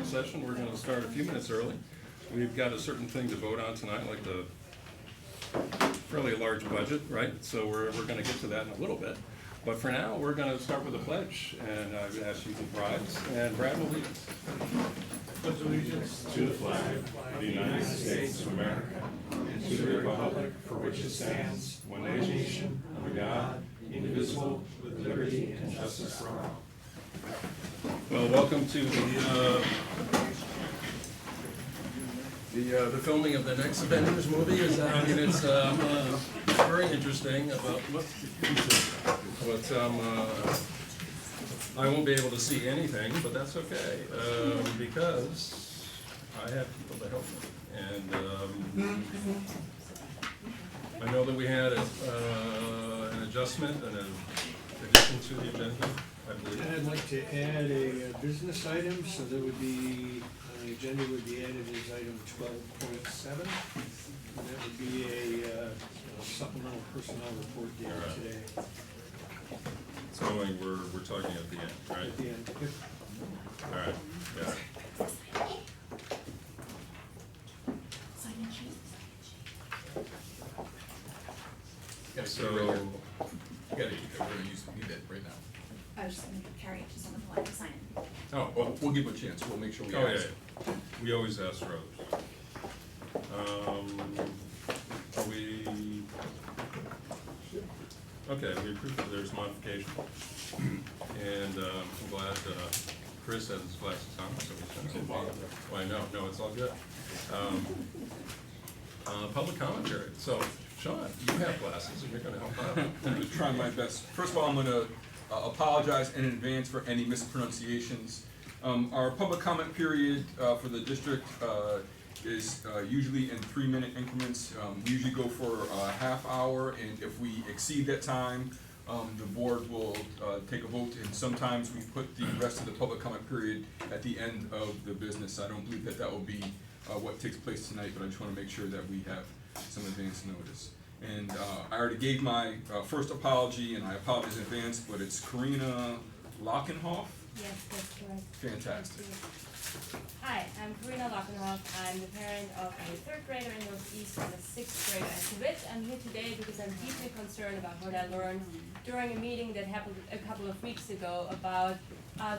session. We're going to start a few minutes early. We've got a certain thing to vote on tonight, like the fairly large budget, right? So we're going to get to that in a little bit. But for now, we're going to start with the pledge, and I've asked you to rise, and Brad will lead us. Pledge allegiance to the flag of the United States of America and to the republic for which it stands, one nation, under God, indivisible, with liberty and justice for all. Well, welcome to the filming of the next Avengers movie. It's very interesting about what I won't be able to see anything, but that's okay, because I have people to help me. And I know that we had an adjustment and an addition to the agenda, I believe. And I'd like to add a business item, so that would be, the agenda would be added as item 12.7. And that would be a supplemental personnel report dated today. So we're talking at the end, right? At the end. Yep. All right, yeah. So, You gotta, we're gonna need that right now. I was just gonna carry it to someone who wanted to sign it. Oh, well, we'll give it a chance, we'll make sure we oh ask. yeah, we always ask for others. Okay, we approved that there's modification. And I'm glad Chris has his glasses on, so he's gonna. Well, I know, no, it's all good. Public comment period. So, Sean, you have glasses and you're gonna help out. I'm trying my best. First of all, I'm going to apologize in advance for any mispronunciations. Our public comment period for the district is usually in 3-minute increments. We usually go for a half hour, and if we exceed that time, the board will take a vote, and sometimes we put the rest of the public comment period at the end of the business. I don't believe that that will be what takes place tonight, but I just want to make sure that we have some advance notice. And I already gave my first apology, and I apologize in advance, but it's Karina Lockenhoff. Yes, that's correct. Fantastic. Hi, I'm Karina Lockenhoff. I'm the parent of a 3rd grader in Northeast and a 6th grader at DeWitt. I'm here today because I'm deeply concerned about what I learned during a meeting that happened a couple of weeks ago about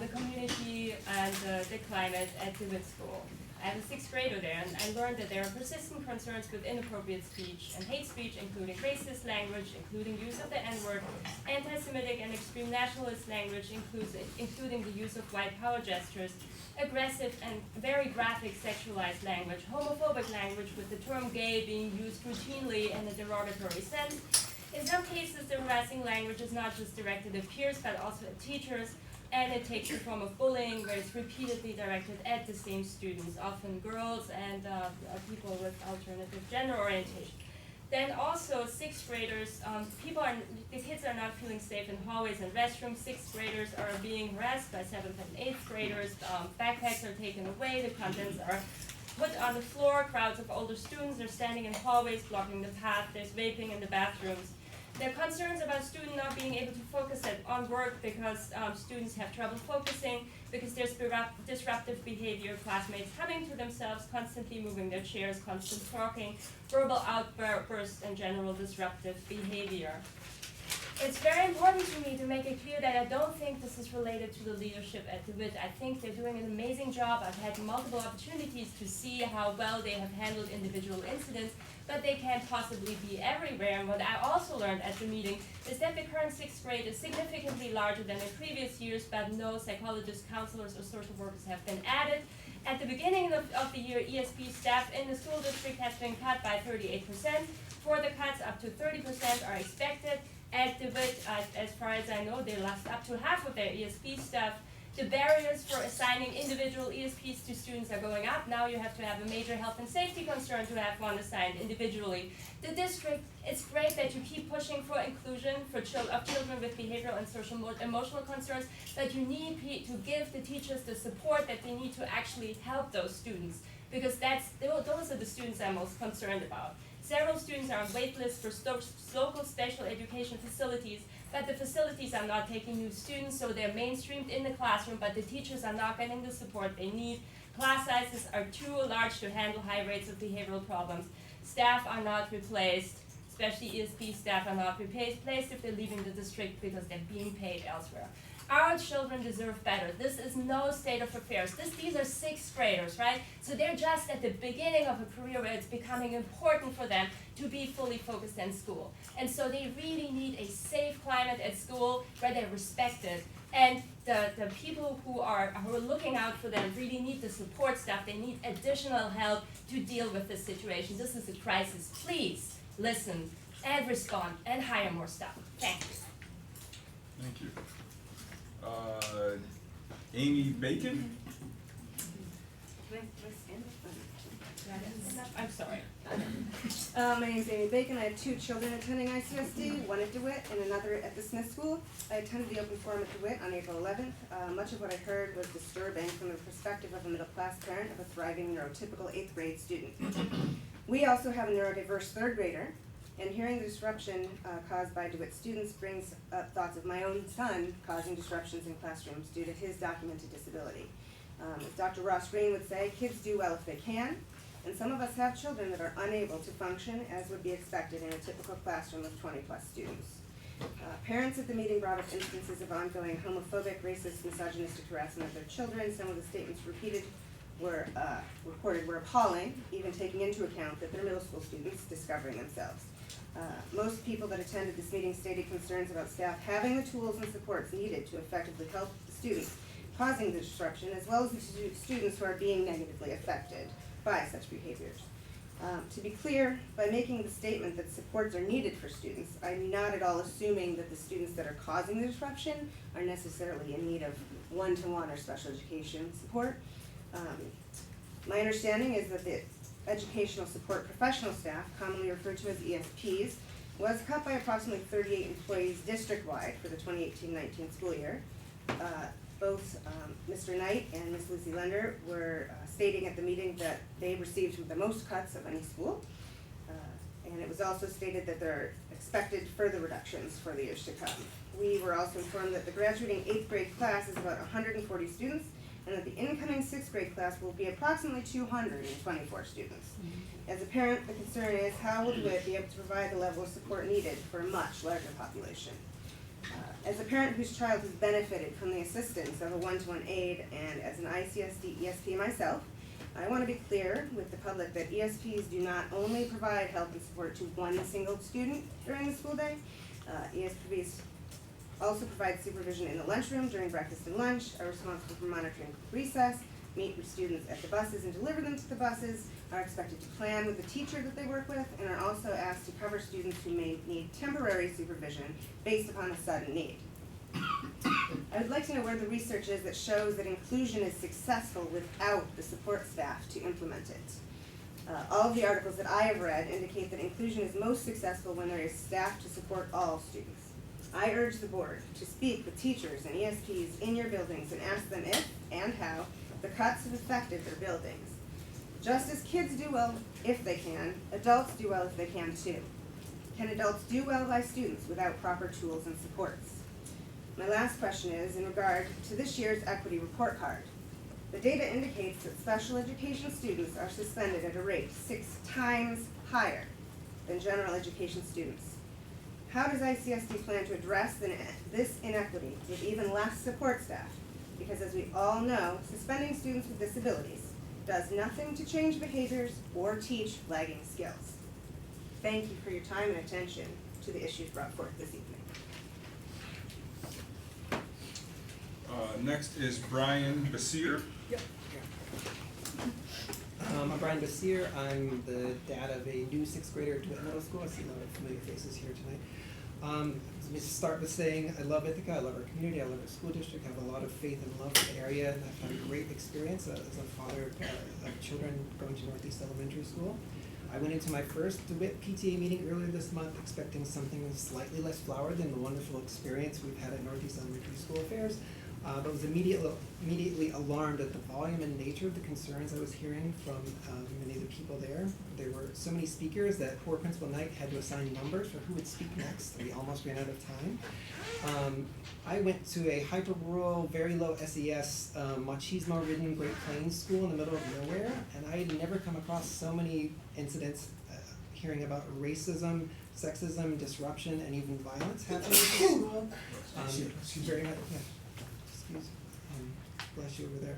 the community and the climate at DeWitt School. I have a 6th grader there, and I learned that there are persistent concerns with inappropriate speech and hate speech, including racist language, including use of the N-word, anti-Semitic and extreme nationalist language, including the use of white power gestures, aggressive and very graphic sexualized language, homophobic language with the term gay being used routinely in a derogatory sense. In some cases, the harassing language is not just directed at peers, but also at teachers, and it takes the form of bullying, where it's repeatedly directed at the same students, often girls and people with alternative gender orientation. Then also 6th graders, the kids are not feeling safe in hallways and restrooms. 6th graders are being harassed by 7th and 8th graders. Backpacks are taken away, the contents are put on the floor. Crowds of older students are standing in hallways blocking the path. There's vaping in the bathrooms. There are concerns about students not being able to focus on work because students have trouble focusing, because there's disruptive behavior, classmates humming to themselves, constantly moving their chairs, constant talking, verbal outbursts, and general disruptive behavior. It's very important to me to make it clear that I don't think this is related to the leadership at DeWitt. I think they're doing an amazing job. I've had multiple opportunities to see how well they have handled individual incidents, but they can't possibly be everywhere. And what I also learned at the meeting is that the current 6th grade is significantly larger than in previous years, but no psychologists, counselors, or social workers have been added. At the beginning of the year, ESP staff in the school district has been cut by 38%. For the cuts, up to 30% are expected. At DeWitt, as far as I know, they lost up to half of their ESP staff. The barriers for assigning individual ESPs to students are going up. Now you have to have a major health and safety concern to have one assigned individually. The district, it's great that you keep pushing for inclusion of children with behavioral and social emotional concerns, but you need to give the teachers the support that they need to actually help those students, because those are the students I'm most concerned about. Several students are on wait lists for local special education facilities, but the facilities are not taking new students, so they're mainstreamed in the classroom, but the teachers are not getting the support they need. Class sizes are too large to handle high rates of behavioral problems. Staff are not replaced, especially ESP staff are not replaced if they're leaving the district because they're being paid elsewhere. Our children deserve better. This is no state of affairs. These are sixth graders, right? So they're just at the beginning of a career where it's becoming important for them to be fully focused in school. And so they really need a safe climate at school where they're respected. And the people who are looking out for them really need the support staff. They need additional help to deal with this situation. This is a crisis. Please listen and respond and hire more staff. Thank you. Thank you. Amy Bacon? I'm sorry. My name is Amy Bacon. I have 2 children attending ICSD, one at DeWitt and another at the Smith School. I attended the open forum at DeWitt on April 11th. Much of what I heard was disturbing from the perspective of a middle-class parent of a thriving neurotypical 8th grade student. We also have a neurodiverse 3rd grader, and hearing the disruption caused by DeWitt students brings up thoughts of my own son causing disruptions in classrooms due to his documented disability. As Dr. Ross Green would say, kids do well if they can, and some of us have children that are unable to function as would be expected in a typical classroom of 20-plus students. Parents at the meeting brought up instances of ongoing homophobic, racist, misogynistic harassment of their children. Some of the statements reported were appalling, even taking into account that they're middle school students discovering themselves. Most people that attended this meeting stated concerns about staff having the tools and supports needed to effectively help the students causing the disruption, as well as the students who are being negatively affected by such behaviors. To be clear, by making the statement that supports are needed for students, I'm not at all assuming that the students that are causing the disruption are necessarily in need of one-to-one or special education support. My understanding is that the educational support professional staff, commonly referred to as ESPs, was cut by approximately 38 employees district-wide for the 2018-19 school year. Both Mr. Knight and Ms. Lucy Lender were stating at the meeting that they received the most cuts of any school. And it was also stated that there are expected further reductions for the years to come. We were also informed that the graduating 8th grade class is about 140 students, and that the incoming 6th grade class will be approximately 224 students. As a parent, the concern is how will DeWitt be able to provide the level of support needed for a much larger population? As a parent whose child has benefited from the assistance of a one-to-one aide, and as an ICSD ESP myself, I want to be clear with the public that ESPs do not only provide help and support to one single student during the school day. ESPs also provide supervision in the lunchroom during breakfast and lunch, are responsible for monitoring recess, meet with students at the buses and deliver them to the buses, are expected to plan with the teacher that they work with, and are also asked to cover students who may need temporary supervision based upon a sudden need. I would like to know where the research is that shows that inclusion is successful without the support staff to implement it. All of the articles that I have read indicate that inclusion is most successful when there is staff to support all students. I urge the board to speak with teachers and ESPs in your buildings and ask them if and how the cuts have affected their buildings. Just as kids do well if they can, adults do well if they can too. Can adults do well by students without proper tools and supports? My last question is in regard to this year's equity report card. The data indicates that special education students are suspended at a rate 6 times higher than general education students. How does ICSD plan to address this inequity with even less support staff? Because as we all know, suspending students with disabilities does nothing to change behaviors or teach lagging skills. Thank you for your time and attention to the issues brought forth this evening. Next is Brian Basir. Yep. I'm Brian Basir. I'm the dad of a new 6th grader at DeWitt Middle School. I see a lot of familiar faces here tonight. Let me start with saying I love Ithaca, I love our community, I love our school district, I have a lot of faith and love for the area, and I've had a great experience as a father of children going to Northeast Elementary School. I went into my first DeWitt PTA meeting earlier this month expecting something slightly less flowery than the wonderful experience we've had at Northeast Elementary School Affairs. but was immediately alarmed at the volume and nature of the concerns I was hearing from many of the people there. There were so many speakers that poor Principal Knight had to assign numbers for who would speak next, and we almost ran out of time. I went to a hyper-rural, very low SES, machismo-ridden Great Plains school in the middle of nowhere, and I had never come across so many incidents hearing about racism, sexism, disruption, and even violence happening at the school. Very much, yeah. Excuse, bless you over there.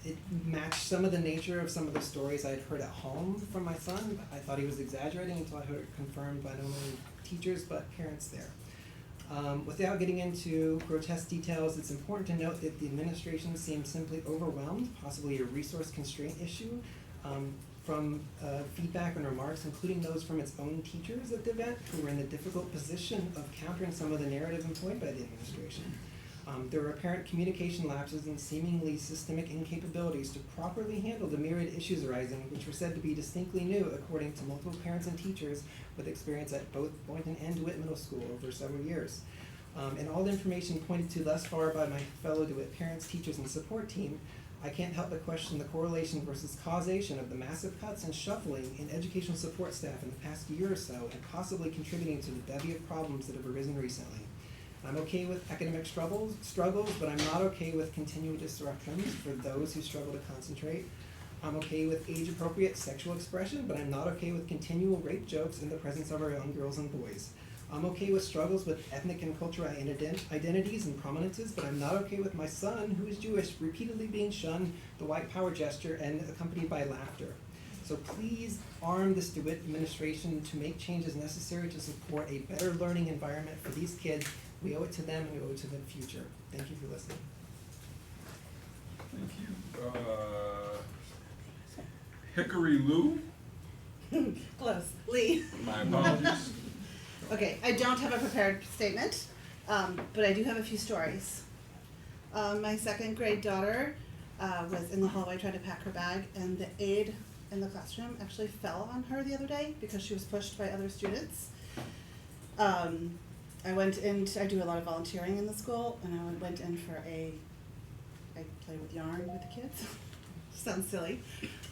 It matched some of the nature of some of the stories I had heard at home from my son. I thought he was exaggerating until I heard it confirmed by not only teachers but parents there. Without getting into grotesque details, it's important to note that the administration seemed simply overwhelmed, possibly a resource constraint issue, from feedback and remarks, including those from its own teachers at the event, who were in the difficult position of countering some of the narrative employed by the administration. There were apparent communication lapses and seemingly systemic incapabilities to properly handle the myriad issues arising, which were said to be distinctly new, according to multiple parents and teachers with experience at both Boynton and DeWitt Middle School over several years. And all the information pointed to thus far by my fellow DeWitt parents, teachers, and support team, I can't help but question the correlation versus causation of the massive cuts and shuffling in educational support staff in the past year or so, and possibly contributing to the bevy of problems that have arisen recently. I'm okay with academic struggles, but I'm not okay with continual disruptions for those who struggle to concentrate. I'm okay with age-appropriate sexual expression, but I'm not okay with continual rape jokes in the presence of our young girls and boys. I'm okay with struggles with ethnic and cultural identities and prominences, but I'm not okay with my son, who is Jewish, repeatedly being shunned, the white power gesture, and accompanied by laughter. So please arm this DeWitt administration to make changes necessary to support a better learning environment for these kids. We owe it to them, and we owe it to the future. Thank you for listening. Thank you. Hickory Lou, Close. Lee. my apologies. Okay, I don't have a prepared statement, but I do have a few stories. My second grade daughter was in the hallway trying to pack her bag, and the aide in the classroom actually fell on her the other day because she was pushed by other students. I went in, I do a lot of volunteering in the school, and I went in for I play with yarn with the kids. Sounds silly.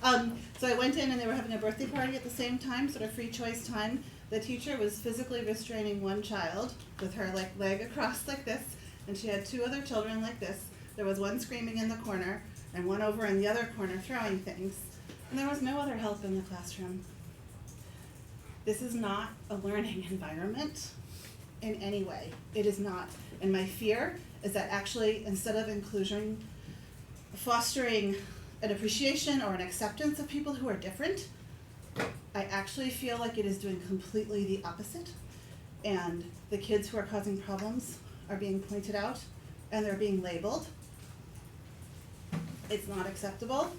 So I went in and they were having a birthday party at the same time, sort of free choice time. The teacher was physically restraining one child with her leg across like this, and she had two other children like this. There was one screaming in the corner and one over in the other corner throwing things. And there was no other help in the classroom. This is not a learning environment in any way. It is not. And my fear is that actually, instead of inclusion, fostering an appreciation or an acceptance of people who are different, I actually feel like it is doing completely the opposite. And the kids who are causing problems are being pointed out and they're being labeled. It's not acceptable.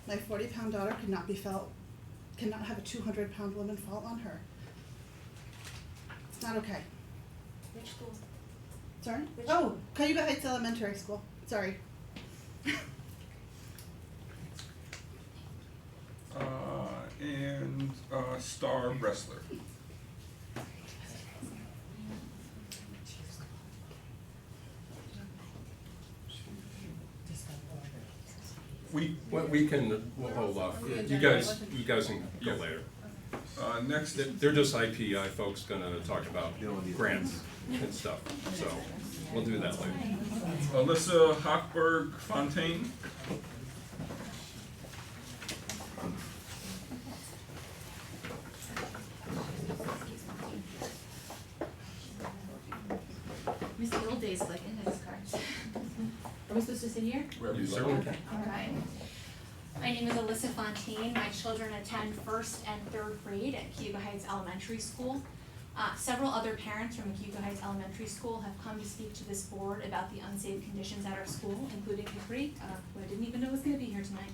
My 40-pound daughter cannot have a 200-pound woman fall on her. It's not okay. Which school? Sorry? Which Oh, Cayuga Heights Elementary School. Sorry. And star wrestler. We'll hold off. You guys can go later. Next, They're just IPI folks gonna talk about grants and stuff, so we'll do that later. Alyssa Hochberg Fontaine. Miss the old days like index cards. Are we supposed to sit here? Wherever You you certainly like. can. All right. My name is Alyssa Fontaine. My children attend 1st and 3rd grade at Cayuga Heights Elementary School. Several other parents from Cayuga Heights Elementary School have come to speak to this board about the unsafe conditions at our school, including Hickory, who I didn't even know was going to be here tonight.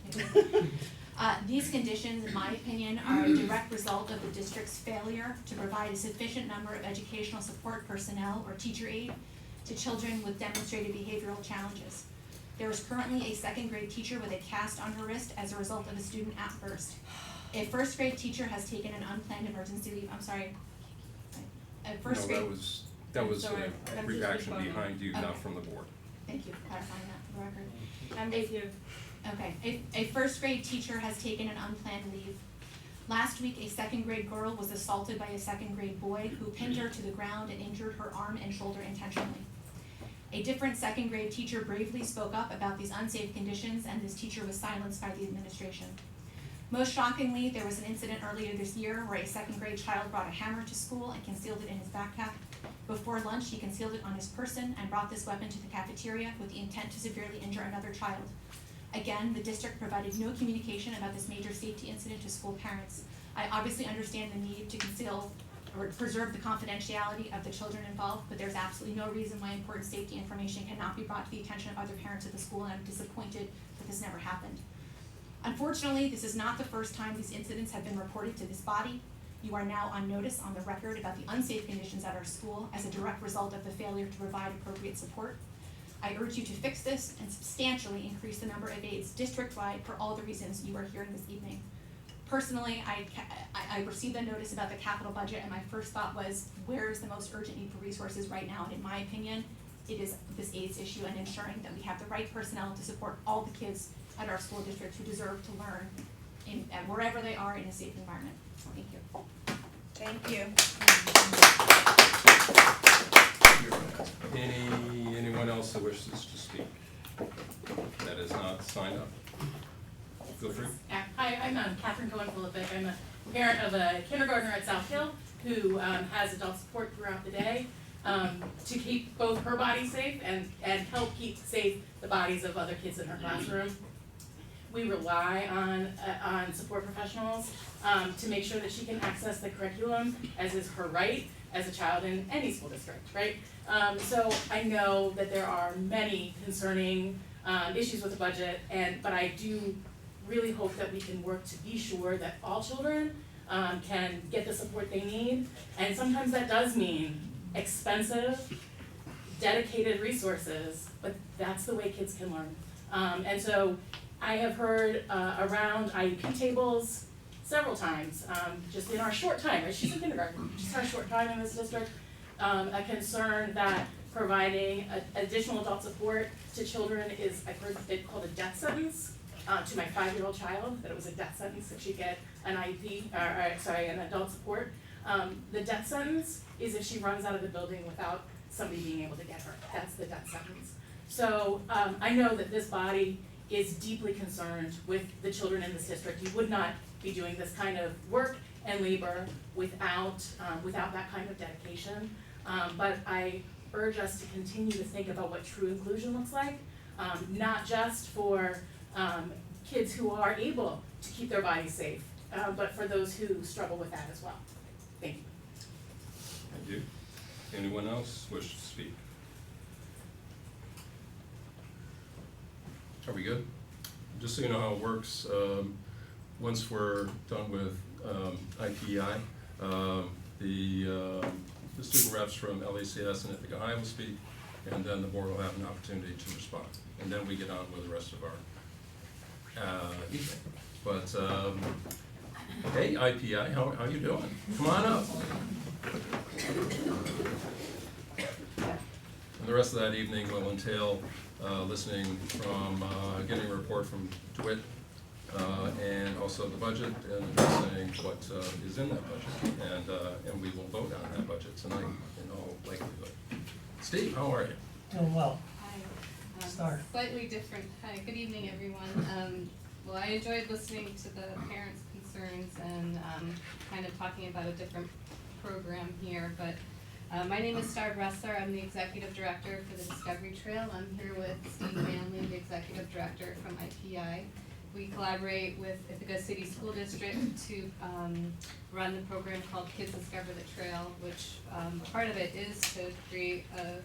These conditions, in my opinion, are a direct result of the district's failure to provide a sufficient number of educational support personnel or teacher aide to children with demonstrated behavioral challenges. There is currently a 2nd grade teacher with a cast on her wrist as a result of a student outburst. A 1st grade teacher has taken an unplanned emergency leave. I'm sorry. A 1st grade. No, that was That was Sorry, a I'm just reaction responding. behind you, not Okay. from the board. Thank you for clarifying that for the record. I'm with you. Okay, a first grade teacher has taken an unplanned leave. Last week, a second grade girl was assaulted by a second grade boy who pinned her to the ground and injured her arm and shoulder intentionally. A different second grade teacher bravely spoke up about these unsafe conditions, and this teacher was silenced by the administration. Most shockingly, there was an incident earlier this year where a second grade child brought a hammer to school and concealed it in his backpack. Before lunch, he concealed it on his person and brought this weapon to the cafeteria with the intent to severely injure another child. Again, the district provided no communication about this major safety incident to school parents. I obviously understand the need to conceal or preserve the confidentiality of the children involved, but there's absolutely no reason why important safety information cannot be brought to the attention of other parents at the school, and I'm disappointed that this never happened. Unfortunately, this is not the first time these incidents have been reported to this body. You are now on notice on the record about the unsafe conditions at our school as a direct result of the failure to provide appropriate support. I urge you to fix this and substantially increase the number of aides district-wide for all the reasons you are hearing this evening. Personally, I received a notice about the capital budget, and my first thought was, where is the most urgent need for resources right now? And in my opinion, it is this AIDS issue and ensuring that we have the right personnel to support all the kids at our school district who deserve to learn wherever they are in a safe environment. Thank you. Thank you. Anyone else that wishes to speak? That is not signed up. Feel free. Hi, I'm Catherine Cohen-Philippic. I'm a parent of a kindergartner at South Hill who has adult support throughout the day to keep both her body safe and help keep safe the bodies of other kids in her classroom. We rely on support professionals to make sure that she can access the curriculum, as is her right as a child in any school district, right? So I know that there are many concerning issues with the budget, but I do really hope that we can work to be sure that all children can get the support they need, and sometimes that does mean expensive, dedicated resources, but that's the way kids can learn. And so I have heard around IEP tables several times, just in our short time, right? She's in kindergarten, just our short time in this district, a concern that providing additional adult support to children is, I've heard it called a death sentence. To my 5-year-old child, that it was a death sentence that she get an IEP, an adult support. The death sentence is if she runs out of the building without somebody being able to get her. That's the death sentence. So I know that this body is deeply concerned with the children in this district. You would not be doing this kind of work and labor without that kind of dedication. But I urge us to continue to think about what true inclusion looks like, not just for kids who are able to keep their bodies safe, but for those who struggle with that as well. Thank you. Thank you. Anyone else wish to speak? Are we good? Just so you know how it works, once we're done with IPEI, the student reps from LACS and Ithaca High will speak, and then the board will have an opportunity to respond. And then we get on with the rest of our evening. But, hey, IPI, how you doing? Come on up. And the rest of that evening will entail listening from, getting a report from DeWitt, and also the budget, and addressing what is in that budget. And we will vote on that budget tonight in all likelihood. Steve, how are you? Doing well. Hi. Start. Slightly different. Hi, good evening, everyone. Well, I enjoyed listening to the parents' concerns and kind of talking about a different program here, but my name is Star Bressler. I'm the Executive Director for the Discovery Trail. I'm here with Steve Manley, the Executive Director from IPI. We collaborate with Ithaca City School District to run the program called Kids Discover the Trail, which part of it is to create a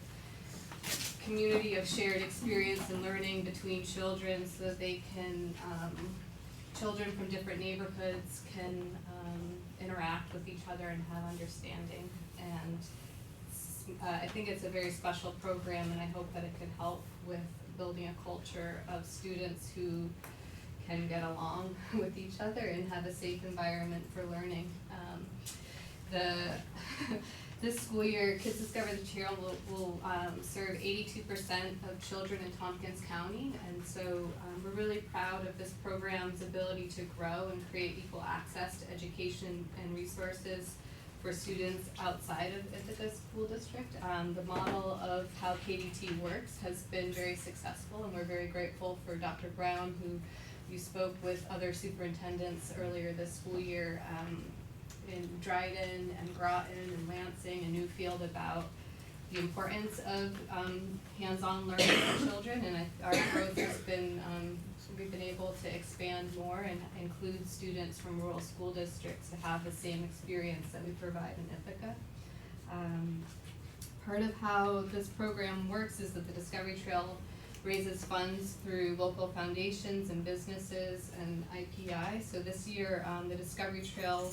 community of shared experience and learning between children so that they can, children from different neighborhoods can interact with each other and have understanding. And I think it's a very special program, and I hope that it could help with building a culture of students who can get along with each other and have a safe environment for learning. This school year, Kids Discover the Trail will serve 82% of children in Tompkins County, and so we're really proud of this program's ability to grow and create equal access to education and resources for students outside of Ithaca School District. The model of how KDT works has been very successful, and we're very grateful for Dr. Brown, who you spoke with other superintendents earlier this school year, in Dryden and Groton and Lansing and Newfield about the importance of hands-on learning for children, and our growth has been, we've been able to expand more and include students from rural school districts to have the same experience that we provide in Ithaca. Part of how this program works is that the Discovery Trail raises funds through local foundations and businesses and IPI. So this year, the Discovery Trail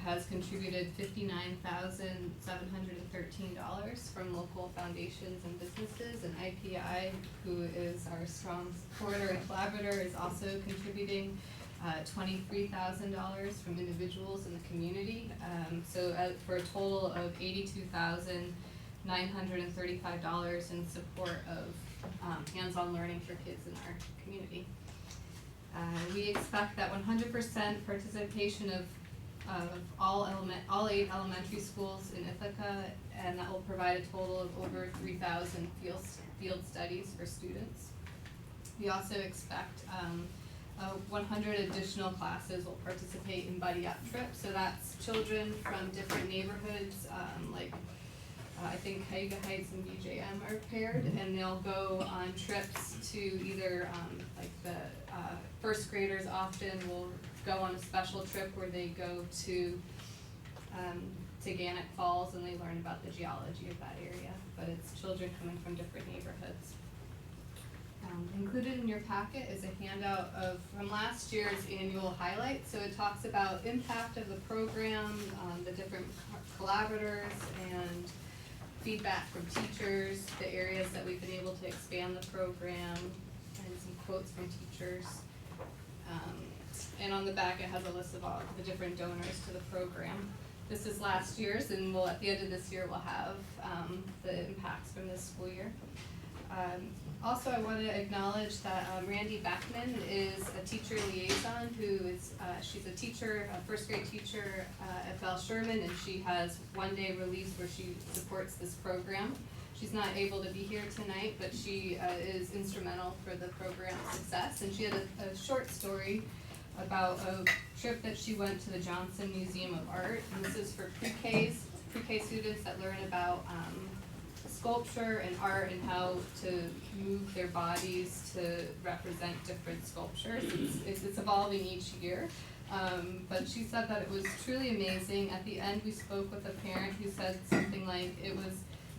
has contributed $59,713 from local foundations and businesses, and IPI, who is our strong supporter and collaborator, is also contributing $23,000 from individuals in the community. So for a total of $82,935 in support of hands-on learning for kids in our community. We expect that 100% participation of all 8 elementary schools in Ithaca, and that will provide a total of over 3,000 field studies for students. We also expect 100 additional classes will participate in Buddy Up trips, so that's children from different neighborhoods, like I think Cayuga Heights and BJM are paired, and they'll go on trips to either, like the first graders often will go on a special trip where they go to Gannett Falls and they learn about the geology of that area, but it's children coming from different neighborhoods. Included in your packet is a handout from last year's annual highlights, so it talks about impact of the program, the different collaborators, and feedback from teachers, the areas that we've been able to expand the program, and some quotes from teachers. And on the back it has a list of all the different donors to the program. This is last year's, and at the end of this year we'll have the impacts from this school year. Also, I want to acknowledge that Randy Beckman is a teacher liaison who is, she's a teacher, a first grade teacher at Bell Sherman, and she has one-day release where she supports this program. She's not able to be here tonight, but she is instrumental for the program's success, and she had a short story about a trip that she went to the Johnson Museum of Art, and this is for pre-K students that learn about sculpture and art and how to move their bodies to represent different sculptures. It's evolving each year, but she said that it was truly amazing. At the end, we spoke with a parent who said something like, it was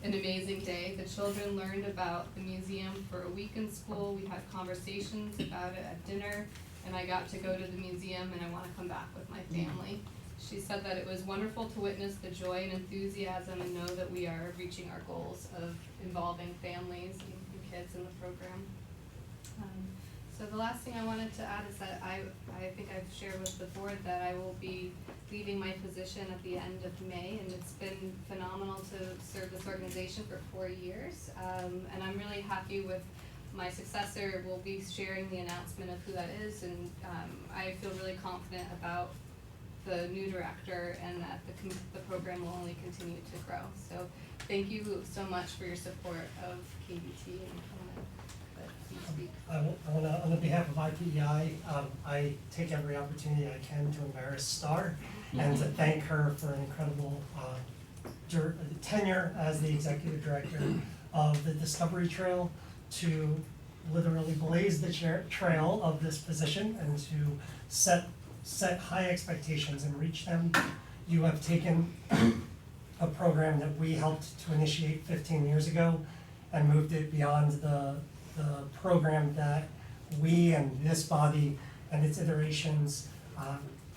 an amazing day. The children learned about the museum for a week in school. We had conversations about it at dinner, and I got to go to the museum and I want to come back with my family. She said that it was wonderful to witness the joy and enthusiasm and know that we are reaching our goals of involving families and kids in the program. So the last thing I wanted to add is that I think I've shared with the board that I will be leaving my position at the end of May, and it's been phenomenal to serve this organization for 4 years. And I'm really happy with my successor. Will be sharing the announcement of who that is, and I feel really confident about the new director and that the program will only continue to grow. So thank you so much for your support of KDT. On behalf of IPEI, I take every opportunity I can to embarrass Star and to thank her for an incredible tenure as the executive director of the Discovery Trail, to literally blaze the trail of this position and to set high expectations and reach them. You have taken a program that we helped to initiate 15 years ago and moved it beyond the program that we and this body and its iterations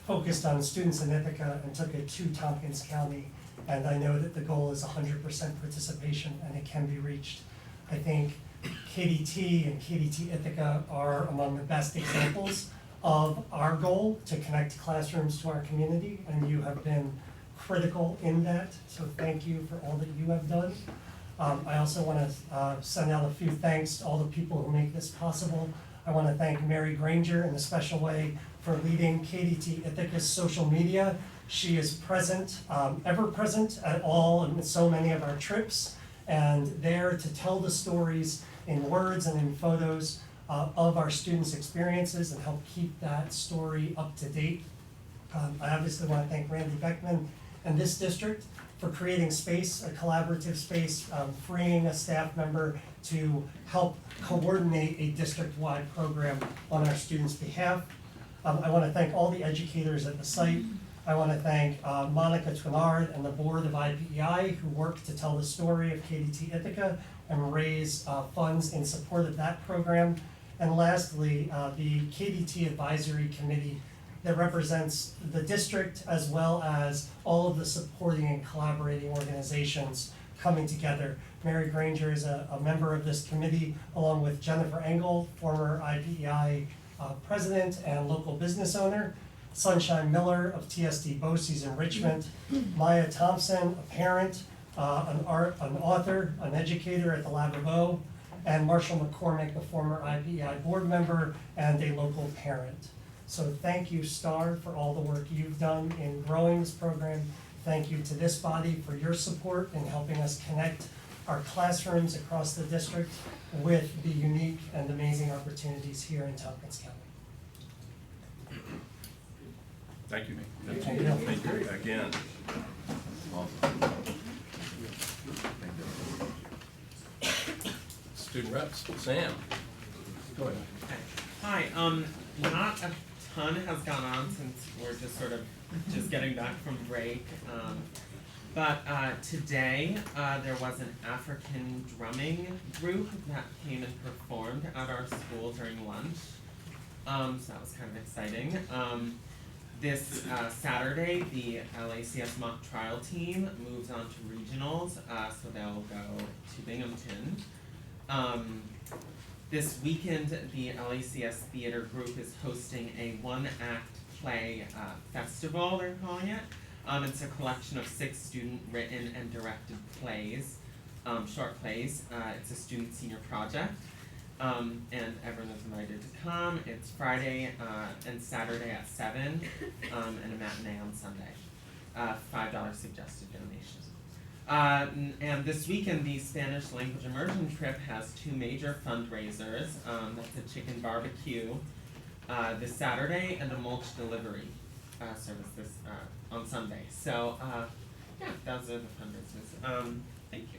focused on students in Ithaca and took it to Tompkins County. And I know that the goal is 100% participation, and it can be reached. I think KDT and KDT Ithaca are among the best examples of our goal to connect classrooms to our community, and you have been critical in that, so thank you for all that you have done. I also want to send out a few thanks to all the people who make this possible. I want to thank Mary Granger in a special way for leading KDT Ithaca's social media. She is present, ever present at all and so many of our trips, and there to tell the stories in words and in photos of our students' experiences and help keep that story up to date. I obviously want to thank Randy Beckman and this district for creating space, a collaborative space, freeing a staff member to help coordinate a district-wide program on our students' behalf. I want to thank all the educators at the site. I want to thank Monica Twinard and the board of IPEI who worked to tell the story of KDT Ithaca and raise funds in support of that program. And lastly, the KDT Advisory Committee that represents the district as well as all of the supporting and collaborating organizations coming together. Mary Granger is a member of this committee, along with Jennifer Engel, former IPEI president and local business owner, Sunshine Miller of TSD BOCES in Richmond, Maya Thompson, a parent, an author, an educator at the Laverbeau, and Marshall McCormick, a former IPEI board member and a local parent. So thank you, STAR, for all the work you've done in growing this program. Thank you to this body for your support in helping us connect our classrooms across the district with the unique and amazing opportunities here in Tompkins County. Thank you. Thank you. Thank you again. Student reps, Sam. Go ahead. Hi, not a ton has gone on since we're just sort of just getting back from break. But today there was an African drumming group that came and performed at our school during lunch. So that was kind of exciting. This Saturday, the LACS mock trial team moves on to regionals, so they'll go to Binghamton. This weekend, the LACS theater group is hosting a one-act play festival, they're calling it. It's a collection of 6 student-written and directed plays, short plays. It's a student senior project, and everyone is invited to come. It's Friday and Saturday at 7, and a matinee on Sunday. $5 suggested donation. And this weekend, the Spanish language immersion trip has 2 major fundraisers. That's a chicken barbecue this Saturday and a mulch delivery service this on Sunday. So yeah, those are the fundraisers. Thank you.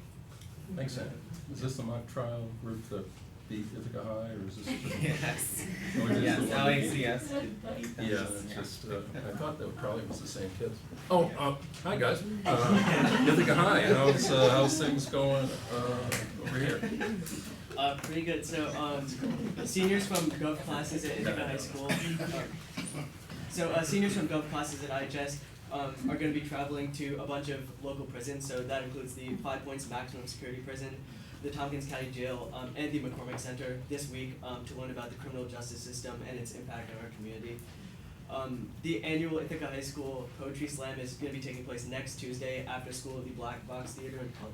Thanks, Sam. Is this the mock trial group that beat Ithaca High, or is this? Yes. Oh, it is Yes, the one that beat- LACS. Yeah, it's just, I thought that probably was the same kids. Oh, hi guys. Ithaca High, how's things going over here? Pretty good. So, seniors from Gov classes at Ithaca High School. Seniors from Gov classes at IHS are going to be traveling to a bunch of local prisons. So that includes the 5 Points maximum security prison, the Tompkins County Jail, and the McCormick Center this week to learn about the criminal justice system and its impact on our community. The annual Ithaca High School Poetry Slam is going to be taking place next Tuesday after school at the Black Box Theater in Pump.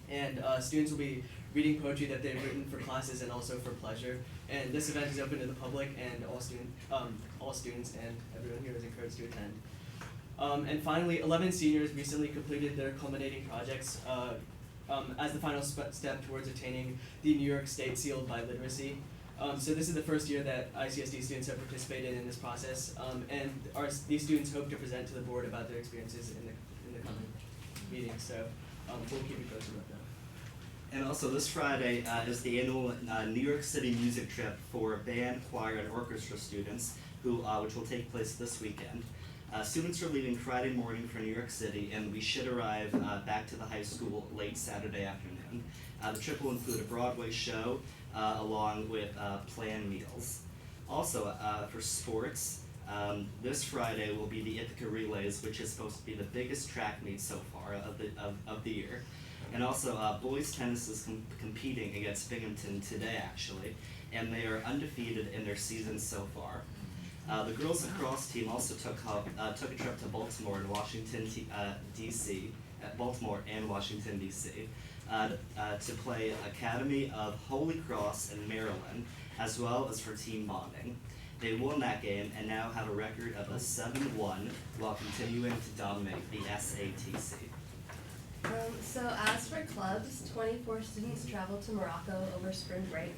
And students will be reading poetry that they've written for classes and also for pleasure. And this event is open to the public, and all students and everyone here is encouraged to attend. And finally, 11 seniors recently completed their culminating projects as the final step towards attaining the New York State Seal of Biliteracy. So this is the first year that ICSD students have participated in this process, and these students hope to present to the board about their experiences in the coming meetings. So we'll keep you posted about that. And also this Friday is the annual New York City music trip for band, choir, and orchestra students, which will take place this weekend. Students are leaving Friday morning for New York City, and we should arrive back to the high school late Saturday afternoon. The trip will include a Broadway show along with planned meals. Also, for sports, this Friday will be the Ithaca Relays, which is supposed to be the biggest track meet so far of the year. And also, boys tennis is competing against Binghamton today, actually, and they are undefeated in their season so far. The girls lacrosse team also took a trip to Baltimore and Washington D.C. Baltimore and Washington D.C. To play Academy of Holy Cross in Maryland, as well as for team bonding. They won that game and now have a record of a 7-1 while continuing to dominate the SATC. So as for clubs, 24 students traveled to Morocco over spring break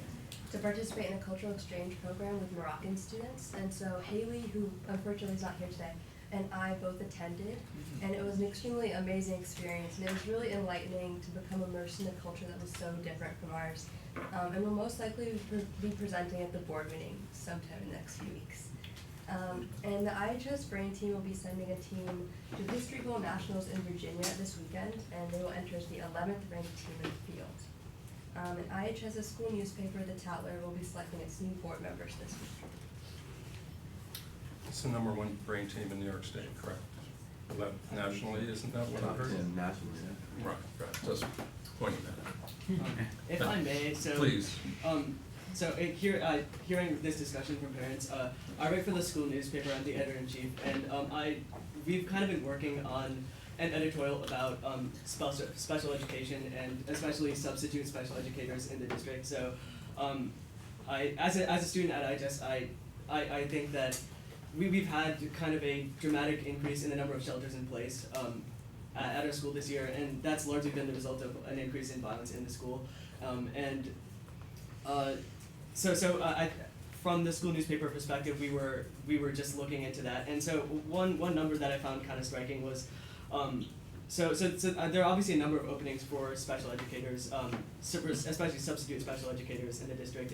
to participate in a cultural exchange program with Moroccan students. And so Haley, who unfortunately is not here today, and I both attended, and it was an extremely amazing experience, and it was really enlightening to become immersed in a culture that was so different from ours. And we'll most likely be presenting at the board meeting sometime in the next few weeks. And the IHS Brain team will be sending a team to the History Bowl Nationals in Virginia this weekend, and they will enter as the 11th ranked team in the field. And IHS's school newspaper, The Tatler, will be selecting its new board members this week. It's the #1 brain team in New York State, correct? 11th nationally, isn't that what I heard? Yeah, nationally, yeah. Right, just pointing that out. If I may, so Please. Hearing this discussion from parents, I write for the school newspaper. I'm the editor-in-chief, and we've kind of been working on an editorial about special education and especially substitute special educators in the district. So, as a student at IHS, I think that we've had kind of a dramatic increase in the number of shelters in place at our school this year, and that's largely been the result of an increase in violence in the school. From the school newspaper perspective, we were just looking into that, and so one number that I found kind of striking was, there are obviously a number of openings for special educators, especially substitute special educators in the district,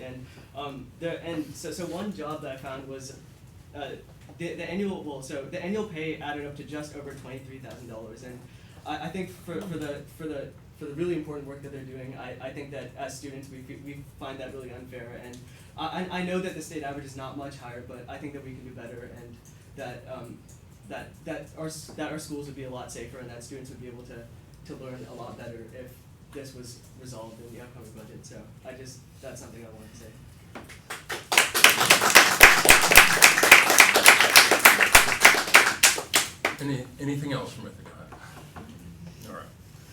so one job that I found was the annual pay added up to just over $23,000, and I think for the really important work that they're doing, I think that as students we find that really unfair, and I know that the state average is not much higher, but I think that we can do better, and that our schools would be a lot safer, and that students would be able to learn a lot better if this was resolved in the upcoming budget. So that's something I wanted to say. Anything else from Ithaca? All right.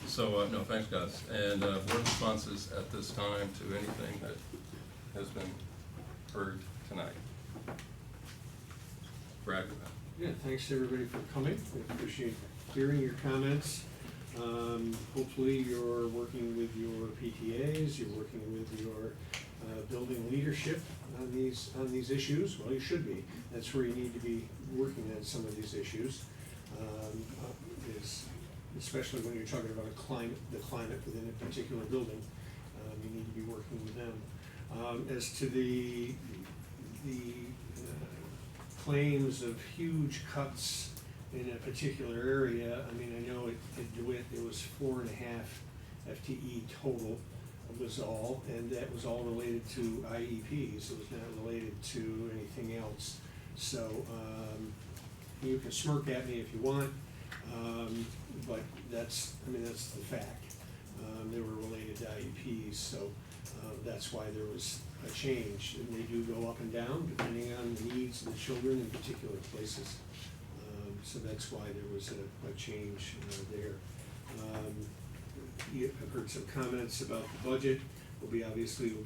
So, no, thanks, guys. And board responses at this time to anything that has been heard tonight. Brad? Yeah, thanks to everybody for coming. We appreciate hearing your comments. Hopefully you're working with your PTAs, you're working with your building leadership on these issues. Well, you should be. That's where you need to be working on some of these issues. Especially when you're talking about the climate within a particular building, you need to be working with them. As to the claims of huge cuts in a particular area, I mean, I know at DeWitt it was 4.5 FTE total was all, and that was all related to IEPs. It was not related to anything else. So you can smirk at me if you want, but that's the fact. They were related to IEPs, so that's why there was a change, and they do go up and down depending on the needs of the children in particular places. So that's why there was a change there. I've heard some comments about the budget. We'll be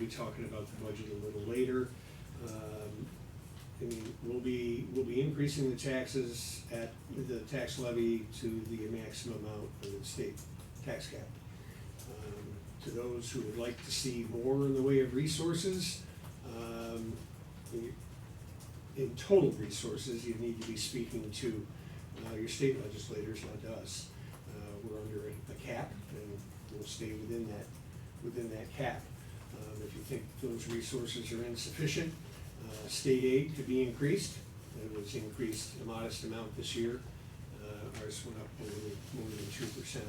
talking about the budget a little later. I mean, we'll be increasing the taxes at the tax levy to the maximum amount of the state tax cap. To those who would like to see more in the way of resources, in total resources, you need to be speaking to your state legislators, not us. We're under a cap, and we'll stay within that cap. If you think those resources are insufficient, state aid could be increased. It was increased a modest amount this year. Ours went up a little more than 2%.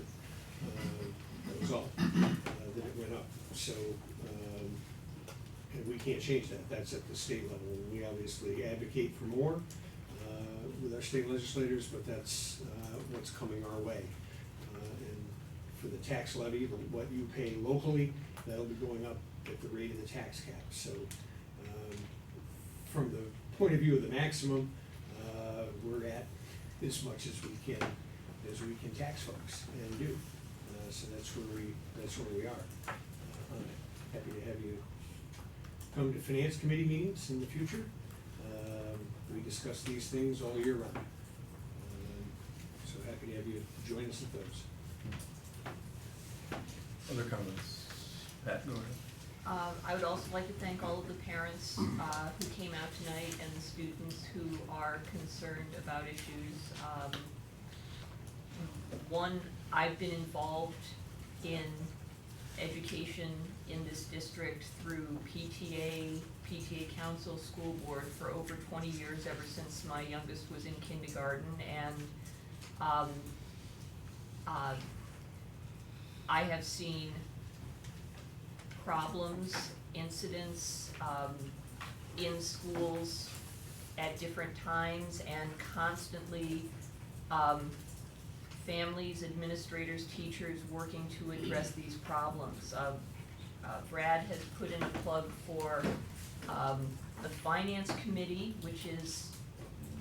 That was all that it went up. So, and we can't change that. That's at the state level. And we obviously advocate for more with our state legislators, but that's what's coming our way. And for the tax levy, what you pay locally, that'll be going up at the rate of the tax cap. So from the point of view of the maximum, we're at as much as we can tax folks and do. So that's where we are. Happy to have you come to finance committee meetings in the future. We discuss these things all year round. So happy to have you join us at those. Other comments? Pat, go ahead. I would also like to thank all of the parents who came out tonight and the students who are concerned about issues. One, I've been involved in education in this district through PTA council, school board for over 20 years, ever since my youngest was in kindergarten, and I have seen problems, incidents in schools at different times, and constantly families, administrators, teachers working to address these problems. Brad has put in a plug for the finance committee, which is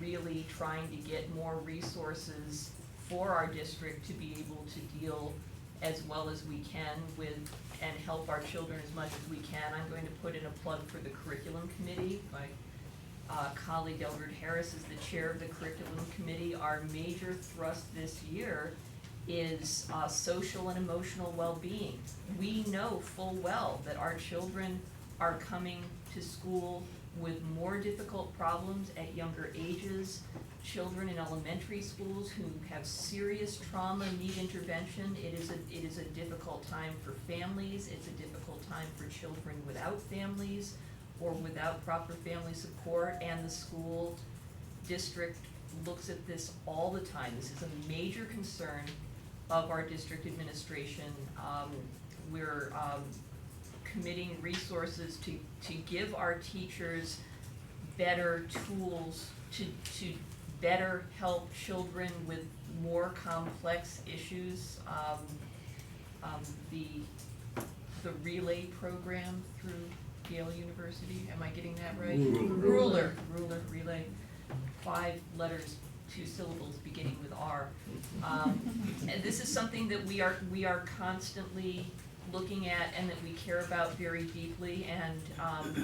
really trying to get more resources for our district to be able to deal as well as we can with and help our children as much as we can. I'm going to put in a plug for the curriculum committee. My colleague Eldred Harris is the chair of the curriculum committee. Our major thrust this year is social and emotional well-being. We know full well that our children are coming to school with more difficult problems at younger ages. Children in elementary schools who have serious trauma need intervention. It is a difficult time for families. It's a difficult time for children without families or without proper family support, and the school district looks at this all the time. This is a major concern of our district administration. We're committing resources to give our teachers better tools to better help children with more complex issues. The relay program through Yale University, am I getting that right? Ruler, relay, 5 letters, 2 syllables beginning with R. And this is something that we are constantly looking at and that we care about very deeply, and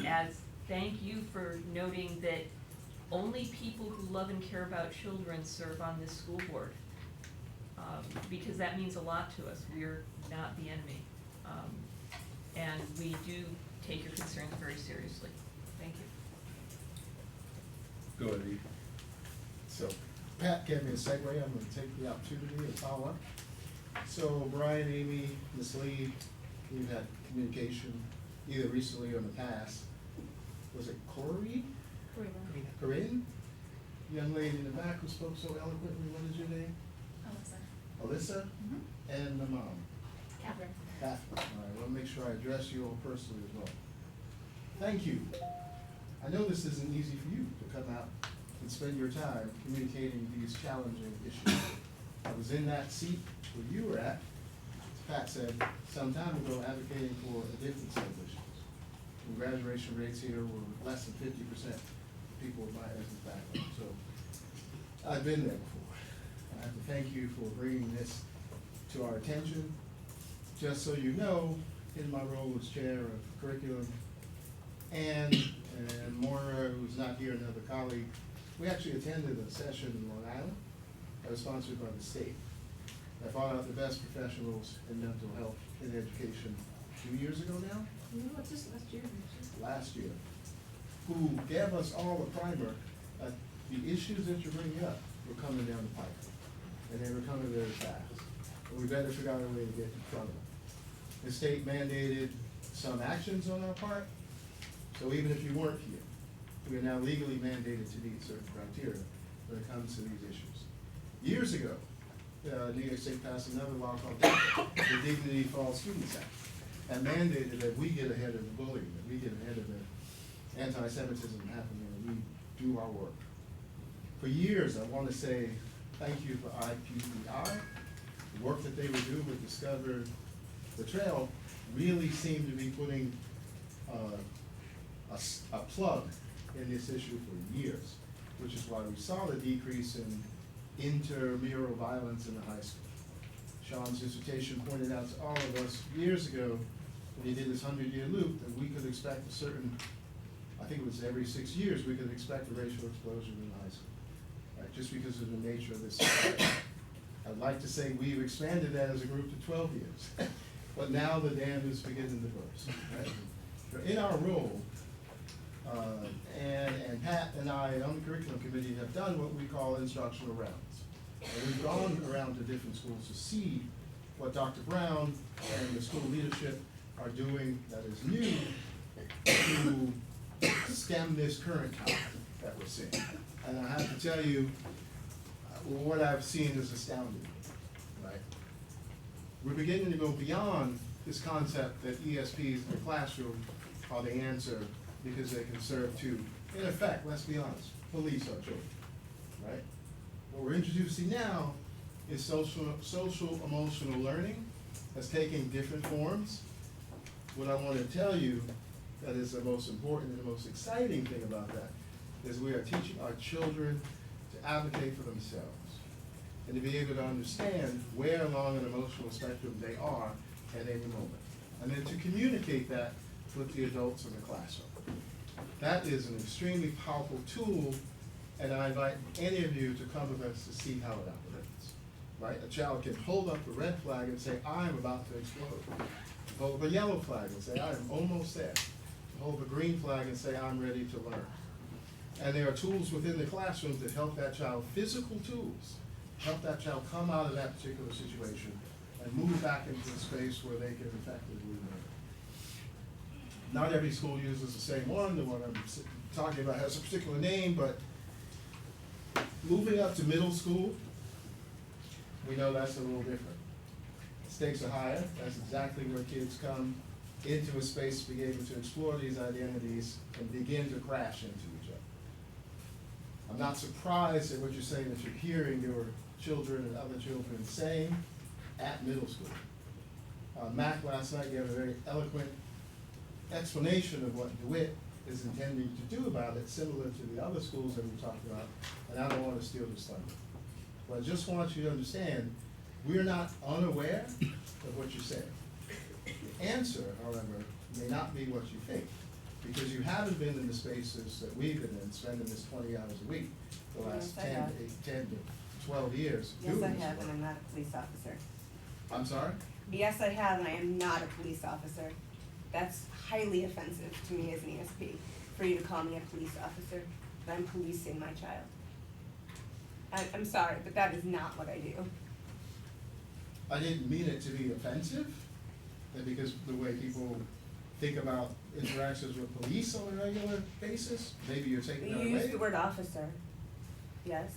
as thank you for noting that only people who love and care about children serve on this school board, because that means a lot to us. We're not the enemy, and we do take your concerns very seriously. Thank you. Go ahead, Eve. So, Pat gave me a segue. I'm going to take the opportunity to follow up. So, Brian, Amy, Ms. Lee, we've had communication either recently or in the past. Was it Corey? Corinne? Young lady in the back who spoke so eloquently. What is your name? Alyssa? And the mom? Catherine. Catherine. All right, I want to make sure I address you all personally as well. Thank you. I know this isn't easy for you to come out and spend your time communicating these challenging issues. I was in that seat where you were at, as Pat said, some time ago advocating for a different set of issues. And graduation rates here were less than 50% of people with my ethnic background. So I've been there before. I have to thank you for bringing this to our attention. Just so you know, in my role as chair of curriculum, and Maura, who's not here, another colleague, we actually attended a session in Long Island that was sponsored by the state. I found out the best professionals in mental health in education 2 years ago now? No, it's just last year. Last year, who gave us all a primer that the issues that you're bringing up were coming down the pipe, and they were coming very fast. And we better figure out a way to get in front of them. The state mandated some actions on our part, so even if you weren't here, we are now legally mandated to meet certain criteria when it comes to these issues. Years ago, New York State passed another law called the Dignity for All Students Act, and mandated that we get ahead of the bullying, that we get ahead of the anti-Semitism happening, and we do our work. For years, I want to say thank you for IPEI. The work that they would do with Discover the Trail really seemed to be putting a plug in this issue for years, which is why we saw the decrease in intramural violence in the high school. Sean's dissertation pointed out to all of us years ago, when he did this 100-year loop, that we could expect a certain, I think it was every 6 years, we could expect a racial explosion in the high school, right? Just because of the nature of this society. I'd like to say we've expanded that as a group to 12 years, but now the dam is beginning to burst, right? So in our role, and Pat and I on the curriculum committee have done what we call instructional rounds. And we've gone around to different schools to see what Dr. Brown and the school leadership are doing that is new to stem this current tide that we're seeing. And I have to tell you, what I've seen is astounding, right? We're beginning to go beyond this concept that ESPs in the classroom are the answer because they can serve to, in effect, let's be honest, police our children, right? What we're introducing now is social emotional learning that's taking different forms. What I want to tell you that is the most important and the most exciting thing about that is we are teaching our children to advocate for themselves and to be able to understand where along an emotional spectrum they are at any moment. And then to communicate that with the adults in the classroom. That is an extremely powerful tool, and I invite any of you to come with us to see how it operates. Right? A child can hold up a red flag and say, I'm about to explode. Hold up a yellow flag and say, I'm almost there. Hold up a green flag and say, I'm ready to learn. And there are tools within the classroom to help that child, physical tools, help that child come out of that particular situation and move back into a space where they can effectively learn. Not every school uses the same one. The one I'm talking about has a particular name, but moving up to middle school, we know that's a little different. Stakes are higher. That's exactly where kids come into a space to be able to explore these identities and begin to crash into each other. I'm not surprised at what you're saying that you're hearing your children and other children saying at middle school. Mac last night gave a very eloquent explanation of what DeWitt is intending to do about it, similar to the other schools that we talked about, and I don't want to steal this thunder. But I just want you to understand, we're not unaware of what you're saying. The answer, however, may not be what you think, because you haven't been in the spaces that we've been in, spending this 20 hours a week, the last Yes, I have. 10 to 12 years Yes, doing I this have, work. and I'm not a police officer. I'm sorry? Yes, I have, and I am not a police officer. That's highly offensive to me as an ESP, for you to call me a police officer, that I'm policing my child. I'm sorry, but that is not what I do. I didn't mean it to be offensive, because the way people think about interactions with police on a regular basis, maybe you're taking that You away. used the word officer, yes,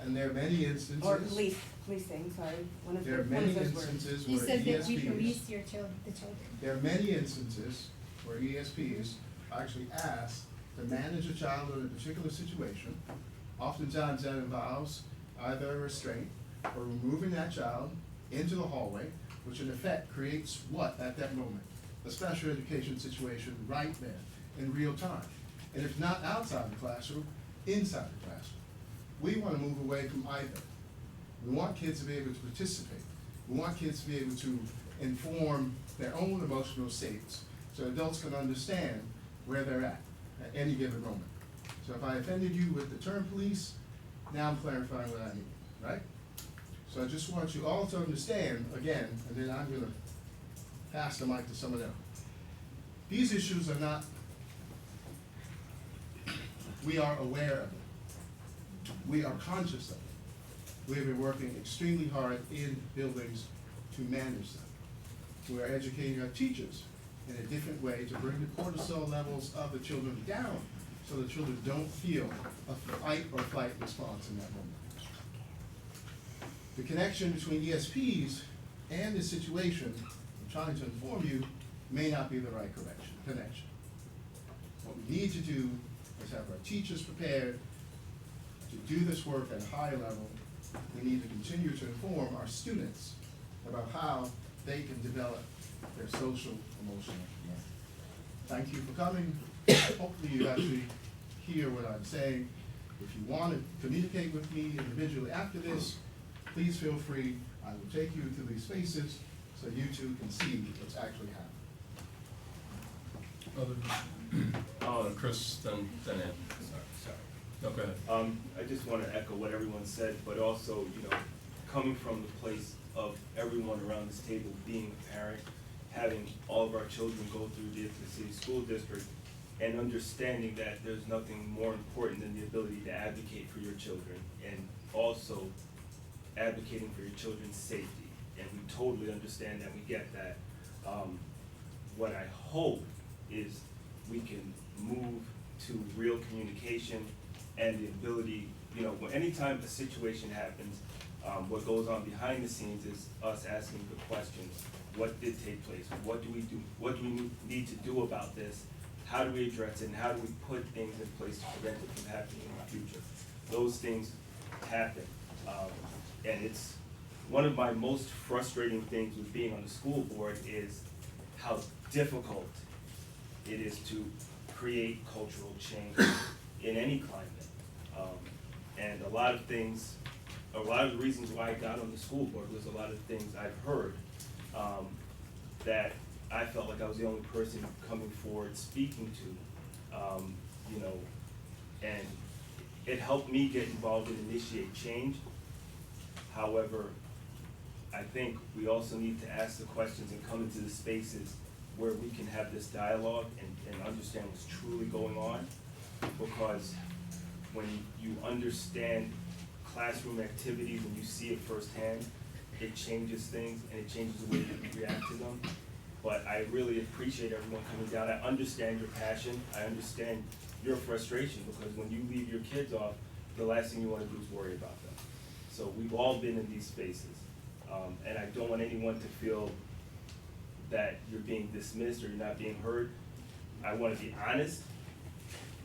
And there are many instances. or policing, sorry, one of There are those many words. instances You where said that we ESPs police your children, the children. There are many instances where ESPs are actually asked to manage a child in a particular situation. Oftentimes that involves either a restraint or removing that child into the hallway, which in effect creates what at that moment? A special education situation right there in real time. And if not outside the classroom, inside the classroom. We want to move away from either. We want kids to be able to participate. We want kids to be able to inform their own emotional states so adults can understand where they're at any given moment. So if I offended you with the term police, now I'm clarifying what I mean, right? So I just want you all to understand, again, and then I'm gonna pass the mic to someone else. These issues are not, we are aware of it. We are conscious of it. We have been working extremely hard in buildings to manage them. We are educating our teachers in a different way to bring the cortisol levels of the children down so the children don't feel a fight or flight response in that moment. The connection between ESPs and the situation I'm trying to inform you may not be the right connection. What we need to do is have our teachers prepared to do this work at a high level. We need to continue to inform our students about how they can develop their social, emotional learning. Thank you for coming. Hopefully you actually hear what I'm saying. If you want to communicate with me individually after this, please feel free. I will take you to these spaces so you too can see what's actually happening. Chris, then Ed. Sorry. No, go ahead. I just want to echo what everyone said, but also, coming from the place of everyone around this table being a parent, having all of our children go through the city school district, and understanding that there's nothing more important than the ability to advocate for your children, and also advocating for your children's safety. And we totally understand that, we get that. What I hope is we can move to real communication and the ability, anytime a situation happens, what goes on behind the scenes is us asking the questions. What did take place? What do we do? What do we need to do about this? How do we address it? And how do we put things in place to prevent it from happening in the future? Those things happen. And it's one of my most frustrating things with being on the school board is how difficult it is to create cultural change in any climate. And a lot of the reasons why I got on the school board was a lot of things I've heard that I felt like I was the only person coming forward speaking to, and it helped me get involved and initiate change. However, I think we also need to ask the questions and come into the spaces where we can have this dialogue and understand what's truly going on, because when you understand classroom activities and you see it firsthand, it changes things and it changes the way that you react to them. But I really appreciate everyone coming down. I understand your passion. I understand your frustration, because when you leave your kids off, the last thing you want to do is worry about them. So we've all been in these spaces. And I don't want anyone to feel that you're being dismissed or you're not being heard. I want to be honest.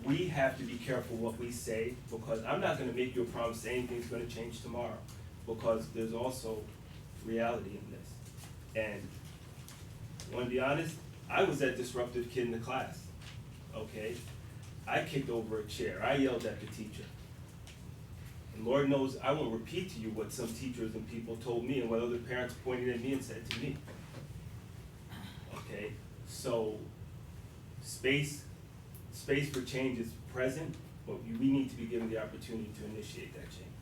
We have to be careful what we say, because I'm not going to make you a promise that anything's going to change tomorrow, because there's also reality in this. And I want to be honest, I was that disruptive kid in the class, okay? I kicked over a chair, I yelled at the teacher. And Lord knows, I won't repeat to you what some teachers and people told me and what other parents pointed at me and said to me. Okay, so space for change is present, but we need to be given the opportunity to initiate that change.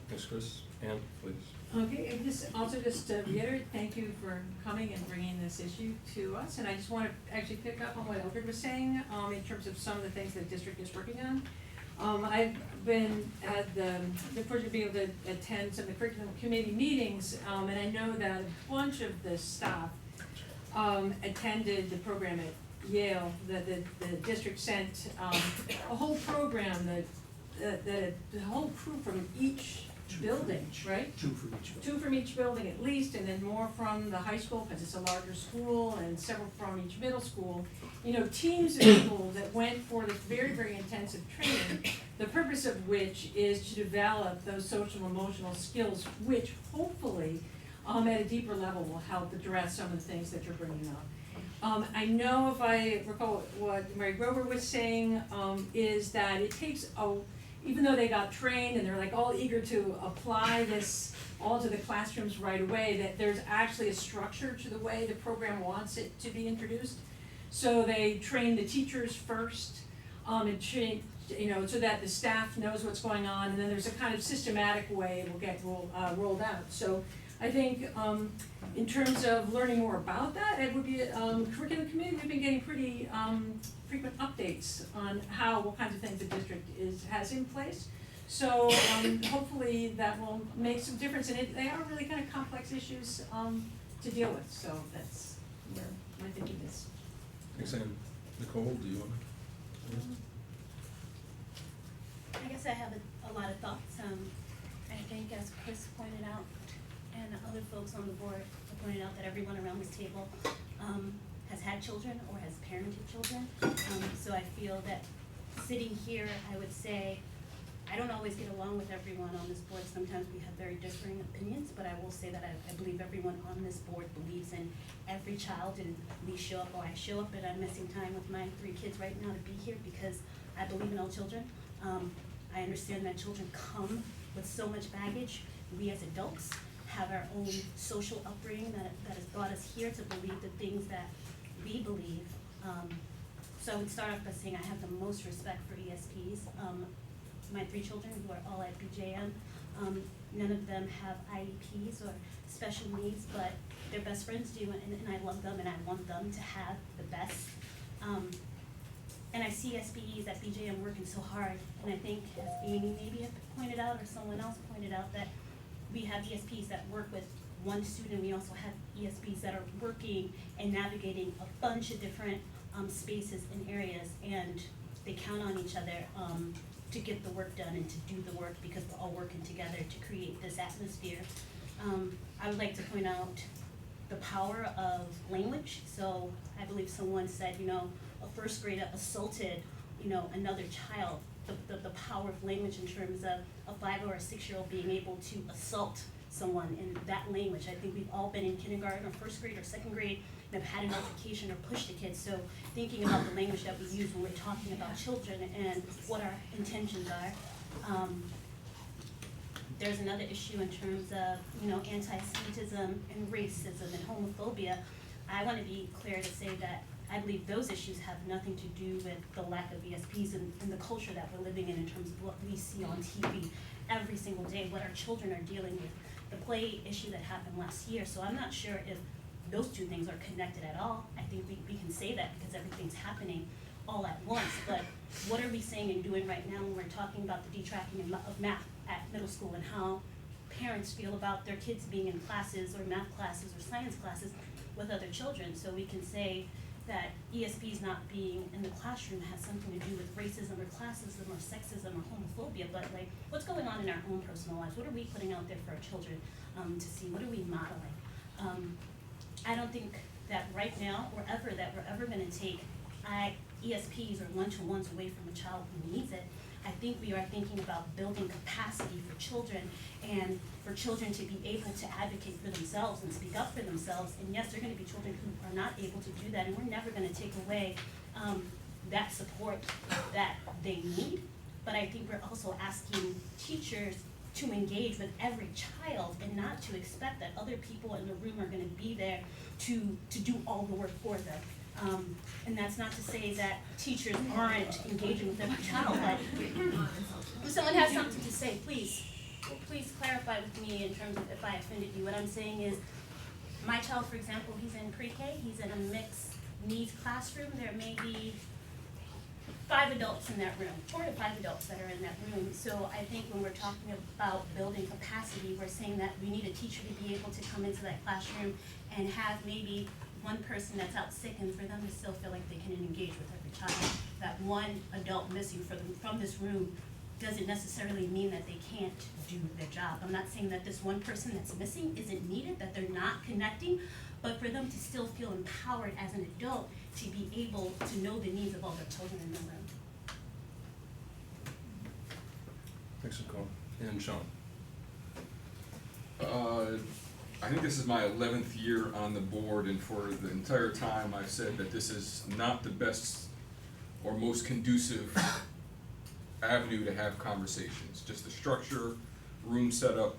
Thanks, Chris. Ann, please. Okay, and just to reiterate, thank you for coming and bringing this issue to us. And I just want to actually pick up on what Eldred was saying in terms of some of the things that the district is working on. I've been at the privilege of being able to attend some of the curriculum committee meetings, and I know that a bunch of the staff attended the program at Yale. The district sent a whole program that the whole crew from each building, right? Two from each building. Two from each building at least, and then more from the high school, because it's a larger school, and several from each middle school. Teams of people that went for this very, very intensive training, the purpose of which is to develop those social emotional skills, which hopefully at a deeper level will help address some of the things that you're bringing up. I know, if I recall what Mary Grover was saying, is that it takes even though they got trained and they're like all eager to apply this all to the classrooms right away, that there's actually a structure to the way the program wants it to be introduced. So they train the teachers first, and so that the staff knows what's going on, and then there's a kind of systematic way it will get rolled out. So I think in terms of learning more about that, it would be curriculum committee. We've been getting pretty frequent updates on what kinds of things the district has in place. So hopefully that will make some difference. And they are really kind of complex issues to deal with. So that's where my thinking is. Thanks, Ann. Nicole, do you want to? I guess I have a lot of thoughts. I think, as Chris pointed out, and other folks on the board have pointed out, that everyone around this table has had children or has parented children. So I feel that sitting here, I would say, I don't always get along with everyone on this board. Sometimes we have very differing opinions, but I will say that I believe everyone on this board believes in every child, and we show up, or I show up, and I'm missing time with my 3 kids right now to be here because I believe in all children. I understand that children come with so much baggage. We as adults have our own social upbringing that has brought us here to believe the things that we believe. So I would start off by saying I have the most respect for ESPs. My 3 children who are all at BJM, none of them have IEPs or special needs, but their best friends do, and I love them and I want them to have the best. And I see SBEs at BJM working so hard, and I think, as Amy maybe had pointed out, or someone else pointed out, that we have ESPs that work with one student. We also have ESPs that are working and navigating a bunch of different spaces and areas, and they count on each other to get the work done and to do the work because we're all working together to create this atmosphere. I would like to point out the power of language. So I believe someone said, a first grader assaulted, another child. The power of language in terms of a 5 or a 6-year-old being able to assault someone in that language. I think we've all been in kindergarten or first grade or second grade and have had an altercation or pushed a kid. So thinking about the language that we use when we're talking about children and what our intentions are. There's another issue in terms of, anti-Semitism and racism and homophobia. I want to be clear to say that I believe those issues have nothing to do with the lack of ESPs and the culture that we're living in terms of what we see on TV every single day, what our children are dealing with, the play issue that happened last year. So I'm not sure if those two things are connected at all. I think we can say that because everything's happening all at once, but what are we saying and doing right now when we're talking about the detracting of math at middle school and how parents feel about their kids being in classes or math classes or science classes with other children? So we can say that ESPs not being in the classroom has something to do with racism or classism or sexism or homophobia, but what's going on in our own personal lives? What are we putting out there for our children to see? What are we modeling? I don't think that right now or ever that we're ever going to take ESPs or one-to-ones away from a child who needs it. I think we are thinking about building capacity for children and for children to be able to advocate for themselves and speak up for themselves. And yes, there are going to be children who are not able to do that, and we're never going to take away that support that they need. But I think we're also asking teachers to engage with every child and not to expect that other people in the room are going to be there to do all the work for them. And that's not to say that teachers aren't engaging with every child, but if someone has something to say, please clarify with me in terms of if I offended you. What I'm saying is, my child, for example, he's in pre-K, he's in a mixed needs classroom. There may be 5 adults in that room, 4 to 5 adults that are in that room. So I think when we're talking about building capacity, we're saying that we need a teacher to be able to come into that classroom and have maybe one person that's out sick, and for them to still feel like they can engage with every child. That one adult missing from this room doesn't necessarily mean that they can't do their job. I'm not saying that this one person that's missing isn't needed, that they're not connecting, but for them to still feel empowered as an adult to be able to know the needs of all their children in the room. Thanks, Nicole. And Sean? I think this is my 11th year on the board, and for the entire time I've said that this is not the best or most conducive avenue to have conversations. Just the structure, room setup,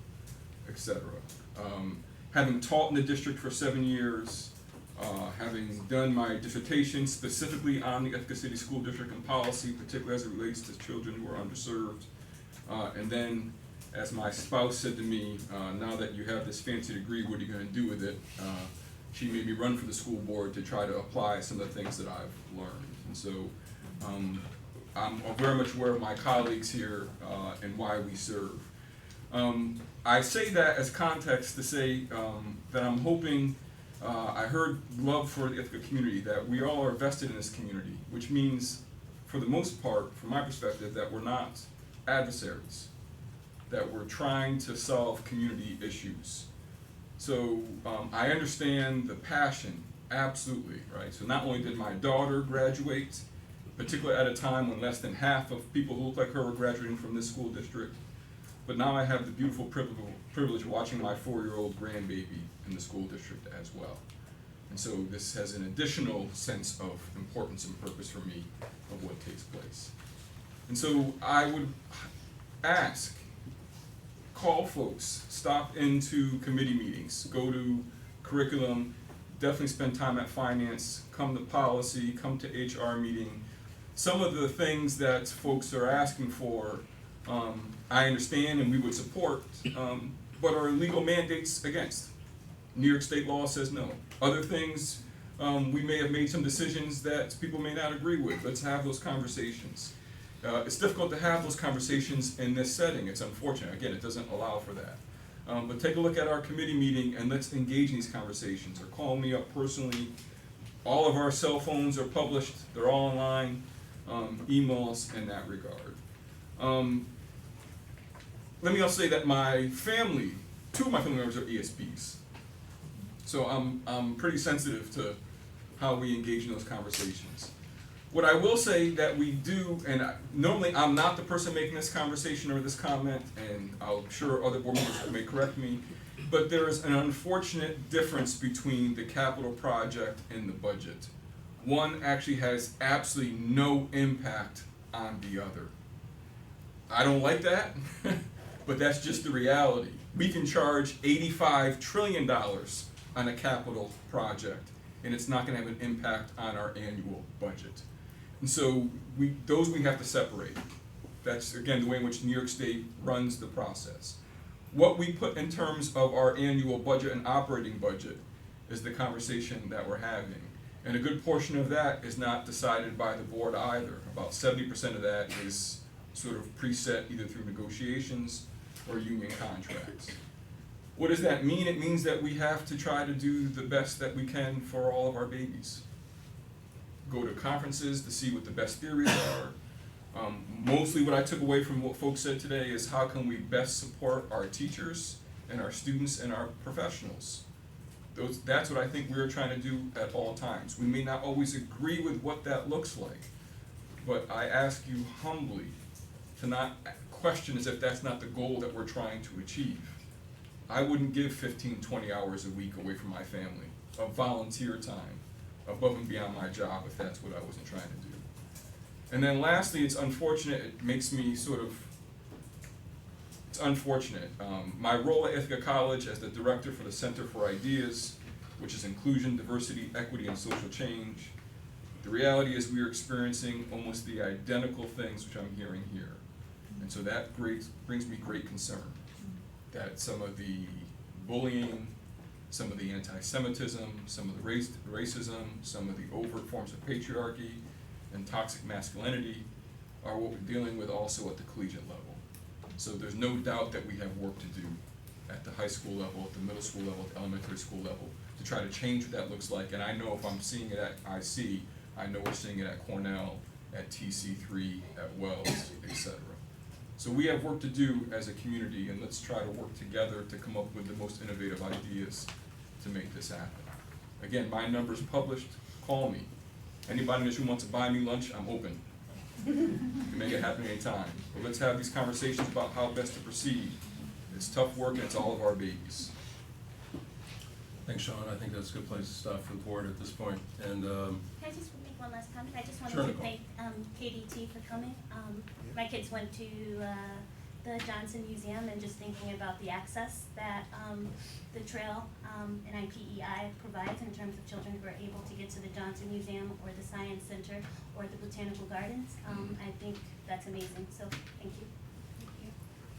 etc. Having taught in the district for 7 years, having done my dissertation specifically on the Ithaca City School District and policy, particularly as it relates to children who are underserved, and then as my spouse said to me, now that you have this fancy degree, what are you going to do with it? She made me run for the school board to try to apply some of the things that I've learned. And so I'm very much aware of my colleagues here and why we serve. I say that as context to say that I'm hoping, I heard love for the Ithaca community, that we all are vested in this community, which means, for the most part, from my perspective, that we're not adversaries, that we're trying to solve community issues. So I understand the passion, absolutely, right? So not only did my daughter graduate, particularly at a time when less than half of people who look like her were graduating from this school district, but now I have the beautiful privilege of watching my 4-year-old grandbaby in the school district as well. And so this has an additional sense of importance and purpose for me of what takes place. And so I would ask, call folks, stop into committee meetings, go to curriculum, definitely spend time at finance, come to policy, come to HR meeting. Some of the things that folks are asking for, I understand and we would support, but are legal mandates against. New York state law says no. Other things, we may have made some decisions that people may not agree with. Let's have those conversations. It's difficult to have those conversations in this setting. It's unfortunate. Again, it doesn't allow for that. But take a look at our committee meeting and let's engage in these conversations, or call me up personally. All of our cell phones are published. They're all online, emails in that regard. Let me also say that my family, 2 of my family members are ESPs. So I'm pretty sensitive to how we engage in those conversations. What I will say that we do, and normally I'm not the person making this conversation or this comment, and I'm sure other board members may correct me, but there is an unfortunate difference between the capital project and the budget. One actually has absolutely no impact on the other. I don't like that, but that's just the reality. We can charge $85 trillion on a capital project, and it's not going to have an impact on our annual budget. And so those we have to separate. That's, again, the way in which New York State runs the process. What we put in terms of our annual budget and operating budget is the conversation that we're having. And a good portion of that is not decided by the board either. About 70% of that is sort of preset either through negotiations or union contracts. What does that mean? It means that we have to try to do the best that we can for all of our babies. Go to conferences to see what the best theories are. Mostly what I took away from what folks said today is how can we best support our teachers and our students and our professionals. That's what I think we're trying to do at all times. We may not always agree with what that looks like, but I ask you humbly to not question as if that's not the goal that we're trying to achieve. I wouldn't give 15, 20 hours a week away from my family of volunteer time above and beyond my job if that's what I wasn't trying to do. And then lastly, it's unfortunate, it makes me it's unfortunate. My role at Ithaca College as the director for the Center for Ideas, which is inclusion, diversity, equity, and social change, the reality is we are experiencing almost the identical things which I'm hearing here. And so that brings me great concern that some of the bullying, some of the anti-Semitism, some of the racism, some of the overt forms of patriarchy and toxic masculinity are what we're dealing with also at the collegiate level. So there's no doubt that we have work to do at the high school level, at the middle school level, at the elementary school level, to try to change what that looks like. And I know if I'm seeing it at IC, I know we're seeing it at Cornell, at TC3, at Wells, etc. So we have work to do as a community, and let's try to work together to come up with the most innovative ideas to make this happen. Again, my number's published, call me. Anybody in this room wants to buy me lunch, I'm open. You can make it happen anytime. But let's have these conversations about how best to proceed. It's tough work and it's all of our babies. Thanks, Sean. I think that's a good place to stop for the board at this point. And Can I just make one last comment? I just wanted Sure, to Nicole. thank KDT for coming. My kids went to the Johnson Museum, and just thinking about the access that the trail and IPEI provides in terms of children who are able to get to the Johnson Museum or the Science Center or the Botanical Gardens, I think that's amazing. So thank you.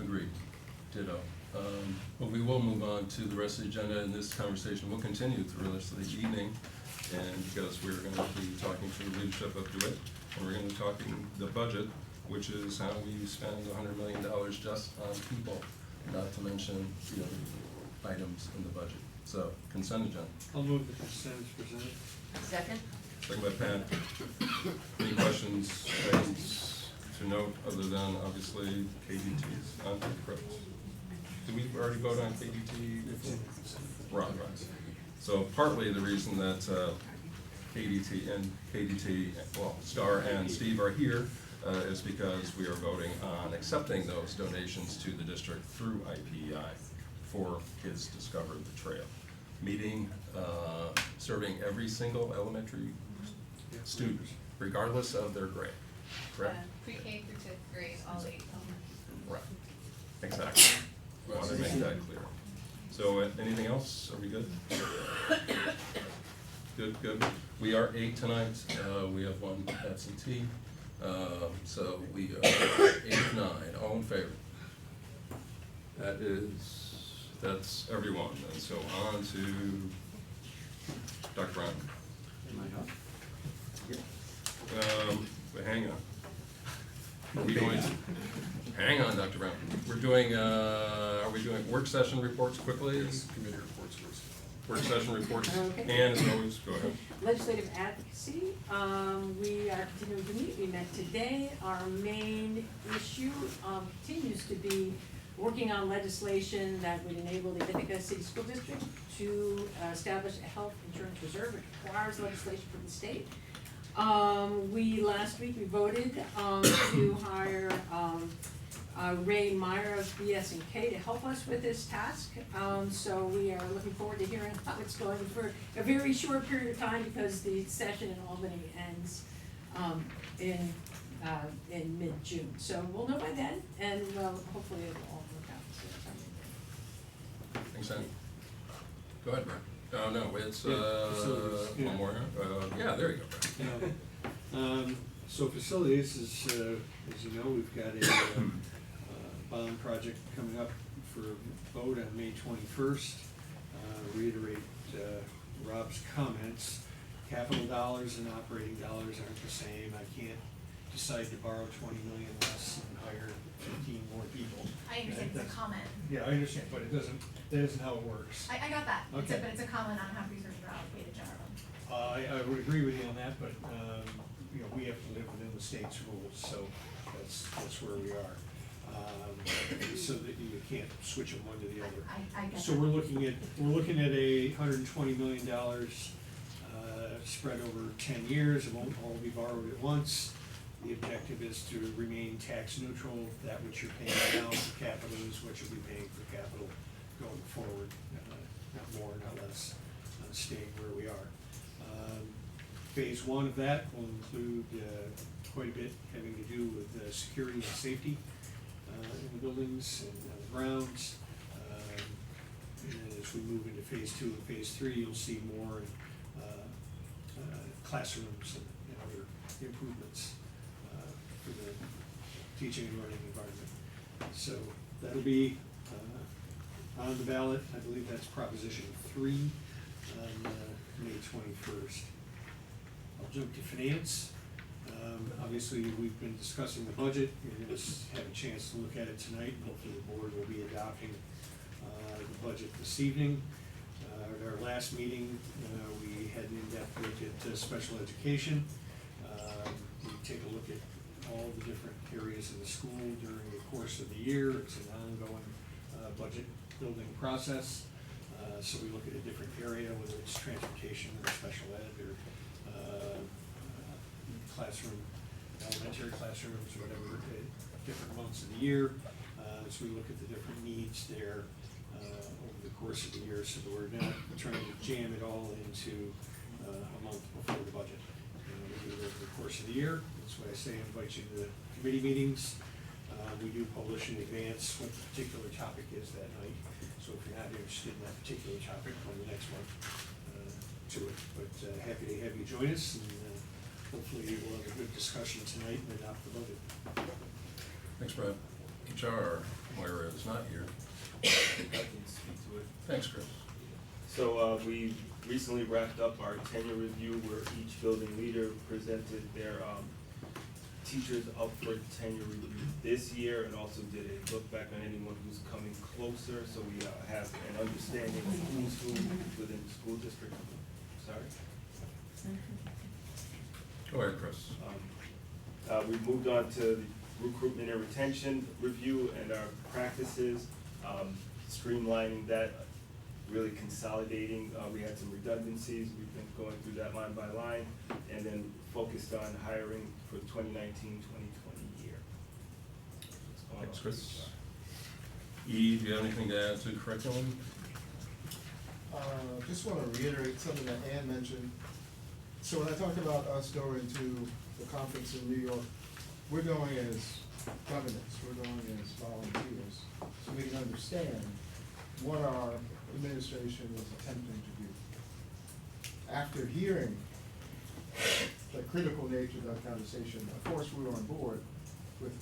agreed, ditto. But we will move on to the rest of the agenda, and this conversation will continue through the rest of the evening. And because we're going to be talking to the leadership of DeWitt, and we're going to be talking the budget, which is how we spend $100 million just on people, not to mention the other items in the budget. So, consent agenda. I'll move the consent as presented. Second? Second by Pat. Any questions, items to note other than obviously KDT's on credits? Did we already vote on KDT? Right. So partly the reason that KDT, well, Star and Steve are here is because we are voting on accepting those donations to the district through IPEI for Kids Discover the Trail. Meeting serving every single elementary student, regardless of their grade, correct? Pre-K through 5th grade, all 8 Right, exactly. I want to make that clear. So, anything else? Are we good? Good. We are 8 tonight. We have 1 absentee. So we are 8-9. All in favor? That's everyone. And so on to Dr. Brown. But hang on. Are we going to, hang on, Dr. Brown. We're doing, are we doing work session reports quickly? Committee reports first. Work session reports. Okay. And as always, go ahead. Legislative advocacy, we are continuing to meet. We met today. Our main issue continues to be working on legislation that would enable the Ithaca City School District to establish a health insurance reserve. It requires legislation from the state. Last week we voted to hire Ray Meyer of BS&K to help us with this task. So we are looking forward to hearing how it's going for a very short period of time because the session in Albany ends in mid-June. So we'll know by then, and hopefully it'll all work out. Thanks, Andy. Go ahead, Brian. Oh, no, it's, facilities, yeah. one more. Yeah, there you go, Brian. So facilities is, as you know, we've got a bond project coming up for vote on May 21st. Reiterate Rob's comments. Capital dollars and operating dollars aren't the same. I can't decide to borrow 20 million less and hire 15 more people. I understand it's a comment. Yeah, I understand, but that isn't how it works. I got that. Okay. But it's a comment on how resources are allocated generally. I would agree with you on that, but, we have to live within the state's rules, so that's where we are. So that you can't switch them one to the other. I get So that. we're looking at $120 million, spread over 10 years. It won't all be borrowed at once. The objective is to remain tax neutral. That which you're paying now for capital is what you'll be paying for capital going forward, not more, not less, staying where we are. Phase 1 of that will include quite a bit having to do with security and safety in the buildings and on the grounds. And as we move into phase 2 and phase 3, you'll see more classrooms and other improvements for the teaching and learning environment. So that'll be on the ballot. I believe that's Proposition 3 on May 21st. I'll jump to finance. Obviously, we've been discussing the budget. You're going to have a chance to look at it tonight. Hopefully, the board will be adopting the budget this evening. At our last meeting, we had an in-depth look at special education. We take a look at all the different areas of the school during the course of the year. It's an ongoing budget building process. So we look at a different area, whether it's transportation or special ed or classroom, elementary classrooms, whatever, different months of the year. So we look at the different needs there over the course of the year, so that we're not trying to jam it all into a month before the budget. We do it over the course of the year. That's why I say I invite you to the committee meetings. We do publish in advance what the particular topic is that night. So if you're not interested in that particular topic, come the next one to it. But happy to have you join us, and hopefully we'll have a good discussion tonight and adopt the budget. Thanks, Brad. HR, Moira is not here. I can speak to it. Thanks, Chris. So we recently wrapped up our tenure review where each building leader presented their teachers up for tenure review this year, and also did a look back on anyone who's coming closer, so we have an understanding of who's who within the school district. Sorry? Go ahead, Chris. We've moved on to the recruitment and retention review and our practices, streamlining that, really consolidating. We had some redundancies. We've been going through that line by line, and then focused on hiring for the 2019-2020 year. Thanks, Chris. E, do you have anything to add to curriculum? Just want to reiterate something that Ann mentioned. So when I talked about us going to the conference in New York, we're going as governors, we're going as volunteers, so we can understand what our administration is attempting to do. After hearing the critical nature of that conversation, of course, we were on board with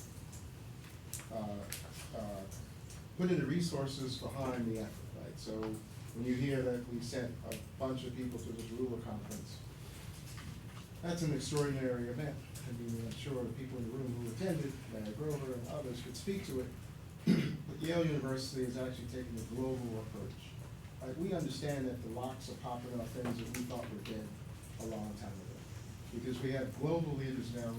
putting the resources behind the effort, right? So when you hear that we sent a bunch of people to this ruler conference, that's an extraordinary event. I mean, I'm sure the people in the room who attended, Mayor Grover and others, could speak to it. But Yale University is actually taking a global approach. Like, we understand that the locks are popping off things that we thought were dead a long time ago. Because we have global leaders now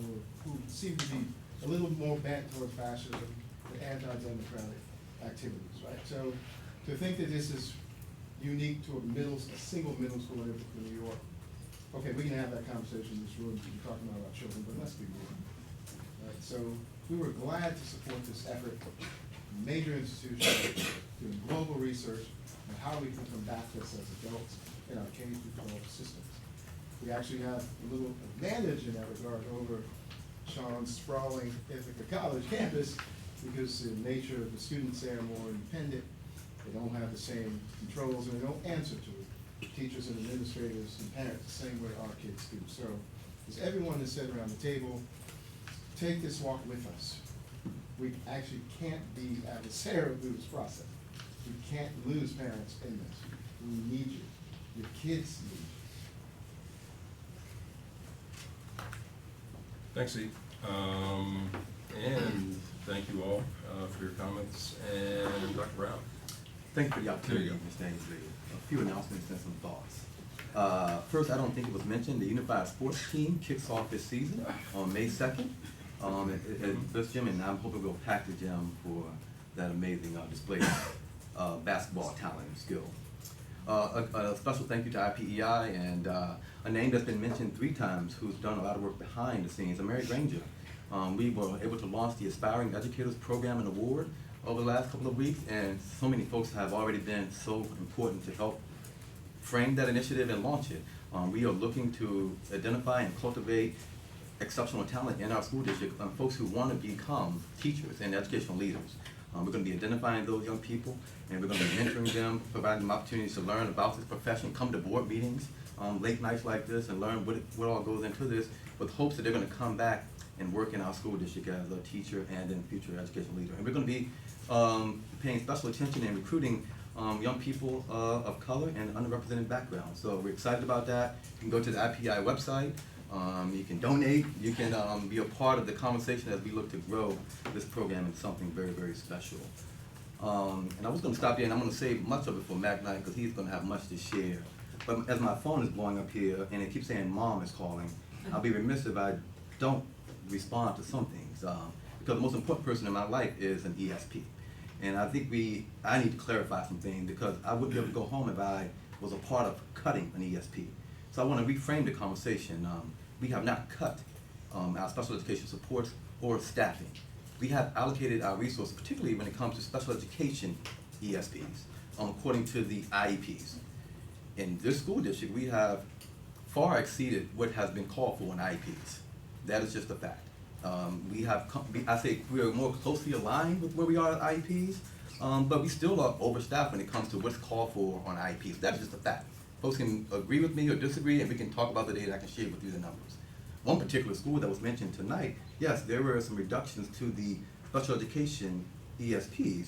who seem to be a little more bent towards fascism and anti-democratic activities, right? So to think that this is unique to a single middle school in New York, okay, we can have that conversation in this room, we're talking about our children, but let's be real. Right? So we were glad to support this effort, major institutions doing global research on how we can combat this as adults in our K-12 systems. We actually have a little advantage in that regard over Sean's sprawling Ithaca College campus, because the nature of the students there are more independent, they don't have the same controls, and they don't answer to it. Teachers and administrators and parents the same way our kids do. So, as everyone has said around the table, take this walk with us. We actually can't be adversarial through this process. We can't lose parents in this. We need you. Your kids need you. Thanks, Steve. And thank you all for your comments. And Dr. Brown. Thank you for the opportunity, There you Mr. Ainsley. A few announcements and some thoughts. First, I don't think it was mentioned, the Unified Sports Team kicks off this season on May 2nd at this gym, and I'm hoping we'll pack the gym for that amazing display of basketball talent and skill. A special thank you to IPEI and a name that's been mentioned 3 times who's done a lot of work behind the scenes, Mary Granger. We were able to launch the Aspiring Educators Program and Award over the last couple of weeks, and so many folks have already been so important to help frame that initiative and launch it. We are looking to identify and cultivate exceptional talent in our school district, folks who want to become teachers and educational leaders. We're going to be identifying those young people, and we're going to be mentoring them, providing them opportunities to learn about this profession, come to board meetings, late nights like this, and learn what all goes into this, with hopes that they're going to come back and work in our school district as a teacher and then future educational leader. And we're going to be paying special attention and recruiting young people of color and underrepresented backgrounds. So we're excited about that. You can go to the IPI website. You can donate. You can be a part of the conversation as we look to grow this program into something very, very special. And I was going to stop here, and I'm going to save much of it for Mac Knight because he's going to have much to share. But as my phone is blowing up here and it keeps saying Mom is calling, I'll be remiss if I don't respond to some things. Because the most important person in my life is an ESP. And I think I need to clarify some things because I wouldn't be able to go home if I was a part of cutting an ESP. So I want to reframe the conversation. We have not cut our special education supports or staffing. We have allocated our resources, particularly when it comes to special education ESPs, according to the IEPs. In this school district, we have far exceeded what has been called for in IEPs. That is just a fact. I say we are more closely aligned with where we are at IEPs, but we still are overstaffed when it comes to what's called for on IEPs. That's just a fact. Folks can agree with me or disagree, and we can talk about the data. I can share with you the numbers. One particular school that was mentioned tonight, yes, there were some reductions to the special education ESPs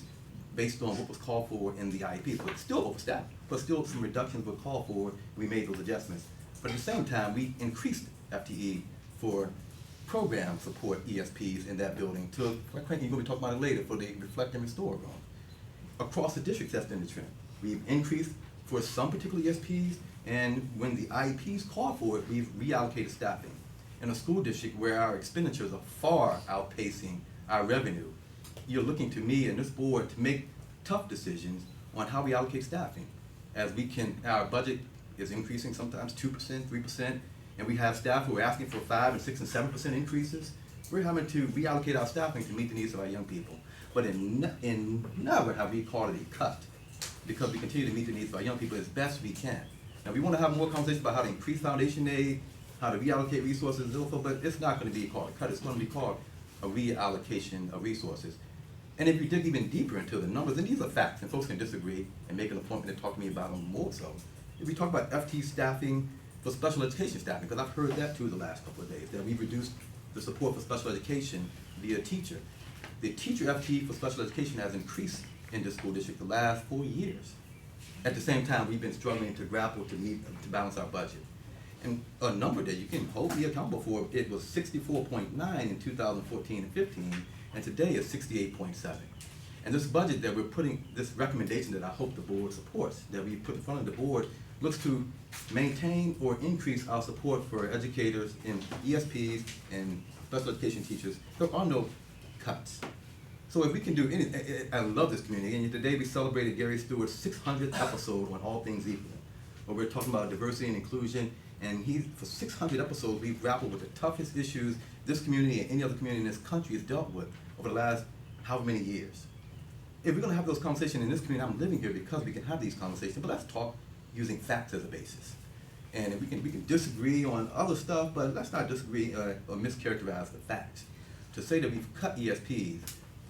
based on what was called for in the IEPs, but still overstaffed. But still some reductions were called for. We made those adjustments. But at the same time, we increased FTE for program support ESPs in that building to, quite frankly, you're going to be talking about it later, for the Reflect and Restore room. Across the district, that's been the trend. We've increased for some particular ESPs, and when the IEPs call for it, we've reallocated staffing. In a school district where our expenditures are far outpacing our revenue, you're looking to me and this board to make tough decisions on how we allocate staffing. As our budget is increasing sometimes 2%, 3%, and we have staff who are asking for 5% and 6% and 7% increases. We're having to reallocate our staffing to meet the needs of our young people. But in never have we called it a cut. because we continue to meet the needs of our young people as best we can. Now, we want to have more conversations about how to increase foundation aid, how to reallocate resources, and so forth, but it's not going to be called a cut. It's going to be called a reallocation of resources. And if you dig even deeper into the numbers, and these are facts, and folks can disagree and make an appointment to talk to me about them more so. If we talk about FT staffing for special education staffing, because I've heard that too the last couple of days, that we've reduced the support for special education via teacher. The teacher FT for special education has increased in this school district the last 4 years. At the same time, we've been struggling to grapple to balance our budget. And a number that you can hold me accountable for, it was 64.9 in 2014 and 15, and today it's 68.7. And this budget that we're putting, this recommendation that I hope the board supports, that we put in front of the board, looks to maintain or increase our support for educators in ESPs and special education teachers. There are no cuts. So if we can do anything, I love this community, and today we celebrated Gary Stewart's 600th episode on All Things Equal, where we're talking about diversity and inclusion, and for 600 episodes, we've grappled with the toughest issues this community and any other community in this country has dealt with over the last however many years. If we're gonna have those conversations in this community, I'm living here because we can have these conversations, but let's talk using facts as a basis. And if we can disagree on other stuff, but let's not disagree or mischaracterize the facts. To say that we've cut ESPs,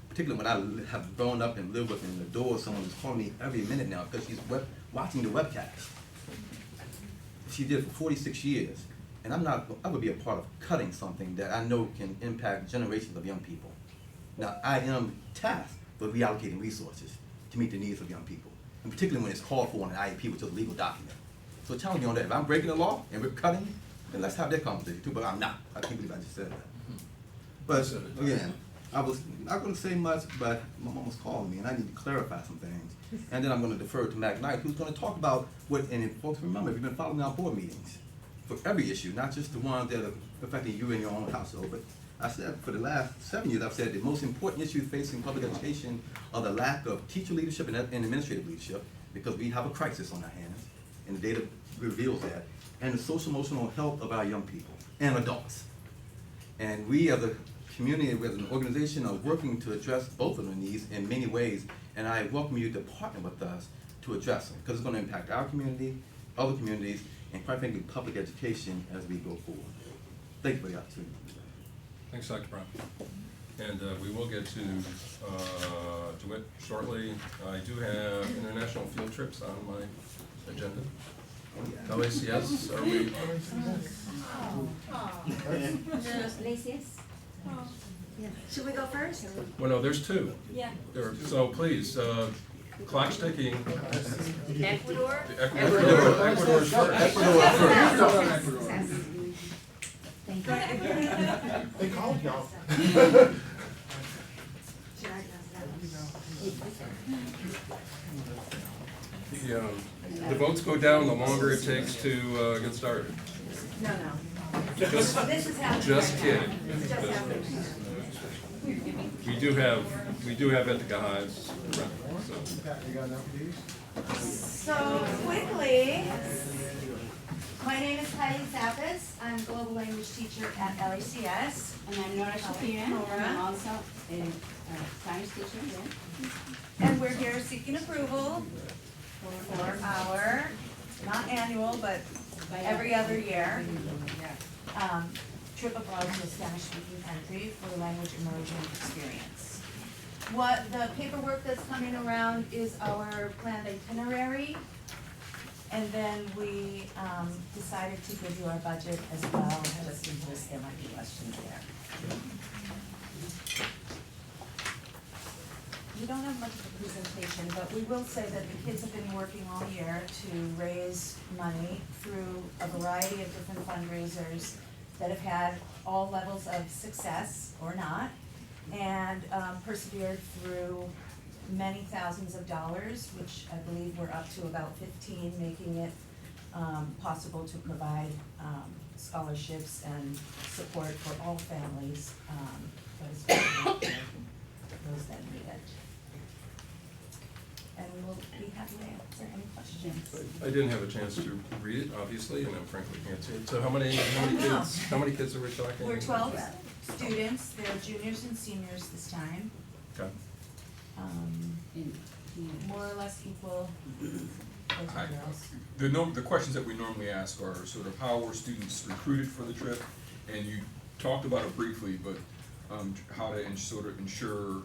particularly when I have grown up and lived with and adore someone who's calling me every minute now because she's watching the webcast. She did it for 46 years, and I would be a part of cutting something that I know can impact generations of young people. Now, I am tasked with reallocating resources to meet the needs of young people, and particularly when it's called for on an IEP, which is a legal document. So challenge me on that. If I'm breaking the law and we're cutting, then let's have that conversation too, but I'm not. I can't believe I just said that. But again, I was not going to say much, but my mom was calling me, and I need to clarify some things. And then I'm going to defer to Mac Knight, who's going to talk about what, and if folks remember, we've been following our board meetings for every issue, not just the ones that are affecting you and your own household. But I said for the last 7 years, I've said the most important issues facing public education are the lack of teacher leadership and administrative leadership, because we have a crisis on our hands, and the data reveals that, and the social emotional health of our young people and adults. And we as a community, as an organization, are working to address both of the needs in many ways, and I welcome you to partner with us to address them, because it's going to impact our community, other communities, and quite frankly, public education as we go forward. Thank you for the opportunity. Thanks, Dr. Brown. And we will get to it shortly. I do have international field trips on my agenda. LACS, are we? LACS? Yeah. Should we go first? Well, no, there's two. Yeah. So please, clock's ticking. Ecuador? Ecuador's first. Ecuador first. Thank you. They called y'all. The votes go down, the longer it takes to get started. No. Just, This is happening. just right kidding. now. It's just happening. We do have Ithaca Highs, so. You got enough, please? So quickly, my name is Heidi Zappas. I'm a global language teacher at LACS. And I'm Nora Shapiro. Nora. I'm also a Spanish teacher here. And we're here seeking approval for our, not annual, but every other year, trip abroad to a Spanish-speaking country for the language immersion experience. What the paperwork that's coming around is our planned itinerary. And then we decided to give you our budget as well, just in case there might be questions there. We don't have much of a presentation, but we will say that the kids have been working all year to raise money through a variety of different fundraisers that have had all levels of success or not, and persevered through many thousands of dollars, which I believe we're up to about 15, making it possible to provide scholarships and support for all families, but especially for those that need it. And we'll be happy to answer any questions. I didn't have a chance to read it, obviously, and I frankly can't see it. So how many kids are we talking? We're 12 students, they're juniors and seniors this time. Okay. more or less equal boys and girls. The questions that we normally ask are sort of how were students recruited for the trip, and you talked about it briefly, but how to sort of ensure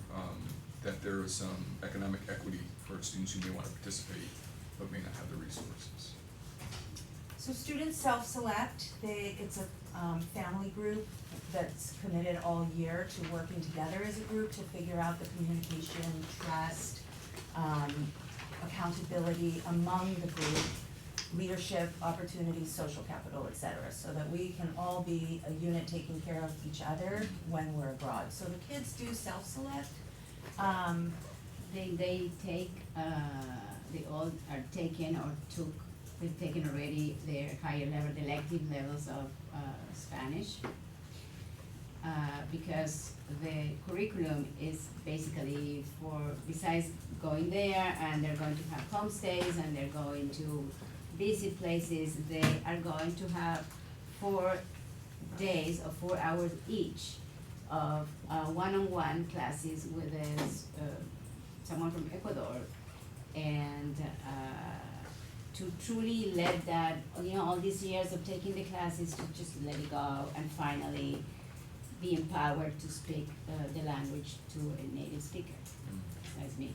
that there is some economic equity for students who may want to participate but may not have the resources. So students self-select, it's a family group that's committed all year to working together as a group to figure out the communication, trust, accountability among the group, leadership, opportunities, social capital, et cetera, so that we can all be a unit taking care of each other when we're abroad. So the kids do self-select. They take, they all are taken or they've taken already their higher level, the elective levels of Spanish. Because the curriculum is basically for, besides going there and they're going to have homestays and they're going to visit places, they are going to have 4 days of 4 hours each of one-on-one classes with someone from Ecuador, and to truly let that, all these years of taking the classes, to just let it go and finally be empowered to speak the language to a native speaker. That's me.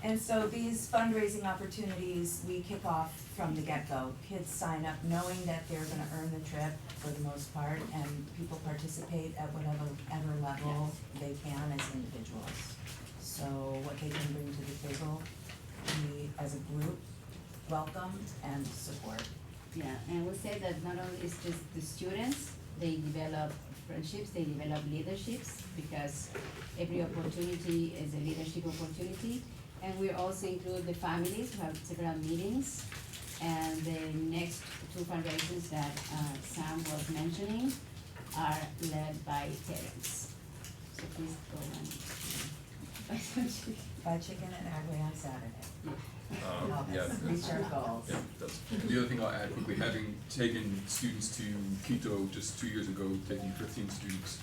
And so these fundraising opportunities, we kick off from the get-go. Kids sign up knowing that they're gonna earn the trip for the most part, and people participate at whatever level they can as individuals. So what they can bring to the table, we as a group welcome and support. Yeah, and we'll say that not only is just the students, they develop friendships, they develop leaderships, because every opportunity is a leadership opportunity. And we also include the families who have several meetings. And the next 2 fundraisers that Sam was mentioning are led by parents. So please go and buy some chicken. Buy chicken at Agway on Saturday. Yeah. Reach our goals. Yeah, that's, the other thing I'll add quickly, having taken students to Quito just 2 years ago, taking 15 students,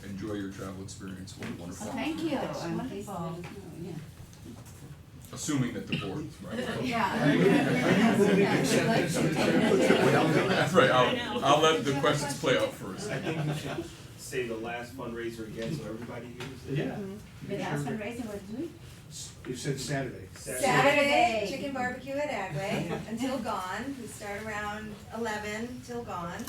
enjoy your travel experience. What a wonderful. Oh, thank you. That's And wonderful. please let us know, yeah. Assuming that the board, right? That's right, I'll let the questions play out first. I think you should say the last fundraiser again so everybody hears it. Yeah. The last fundraiser was doing? You said Saturday. Saturday, chicken barbecue at Agway until gone. We start around 11 till gone.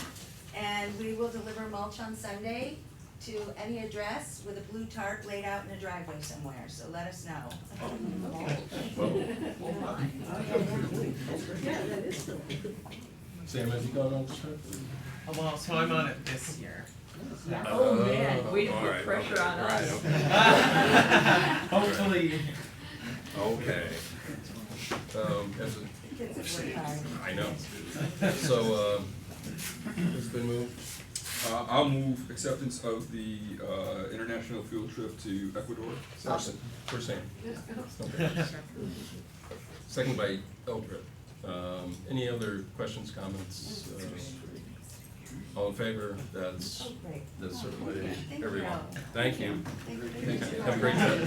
And we will deliver mulch on Sunday to any address with a blue tarp laid out in a driveway somewhere, so let us know. Sam, have you gone on this trip? Well, so I'm on it this year. Oh, man, way to all put right, pressure okay, on all right, us. okay. Hopefully. Okay. As Kids have worked hard. I know. So, it's been moved. I'll move acceptance of the international field trip to Ecuador. For Sam. Okay. Second by Eldred. Any other questions, comments? All in favor? That's certainly everyone. Thank you. Thank you. Have a great trip.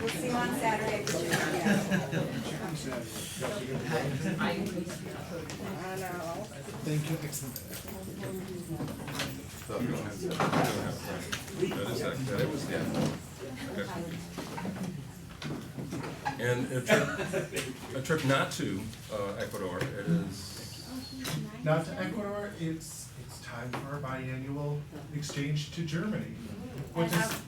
We'll see you on Saturday for chicken. I know. Thank you, excellent. You don't have to. You don't have to. That is that. It was, yeah. Okay. And a trip not to Ecuador, it is. Not to Ecuador, it's time for our biannual exchange to Germany. Which And is,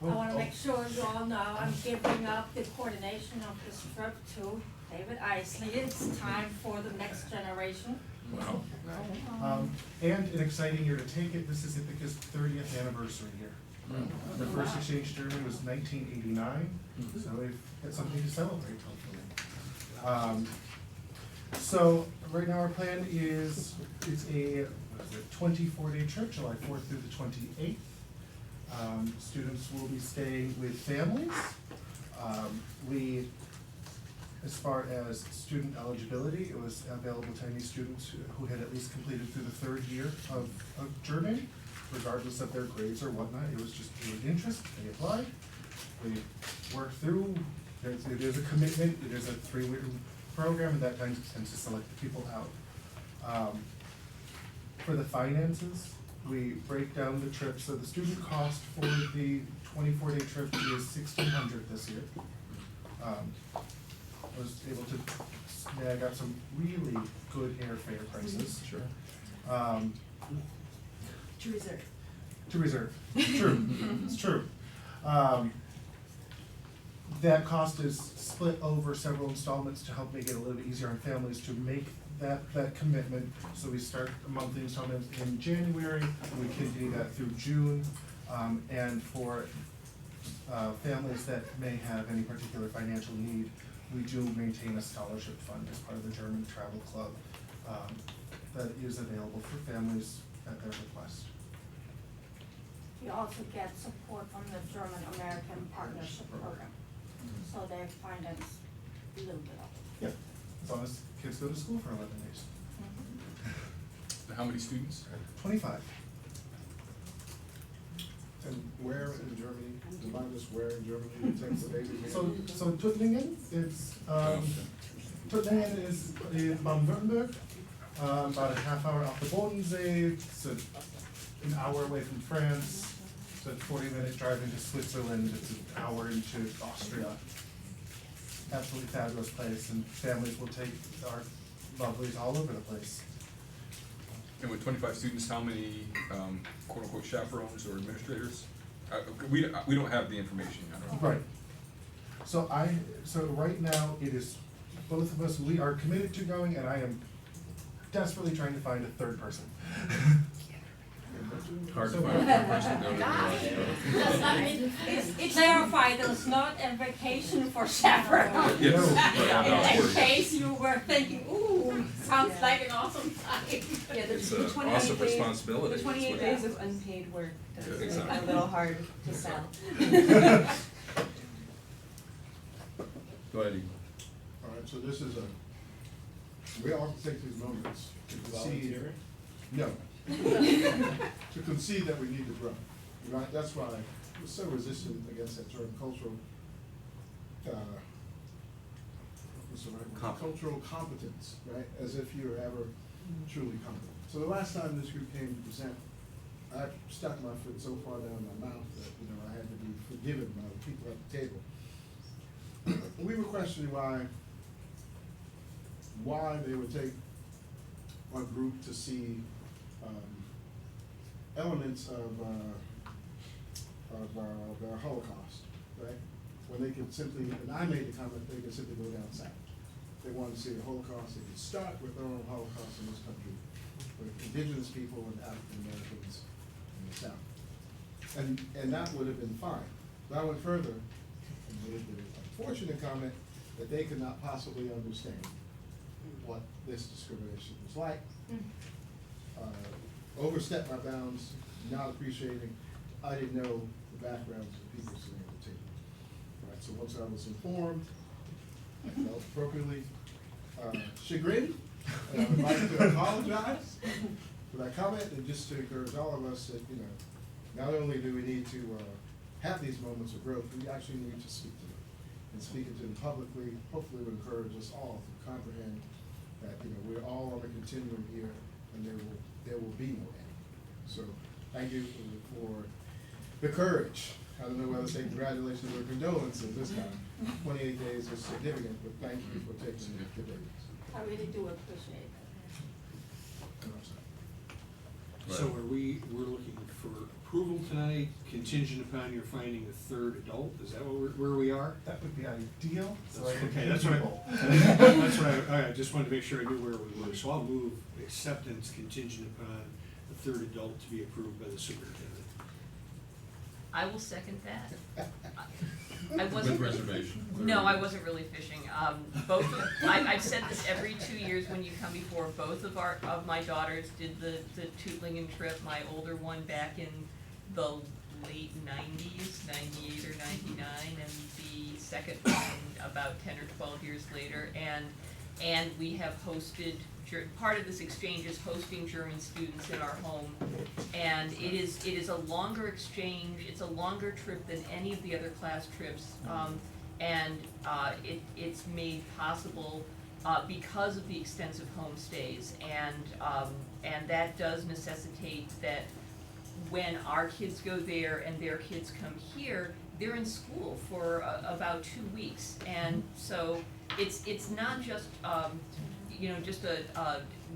I wanna make sure you all know I'm giving up the coordination of this trip to David Isley. It's time for the next generation. Wow. and an exciting year to take it. This is Ithaca's 30th anniversary here. The first exchange to Germany was 1989, so we've got something to celebrate, hopefully. So right now our plan is, it's a 24-day trip, July 4th through the 28th. Students will be staying with families. As far as student eligibility, it was available to any students who had at least completed through the 3rd year of German. regardless of their grades or whatnot. It was just an interest, they applied, they worked through, it is a commitment, it is a 3-week program, and that tends to select the people out. For the finances, we break down the trip, so the student cost for the 24-day trip is $1,600 this year. I was able to snag out some really good airfare prices. Sure. To reserve. To reserve, true, it's true. That cost is split over several installments to help make it a little bit easier on families to make that commitment. So we start a monthly installment in January, we continue that through June, and for families that may have any particular financial need, we do maintain a scholarship fund as part of the German Travel Club that is available for families at their request. We also get support from the German-American Partnership Program, so they finance a little bit of it. Yeah, as long as kids go to school for 11 days. How many students? 25. And where in Germany, remind us where in Germany it takes the baby? So Tuttlingen, Tuttlingen is in Baden-Württemberg, about a half hour off the Bodensee, it's an hour away from France, it's a 40-minute drive into Switzerland, it's an hour into Austria. Absolutely fabulous place, and families will take our lovelies all over the place. And with 25 students, how many quote-unquote chaperones or administrators? We don't have the information yet. Right. So right now, it is, both of us, we are committed to going, and I am desperately trying to find a third person. Hard to find a third person to go to. Clarify, there's not a vacation for chaperones. Yes. In case you were thinking, ooh, sounds like an awesome time. Yeah, It's the an 28 awesome days, responsibility. the 28 It's days what- of unpaid work does Yeah, make it exactly. a little hard to sell. Go ahead, Ethan. All right, so this is we all take these moments to concede. No. To concede that we need to grow, right? That's why we're so resistant against that term cultural, what's the right word? Cultural competence, right? As if you're ever truly competent. So the last time this group came to present, I stuck my foot so far down my mouth that, I had to be forgiven by the people at the table. We were questioning why they would take a group to see elements of the Holocaust, right? When they could simply, and I made the comment, they could simply go down south. They wanted to see the Holocaust, they could start with their own Holocaust in this country, with indigenous people and African Americans in the south. And that would have been fine. But I went further and made the unfortunate comment that they could not possibly understand what this discrimination was like. Overstepped my bounds, not appreciating, I didn't know the backgrounds of the people sitting at the table. Right, so once I was informed, I felt appropriately chagrined, and I would like to apologize for that comment, and just to encourage all of us that, not only do we need to have these moments of growth, we actually need to speak to them. And speaking to them publicly, hopefully will encourage us all to comprehend that, we're all on a continuum here, and there will be no end. So, thank you for the courage. I don't know whether to say congratulations or condolences this time. 28 days is significant, but thank you for taking the days. I really do appreciate that. So we're looking for approval tonight, contingent upon your finding a third adult, is that where we are? That would be ideal, so I can Okay, pay that's what people. that's what I just wanted to make sure I knew where we were, so I'll move acceptance contingent upon the third adult to be approved by the superintendent. I will second that. I wasn't. With reservation. No, I wasn't really fishing. I've said this every 2 years when you come before. Both of my daughters did the Tuttlingen trip. My older one back in the late 90s, 98 or 99, and the second one about 10 or 12 years later. And and we have hosted, part of this exchange is hosting German students in our home. And it is a longer exchange, it's a longer trip than any of the other class trips. It's made possible because of the extensive homestays, and that does necessitate that when our kids go there and their kids come here, they're in school for about 2 weeks, and so it's not just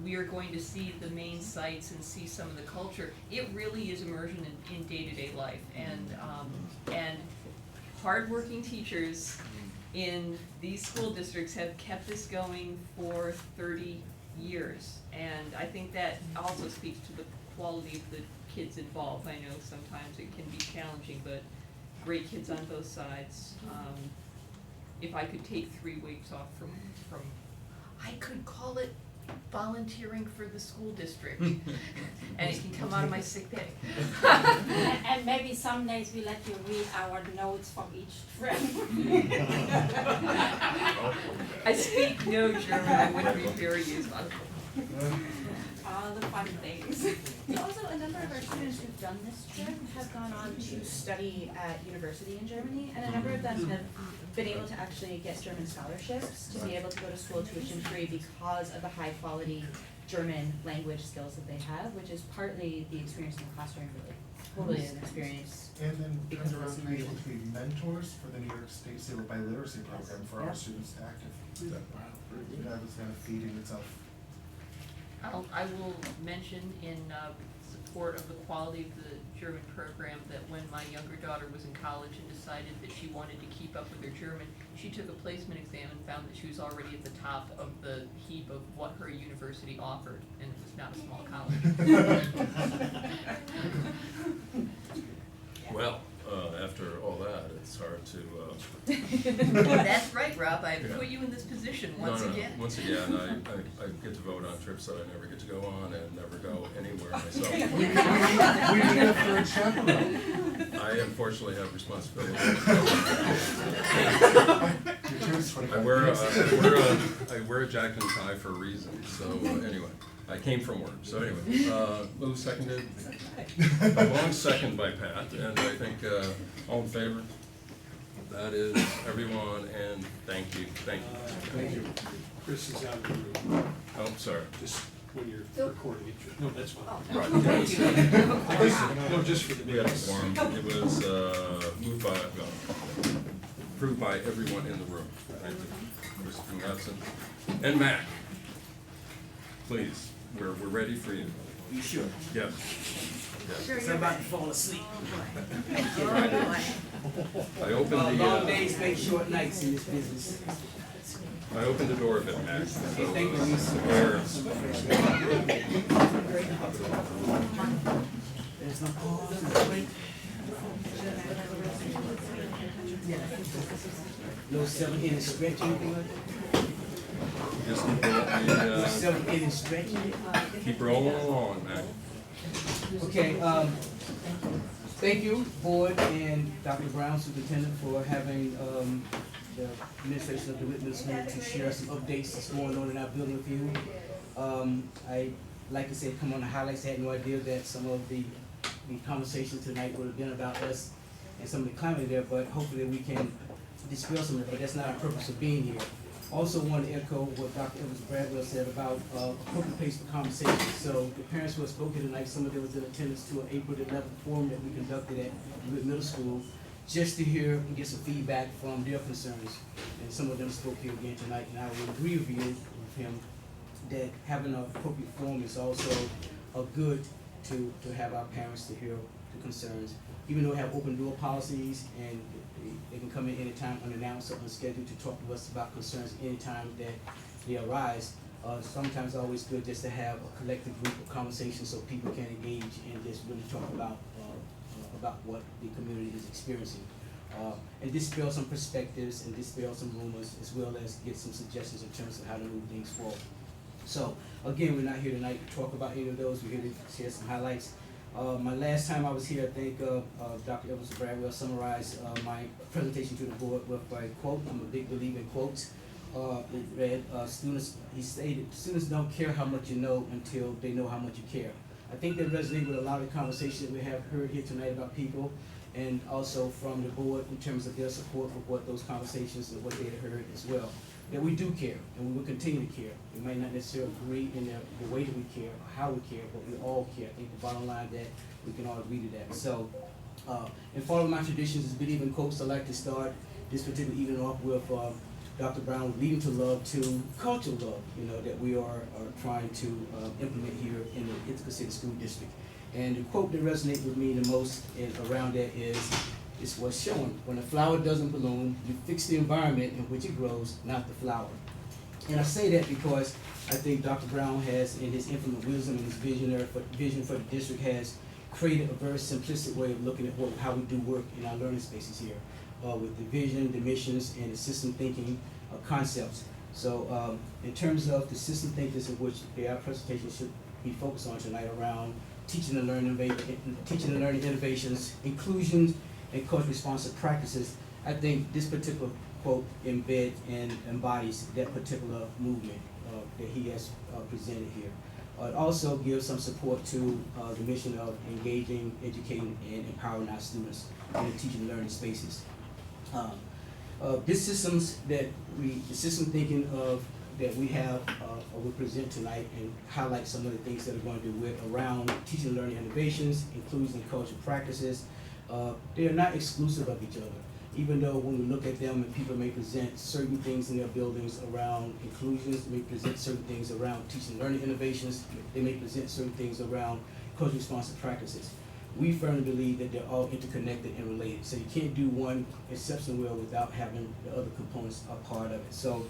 we are going to see the main sites and see some of the culture. It really is immersion in day-to-day life, and hardworking teachers in these school districts have kept this going for 30 years, and I think that also speaks to the quality of the kids involved. I know sometimes it can be challenging, but great kids on both sides. If I could take 3 weeks off from I could call it volunteering for the school district, and it can come out of my sick day. And maybe some days we let you read our notes from each trip. I speak no German, I wouldn't be very useful. All the fun things. Also, a number of our students who've done this trip have gone on to study at university in Germany, and a number of them have been able to actually get German scholarships to be able to go to school tuition free because of the high quality German language skills that they have, which is partly the experience in the classroom, really, totally an experience. And then because turn of around this and be able immersion. to be mentors for the New York State Civil Biliteracy Program for our Yes. students to actively. That was kind of feeding itself. I will mention in support of the quality of the German program that when my younger daughter was in college and decided that she wanted to keep up with her German, she took a placement exam and found that she was already at the top of the heap of what her university offered, and it was not a small college. Well, after all that, it's hard to. That's right, Rob, I put you in this position once again. Once again, I get to vote on trips that I never get to go on and never go anywhere myself. We need a third chaperone. I unfortunately have responsibility. I wear a jacket and tie for a reason, so anyway. I came from work, so anyway, moved, seconded, a long second by Pat, and I think, all in favor? That is everyone, and thank you. Thank you. Chris is out of the room. Oh, sorry. Just when you're recording it. No, that's fine. Right. No, just for the We had a minutes. quorum. It was, approved by everyone in the room. Thank you. Chris Johnson. And Mac, please, we're ready for you. You sure? Yes. Sure, I'm about to fall asleep. I opened the, long days make short nights in this business. I opened the door a bit, Mac, so, Thank you, Lisa. There's no pause. No 7-inning stretch, anything like that? Just keep rolling, 7-inning stretch? keep rolling along, Mac. Okay, thank you, board and Dr. Brown, superintendent, for having, the administration of DeWitt Middle School to share some updates that's going on in our building with you. I like to say, come on the highlights, I had no idea that some of the conversations tonight would have been about us and some of the climate there, but hopefully we can dispel some of it, but that's not our purpose of being here. Also want to echo what Dr. Evans Bradwell said about appropriate pace for conversation. So the parents who have spoken tonight, some of them was in attendance to an April 11th forum that we conducted at DeWitt Middle School, just to hear and get some feedback from their concerns. And some of them spoke here again tonight, and I would agree with you, with him, that having an appropriate forum is also good to have our parents to hear the concerns. Even though we have open door policies and they can come in anytime unannounced or unscheduled to talk to us about concerns anytime that they arise. Sometimes it's always good just to have a collective group of conversations so people can engage and just really talk about what the community is experiencing. And dispel some perspectives and dispel some rumors, as well as get some suggestions in terms of how to move things forward. So again, we're not here tonight to talk about any of those. We're here to share some highlights. My last time I was here, I think Dr. Evans Bradwell summarized my presentation to the board with a quote. I'm a big believer in quotes. it read, he stated, students don't care how much you know until they know how much you care. I think that resonates with a lot of the conversations that we have heard here tonight about people, and also from the board in terms of their support for what those conversations and what they had heard as well. That we do care, and we will continue to care. We might not necessarily agree in the way that we care or how we care, but we all care. I think the bottom line that we can all agree to that. So, in following my traditions as believing quotes, I like to start this particular evening off with Dr. Brown, leading to love, to cultural love, you know, that we are trying to implement here in the Ithaca City School District. And the quote that resonates with me the most around that is what's shown. When a flower doesn't bloom, you fix the environment in which it grows, not the flower. And I say that because I think Dr. Brown has, in his infinite wisdom and his vision for the district, has created a very simplistic way of looking at how we do work in our learning spaces here, with the vision, the missions, and the system thinking concepts. So in terms of the system thinkers of which our presentation should be focused on tonight around teaching and learning innovations, inclusion, and culturally responsive practices, I think this particular quote embeds and embodies that particular movement that he has presented here. It also gives some support to the mission of engaging, educating, and empowering our students in the teaching and learning spaces. The systems that the system thinking that we have or we present tonight and highlight some of the things that are going to do with around teaching and learning innovations, inclusion and cultural practices. They are not exclusive of each other, even though when we look at them and people may present certain things in their buildings around inclusions, they may present certain things around teaching and learning innovations, they may present certain things around culturally responsive practices. We firmly believe that they're all interconnected and related, so you can't do one exceptionally well without having the other components a part of it. So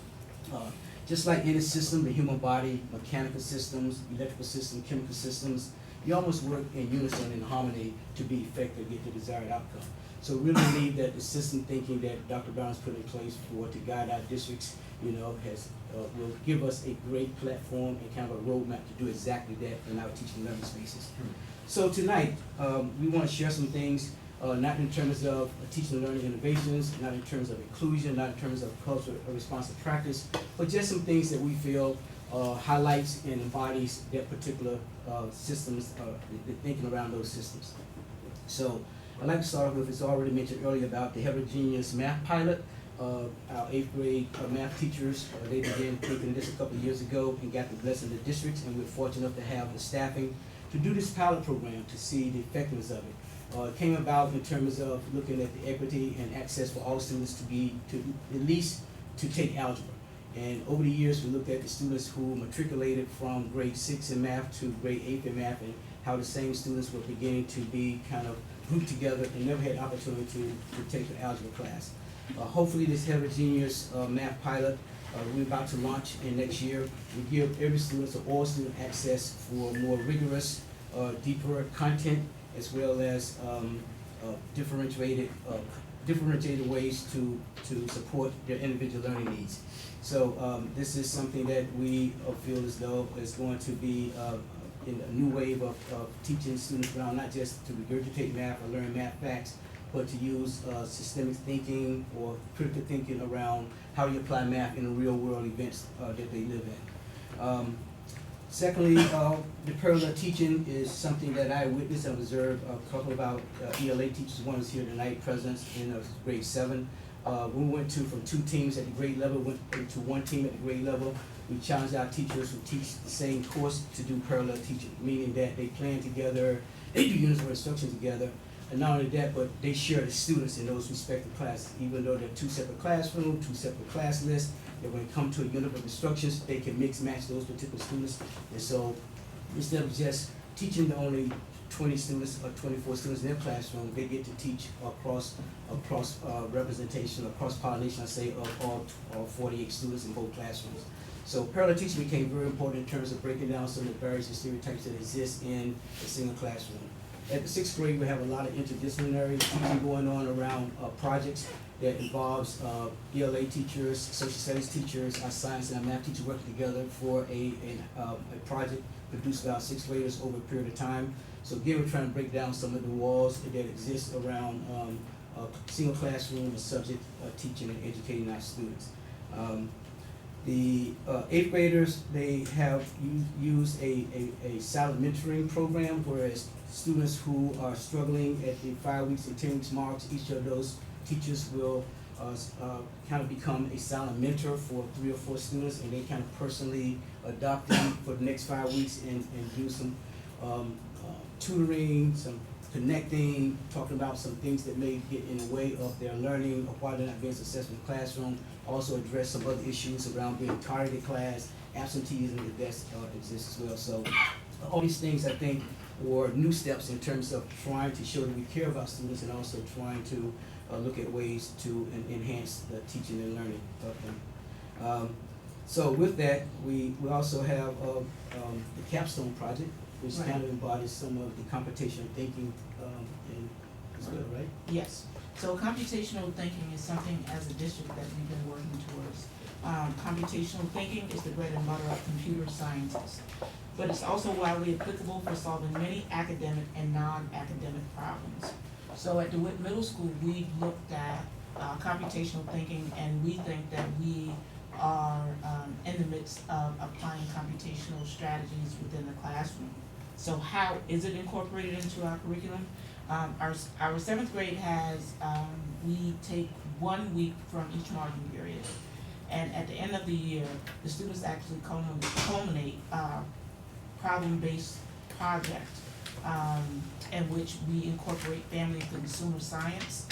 just like any system, the human body, mechanical systems, electrical systems, chemical systems, you almost work in unison and harmony to be effective, get the desired outcome. So we really believe that the system thinking that Dr. Brown's put in place to guide our districts, you know, will give us a great platform and kind of a roadmap to do exactly that in our teaching and learning spaces. So tonight, we want to share some things, not in terms of teaching and learning innovations, not in terms of inclusion, not in terms of cultural responsive practice, but just some things that we feel highlights and embodies that particular systems, the thinking around those systems. So I'd like to start with, it's already mentioned earlier about the heterogeneous math pilot. Our 8th grade math teachers, they began taking this a couple of years ago and got the blessing of the districts, and we're fortunate enough to have the staffing to do this pilot program to see the effectiveness of it. It came about in terms of looking at the equity and access for all students at least to take algebra. And over the years, we looked at the students who matriculated from grade 6 in math to grade 8 in math, and how the same students were beginning to be kind of grouped together and never had opportunity to take the algebra class. Hopefully this heterogeneous math pilot we're about to launch in next year will give every student or all student access for more rigorous, deeper content, as well as differentiated ways to support their individual learning needs. So this is something that we feel as though is going to be in a new wave of teaching students around not just to regurgitate math or learn math facts, but to use systemic thinking or critical thinking around how you apply math in the real world events that they live in. Secondly, the parallel teaching is something that I witnessed and observed. A couple of our ELA teachers, one is here tonight, present in grade 7. We went from 2 teams at the grade level, went to 1 team at the grade level. We challenged our teachers who teach the same course to do parallel teaching, meaning that they plan together, they do units of instruction together, and not only that, but they share the students in those respective classes, even though they're 2 separate classrooms, 2 separate class lists. That when it comes to a unit of instructions, they can mix match those particular students. And so instead of just teaching the only 20 students or 24 students in their classroom, they get to teach across representation, across pollination, I say, of all 48 students in both classrooms. So parallel teaching became very important in terms of breaking down some of the barriers and stereotypes that exist in a single classroom. At the 6th grade, we have a lot of interdisciplinary teaching going on around projects that involves ELA teachers, social studies teachers, our science and our math teachers working together for a project produced by our 6th graders over a period of time. So again, we're trying to break down some of the walls that exist around a single classroom and subject teaching and educating our students. The eighth graders, they have used a silent mentoring program, whereas students who are struggling at the 5 weeks and 10 weeks marks, each of those teachers will kind of become a silent mentor for 3 or 4 students, and they kind of personally adopt them for the next 5 weeks and do some tutoring, some connecting, talking about some things that may get in the way of their learning or why they're not being successful in the classroom. Also address some other issues around being targeted class, absenteeism that exists as well. So all these things, I think, were new steps in terms of trying to show that we care about students and also trying to look at ways to enhance the teaching and learning of them. So with that, we also have the capstone project, which kind of embodies some of the computational thinking as well, right? Yes. So computational thinking is something as a district that we've been working towards. Computational thinking is the bread and butter of computer scientists, but it's also widely applicable for solving many academic and non-academic problems. So at DeWitt Middle School, we've looked at computational thinking, and we think that we are in the midst of applying computational strategies within the classroom. So how is it incorporated into our curriculum? Our 7th grade has, we take 1 week from each marking period. And at the end of the year, the students actually culminate problem-based project in which we incorporate family and consumer science,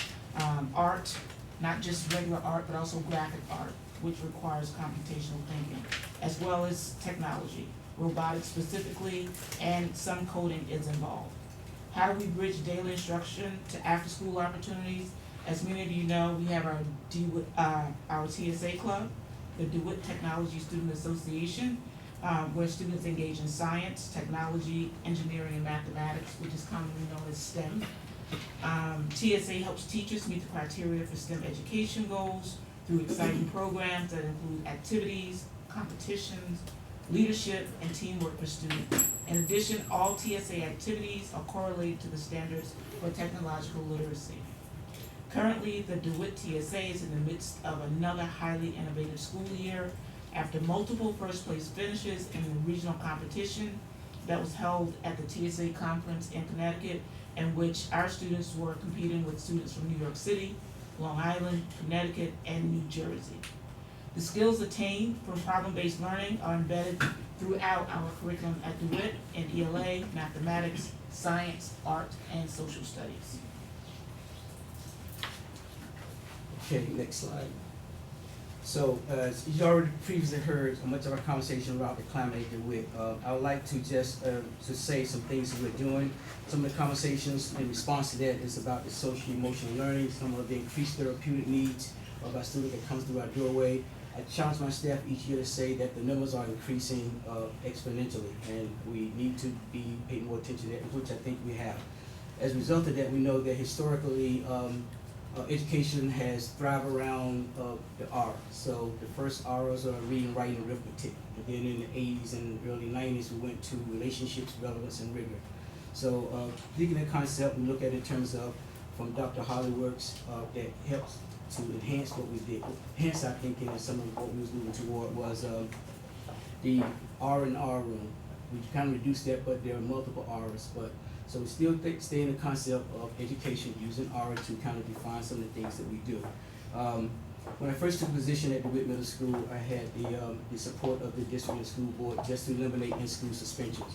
art, not just regular art, but also graphic art, which requires computational thinking, as well as technology, robotics specifically, and some coding is involved. How do we bridge daily instruction to after-school opportunities? As many of you know, we have our TSA club, the DeWitt Technology Student Association, where students engage in science, technology, engineering, and mathematics, which is commonly known as STEM. TSA helps teachers meet the criteria for STEM education goals through exciting programs that include activities, competitions, leadership, and teamwork for students. In addition, all TSA activities are correlated to the standards for technological literacy. Currently, the DeWitt TSA is in the midst of another highly innovative school year after multiple first place finishes in the regional competition that was held at the TSA conference in Connecticut, in which our students were competing with students from New York City, Long Island, Connecticut, and New Jersey. The skills attained from problem-based learning are embedded throughout our curriculum at DeWitt in ELA, mathematics, science, art, and social studies. Okay, next slide. So, as you already previously heard much of our conversation about the climate at DeWitt, I would like to just to say some things that we're doing. Some of the conversations in response to that is about the social emotional learning, some of the increased therapeutic needs of our student that comes through our doorway. I challenge my staff each year to say that the numbers are increasing exponentially, and we need to be paying more attention to that, which I think we have. As a result of that, we know that historically, education has thrived around the R. So the first R's are reading, writing, and arithmetic. And then in the 80s and early 90s, we went to relationships, relevance, and rigor. So taking that concept, we look at it in terms of, from Dr. Hollyworks, that helps to enhance what we did. Hence, our thinking and some of what we was moving toward was the R and R room. We kind of reduced that, but there are multiple R's. So we still stay in the concept of education using R to kind of define some of the things that we do. When I first took position at DeWitt Middle School, I had the support of the district and school board just to eliminate in-school suspensions.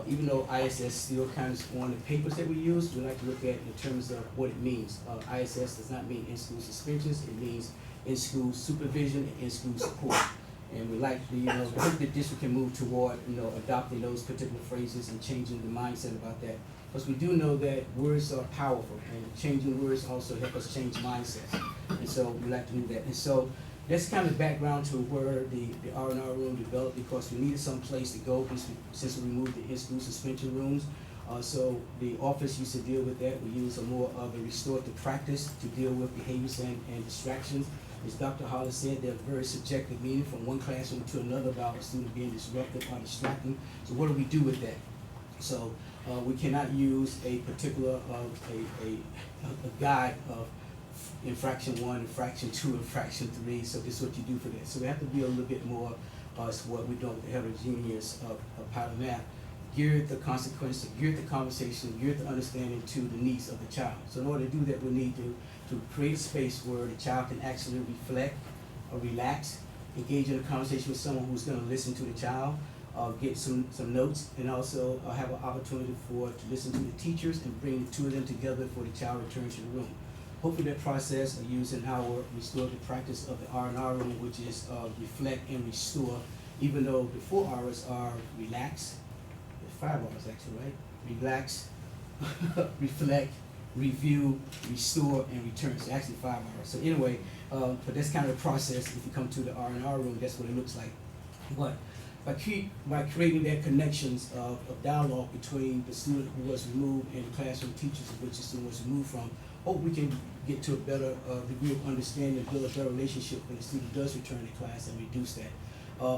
Even though ISS still kind of on the papers that we use, we like to look at in terms of what it means. ISS does not mean in-school suspensions, it means in-school supervision and in-school support. And we like to, hope the district can move toward, adopting those particular phrases and changing the mindset about that. Because we do know that words are powerful, and changing words also help us change mindsets. And so we like to do that. And so that's kind of background to where the R&R room developed, because we needed some place to go since we removed the in-school suspension rooms. So the office used to deal with that. We use a more of a restorative practice to deal with behaviors and distractions. As Dr. Hollis said, they're very subjective, meaning from one classroom to another about a student being disruptive or distracting. So what do we do with that? So we cannot use a particular a guide of infraction 1, infraction 2, infraction 3, so this is what you do for that. So we have to be a little bit more, what we do with the heterogeneous pattern math, geared the consequence, geared the conversation, geared the understanding to the needs of the child. So in order to do that, we need to create a space where the child can actually reflect or relax, engage in a conversation with someone who's gonna listen to the child, get some notes, and also have an opportunity to listen to the teachers and bring the two of them together before the child returns to the room. Hopefully that process of using our restorative practice of the R&R room, which is reflect and restore, even though the 4 hours are relax, 5 hours actually, right? Relax, reflect, review, restore, and return. So actually 5 hours. So anyway, but that's kind of the process. If you come to the R&R room, that's what it looks like. But by creating that connections of dialogue between the student who was removed and the classroom teachers of which the student was removed from, hope we can get to a better degree of understanding, build a better relationship when the student does return to class and reduce that.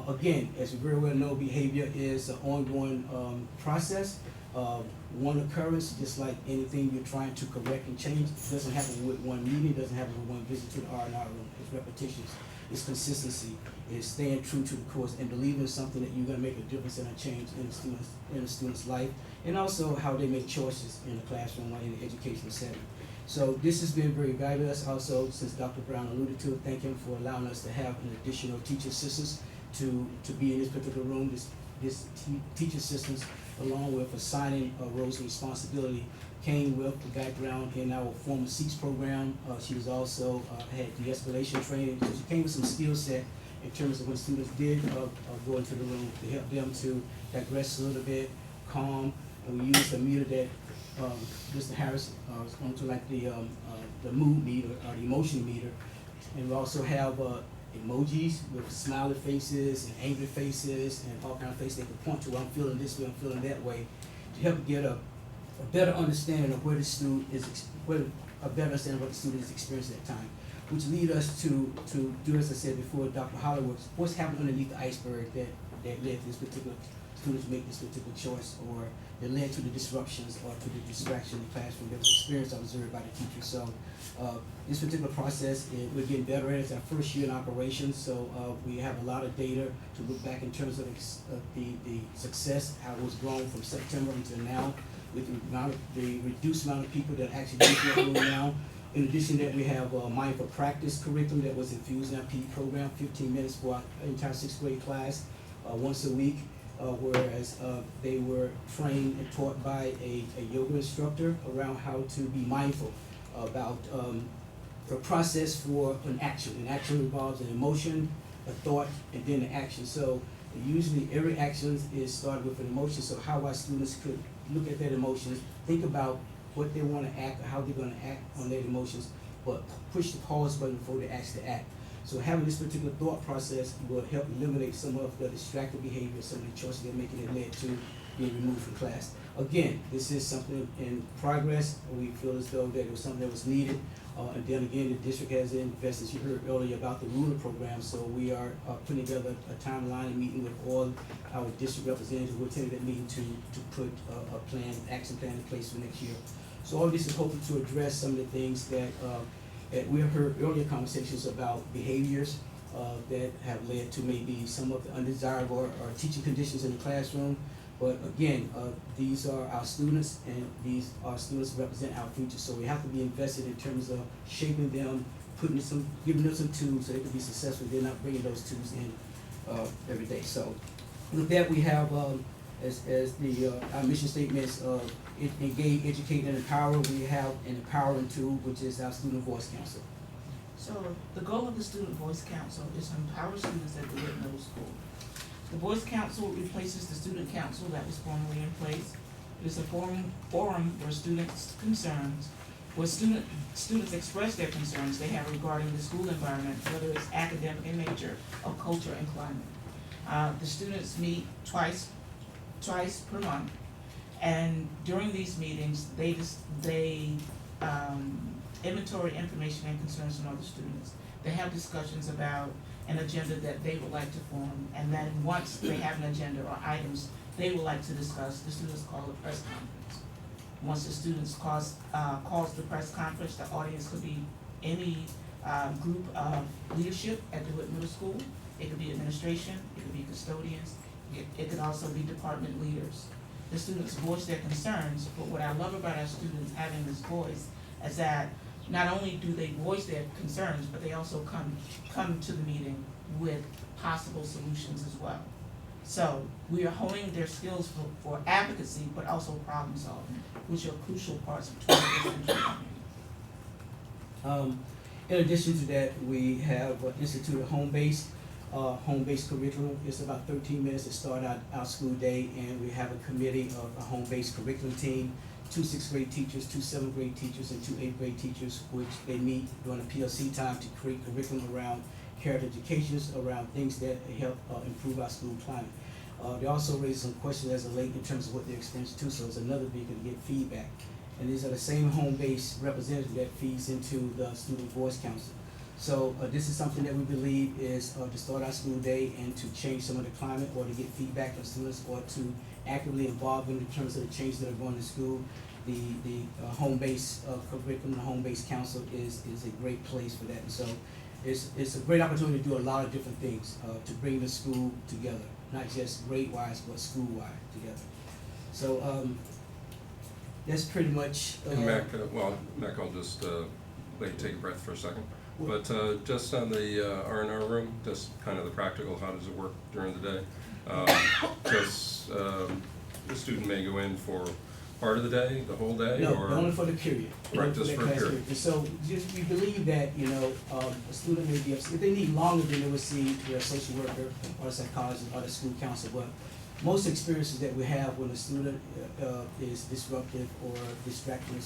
Again, as we very well know, behavior is an ongoing process. One occurrence, just like anything you're trying to correct and change, it doesn't happen with one meeting, doesn't happen with one visit to the R&R room. It's repetitions, it's consistency, it's staying true to the course and believing something that you're gonna make a difference and a change in the student's life, and also how they make choices in the classroom or in the educational setting. So this has been very valuable. Also, since Dr. Brown alluded to it, thank him for allowing us to have an additional teacher assistants to be in this particular room. This teacher assistants, along with assigning roles and responsibility, came with the background in our former SEEPS program. She was also had de-escalation training, so she came with some skill set in terms of when students did go into the room to help them to digress a little bit, calm, and we used a meter that Mr. Harris was going to, like the mood meter or the emotion meter, and we also have emojis with smiley faces and angry faces and all kinds of faces they can point to. I'm feeling this way, I'm feeling that way, to help get a better understanding of where the student is, a better understanding of what the student is experiencing at that time, which lead us to do, as I said before, Dr. Hollywood, what's happening underneath the iceberg that led to this particular students make this particular choice, or that led to the disruptions or to the distraction in the classroom that was experienced or observed by the teacher. So this particular process, we're getting better at it. It's our first year in operation, so we have a lot of data to look back in terms of the success, how it was grown from September until now, with the reduced amount of people that actually use the room now. In addition to that, we have a mindful practice curriculum that was infused in our PE program, 15 minutes for our entire 6th grade class, once a week. Whereas they were trained and taught by a yoga instructor around how to be mindful about the process for an action. An action involves an emotion, a thought, and then an action. So usually every action is started with an emotion, so how our students could look at their emotions, think about what they want to act or how they're going to act on their emotions, but push the pause button before they actually act. So having this particular thought process will help eliminate some of the distracted behavior, some of the choices they're making that led to being removed from class. Again, this is something in progress. We feel as though that it was something that was needed. And then again, the district has invested, as you heard earlier, about the ruler program. So we are putting together a timeline and meeting with all our district representatives. We'll attend that meeting to put a plan, action plan in place for next year. So all this is hoping to address some of the things that we have heard earlier conversations about behaviors that have led to maybe some of the undesirable or teaching conditions in the classroom. But again, these are our students, and these are students who represent our future. So we have to be invested in terms of shaping them, giving them some tools so they can be successful. They're not bringing those tools in every day. So with that, we have as our mission statements, engage, educate, and empower. We have an empowering tool, which is our Student Voice Council. So the goal of the Student Voice Council is to empower students at DeWitt Middle School. The Voice Council replaces the Student Council that was formerly in place. It is a forum where students' concerns, where students express their concerns they have regarding the school environment, whether it's academic in nature or culture and climate. The students meet twice per month, and during these meetings, they inventory information and concerns from other students. They have discussions about an agenda that they would like to form, and then once they have an agenda or items they would like to discuss, the students call a press conference. Once the students calls the press conference, the audience could be any group of leadership at DeWitt Middle School. It could be administration, it could be custodians, it could also be department leaders. The students voice their concerns, but what I love about our students having this voice is that not only do they voice their concerns, but they also come to the meeting with possible solutions as well. So we are honing their skills for advocacy, but also problem solving, which are crucial parts of 21st century. In addition to that, we have instituted home-based curriculum. It's about 13 minutes to start out our school day, and we have a committee of a home-based curriculum team, 2 6th grade teachers, 2 7th grade teachers, and 2 8th grade teachers, which they meet during the PLC time to create curriculum around character education, around things that help improve our school climate. They also raised some questions as of late in terms of what they're experiencing too, so it's another beacon to get feedback. And these are the same home-based representative that feeds into the Student Voice Council. So this is something that we believe is to start our school day and to change some of the climate, or to get feedback from students, or to actively involve them in terms of the changes that are going to school. The home-based curriculum, the home-based council is a great place for that. And so it's a great opportunity to do a lot of different things to bring the school together, not just grade-wise, but school-wide together. So that's pretty much. And Mac, Mac, I'll just let you take a breath for a second. But just on the R&R room, just kind of the practical, how does it work during the day? The student may go in for part of the day, the whole day, no, or? only for the period. Right, just for a period. And so we believe that, a student may be upset. If they need longer, then they would see their social worker or psychologist or the school council. But most experiences that we have when a student is disruptive or distracting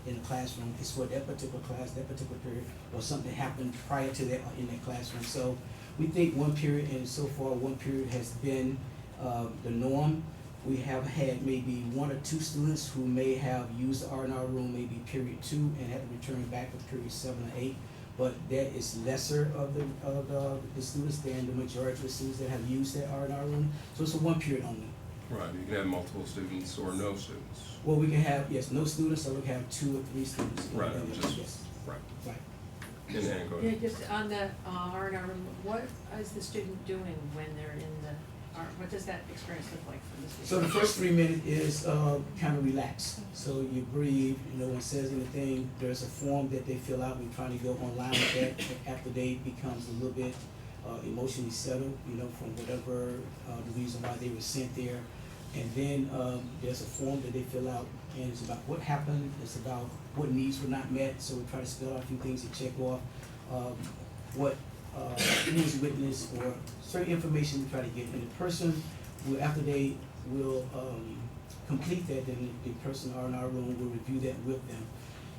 in the classroom is for that particular class, that particular period, or something happened prior to that in that classroom. So we think one period, and so far one period has been the norm. We have had maybe 1 or 2 students who may have used the R&R room maybe period 2 and had to return back for period 7 or 8. But that is lesser of the students than the majority of the students that have used that R&R room. So it's a 1 period only. Right, you can have multiple students or no students. Well, we can have, yes, no students, or we can have 2 or 3 students. Right, Yes. Right. Right. And then go Yeah, ahead. just on the R&R room, what is the student doing when they're in the, what does that experience look like for the student? So the first 3 minutes is kind of relaxed. So you breathe, no one says anything. There's a form that they fill out. We're trying to go online with that. After they becomes a little bit emotionally settled, from whatever the reason why they were sent there. And then there's a form that they fill out, and it's about what happened, it's about what needs were not met, so we try to spell out a few things to check off, what news witness, or certain information we try to get. And the person, after they will complete that, then the person in our room will review that with them.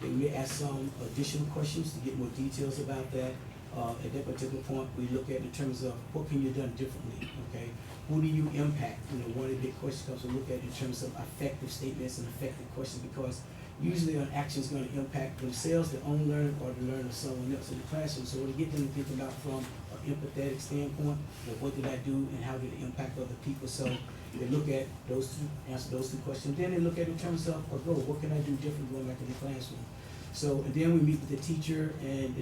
They may ask some additional questions to get more details about that. At that particular point, we look at in terms of what can you have done differently, okay? Who do you impact? One of the big questions comes to look at in terms of effective statements and effective questions, because usually an action is going to impact themselves, their own learner, or the learner of someone else in the classroom. So we get them to think about from an empathetic standpoint, what did I do and how did it impact other people? So they look at those two, answer those 2 questions. Then they look at in terms of, what can I do different going back in the classroom? So, and then we meet with the teacher and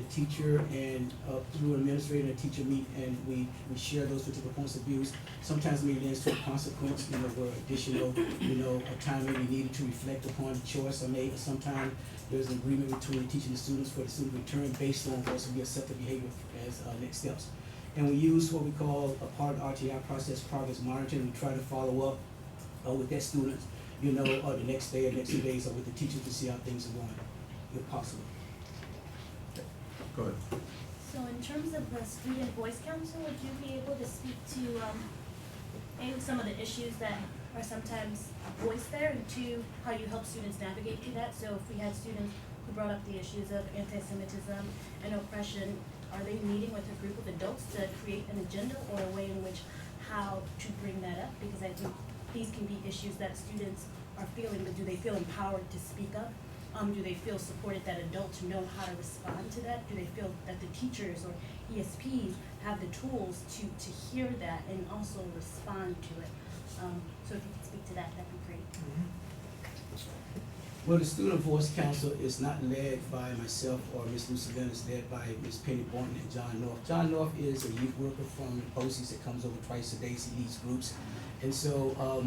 through an administrator and teacher meet, and we share those particular points of views. Sometimes it may lead to a consequence, where additional, a time may be needed to reflect upon the choice I made. Sometimes there's an agreement between the teacher and the students for the student return based on what's to be accepted behavior as next steps. And we use what we call a part of the RTI process, progress monitoring. We try to follow up with that student, or the next day or next 2 days, or with the teacher to see how things are going, if possible. Go ahead. So in terms of the Student Voice Council, would you be able to speak to maybe some of the issues that are sometimes voiced there, and to how you help students navigate through that? So if we had students who brought up the issues of anti-Semitism and oppression, are they meeting with a group of adults to create an agenda or a way in which how to bring that up? Because I think these can be issues that students are feeling, but do they feel empowered to speak up? Do they feel supported, that adults know how to respond to that? Do they feel that the teachers or ESPs have the tools to hear that and also respond to it? So if you could speak to that, that'd be great. Well, the Student Voice Council is not led by myself or Ms. Lucy Lynn, it's led by Ms. Penny Boynton and John North. John North is a youth worker from BOCES that comes over twice a day, he leads groups. And so,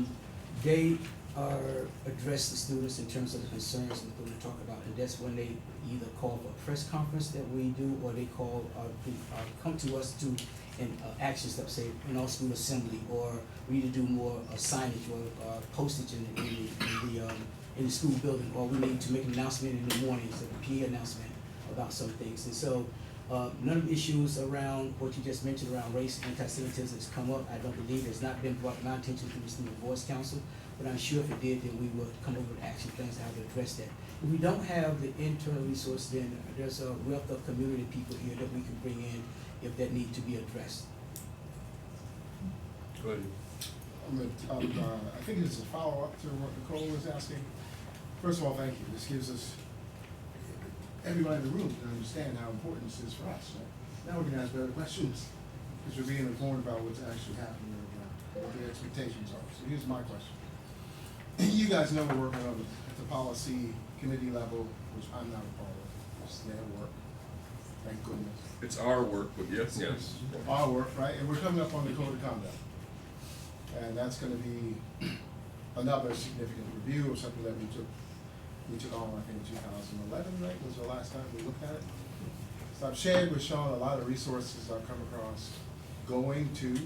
they address the students in terms of the concerns that we're gonna talk about. And that's when they either call for a press conference that we do, or they call, come to us to an action step, say, in our school assembly, or we need to do more signage or postage in the school building, or we need to make an announcement in the mornings, a PA announcement about some things. And so, none of the issues around what you just mentioned around race, anti-Semitism has come up. I don't believe it's not been brought to my attention through the Student Voice Council, but I'm sure if it did, then we would come up with action plans how to address that. If we don't have the internal resource, then there's a wealth of community people here that we can bring in if that need to be addressed. Go ahead. I think it's a follow-up to what Nicole was asking. First of all, thank you. This gives us, everybody in the room can understand how important this is for us, right? Now we can ask better questions, because we're being informed about what's actually happening on the ground, what the expectations are. So here's my question. You guys know we're working on at the policy committee level, which I'm not a part of. It's their work. Thank goodness. It's our work, but yes, yes. Our work, right? And we're coming up on the code of conduct. And that's gonna be another significant review of something that we took on, I think, in 2011, right, was the last time we looked at it. So I've shared with Sean a lot of resources I've come across going to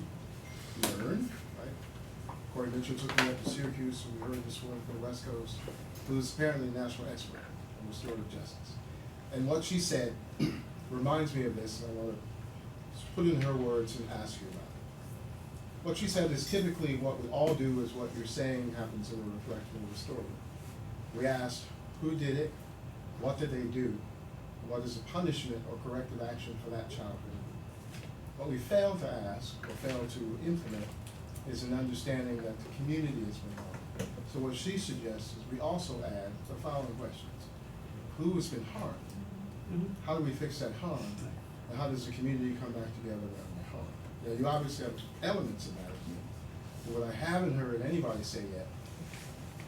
learn, right? Corey Mitchell took me up to Syracuse, and we heard this one from the West Coast, who's apparently a national expert on restorative justice. And what she said reminds me of this, and I want to put it in her words and ask you about it. What she said is typically what we all do is what you're saying happens in a reflection of the story. We asked who did it, what did they do, what is a punishment or corrective action for that child. What we failed to ask or failed to implement is an understanding that the community has been harmed. So what she suggests is we also add the following questions. Who has been harmed? How do we fix that harm? And how does the community come back together around the harm? Now, you obviously have elements of that. But what I haven't heard anybody say yet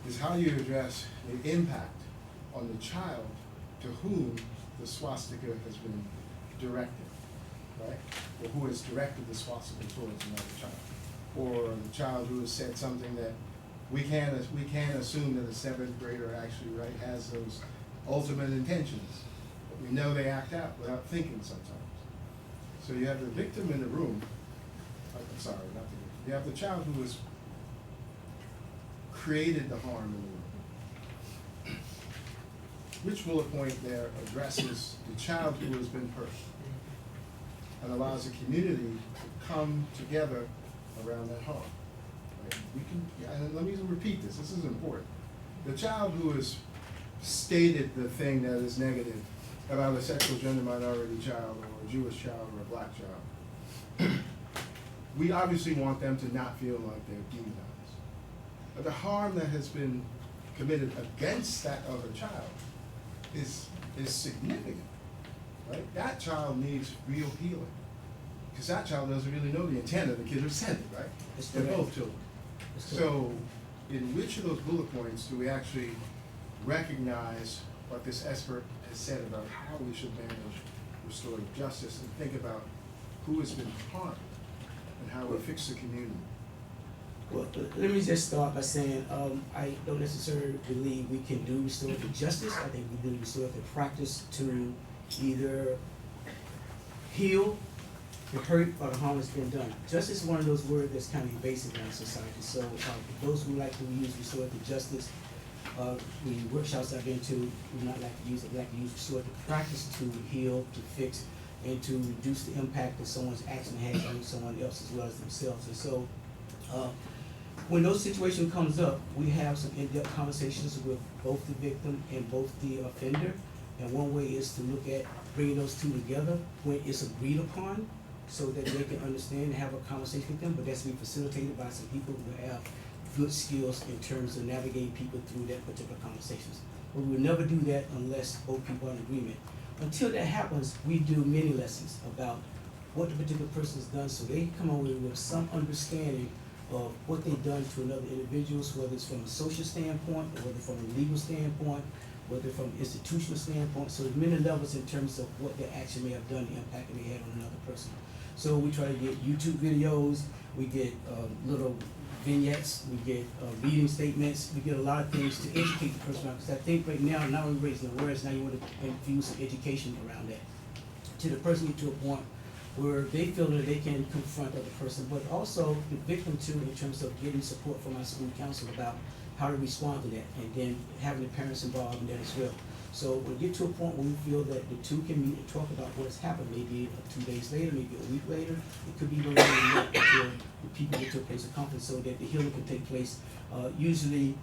is how you address the impact on the child to whom the swastika has been directed, right? Or who has directed the swastika towards another child. Or the child who has said something that we can't assume that a seventh grader actually, right, has those ultimate intentions. But we know they act out without thinking sometimes. So you have the victim in the room, I'm sorry, not the victim. You have the child who has created the harm in the room. Which bullet point there addresses the child who has been hurt and allows the community to come together around that harm? Right? We can, and let me repeat this is important. The child who has stated the thing that is negative about a sexual gender minority child or a Jewish child or a black child, we obviously want them to not feel like they're demonized. But the harm that has been committed against that other child is significant, right? That child needs real healing, because that child doesn't really know the intent of the kid who sent it, right? They're both children. So, in which of those bullet points do we actually recognize what this expert has said about how we should manage restorative justice and think about who has been harmed and how we fix the community? Well, let me just start by saying, I don't necessarily believe we can do restorative justice. I think we do restorative practice to either heal the hurt or the harm that's been done. Justice is one of those words that's kind of evasive in our society. So for those who like to use restorative justice, the workshops I've been to, we not like to use it. We like to use restorative practice to heal, to fix, and to reduce the impact that someone's action has on someone else as well as themselves. And so, when those situations comes up, we have some in-depth conversations with both the victim and both the offender. And one way is to look at bringing those two together when it's agreed upon, so that they can understand and have a conversation with them. But that's to be facilitated by some people who have good skills in terms of navigating people through that particular conversations. But we will never do that unless both people are in agreement. Until that happens, we do many lessons about what the particular person has done, so they come away with some understanding of what they've done to another individuals, whether it's from a social standpoint, or whether from a legal standpoint, whether from an institutional standpoint. So there's many levels in terms of what their action may have done, the impact it may have on another person. So we try to get YouTube videos, we get little vignettes, we get reading statements, we get a lot of things to educate the person, because I think right now, not only raising awareness, now you want to infuse some education around that. To the person get to a point where they feel that they can confront the other person, but also the victim too, in terms of getting support from our school council about how to respond to that, and then having the parents involved in that as well. So we'll get to a point where we feel that the two can meet and talk about what has happened, maybe 2 days later, maybe a week later. It could be even longer than that until the people get to a place of comfort so that the healing can take place. Usually,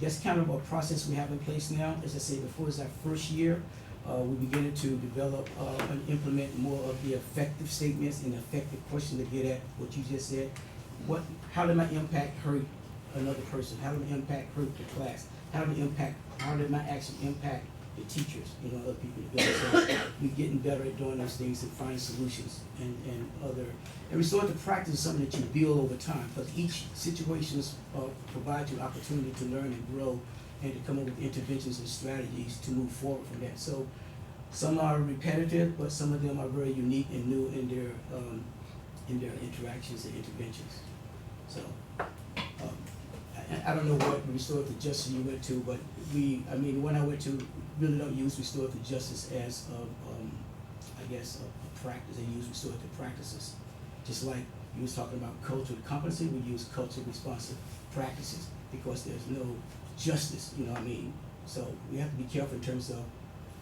that's kind of a process we have in place now. As I said before, it's our first year. We're beginning to develop and implement more of the effective statements and effective questions to get at what you just said. How did my impact hurt another person? How did my impact hurt the class? How did my action impact the teachers, other people together? So we're getting better at doing those things and finding solutions and resort to practice is something that you build over time, because each situation provides you opportunity to learn and grow and to come up with interventions and strategies to move forward from that. So some are repetitive, but some of them are very unique and new in their interactions and interventions. So I don't know what restorative justice you went to, but the one I went to really don't use restorative justice as a practice. They use restorative practices. Just like you was talking about cultural competency, we use culturally responsive practices because there's no justice, So we have to be careful in terms of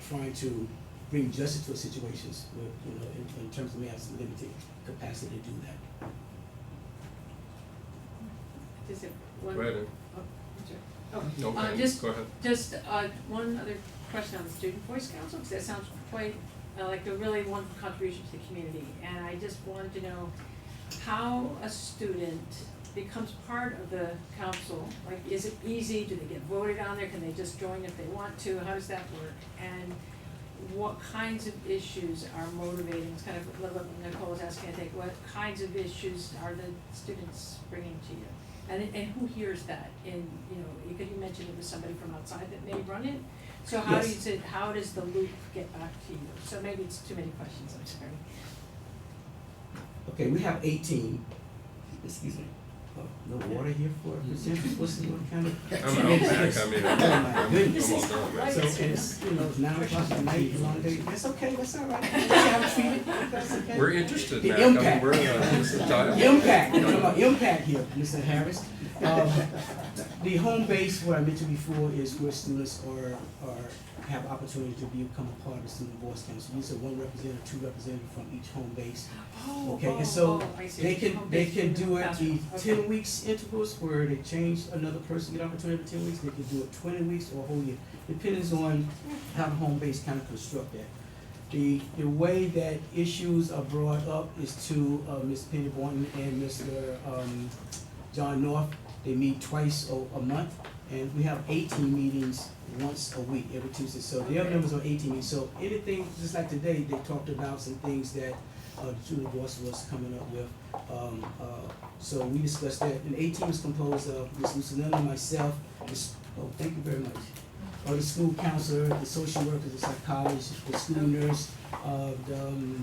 trying to bring justice to situations where, in terms of we have some limited capacity to do that. Just one. Go ahead. Oh, No, go ahead. Just one other question on the Student Voice Council, because that sounds quite like a really wonderful contribution to the community. And I just wanted to know how a student becomes part of the council. Like, is it easy? Do they get voted on there? Can they just join if they want to? How does that work? And what kinds of issues are motivating? It's kind of what Nicole was asking, I think. What kinds of issues are the students bringing to you? And who hears that? And because you mentioned it was somebody from outside that may run it. So how Yes. how does the loop get back to you? So maybe it's too many questions. I'm sorry. Okay, we have 18. Excuse me. No water here for presenters? What's the kind of? I'm out back. Oh my goodness. I'm all done. So it's, 9 o'clock at night, long day. That's okay, that's all right. That's how I'm treated. That's okay. We're interested, The Mac. impact. We're dialogue. Impact. We're talking about impact here, Mr. Harris. The home base, what I mentioned before, is where students have opportunity to become a part of the Student Voice Council. You said 1 representative, 2 representatives from each home base. Okay, and so I see. they can do it Gotcha. the Okay. 10 weeks intervals where they change another person, get opportunity for 10 weeks. They can do it 20 weeks or a whole year. Depends on how the home base kind of construct that. The way that issues are brought up is to Ms. Penny Boynton and Mr. John North. They meet twice a month, and we have 18 meetings once a week, every Tuesday. So they have members on 18 meetings. So anything, just like today, they talked about some things that the Student Voice was coming up with. So we discussed that. And 18 is composed of Ms. Lucinella, myself, thank you very much. The school counselor, the social worker, the psychologist, the school nurse, the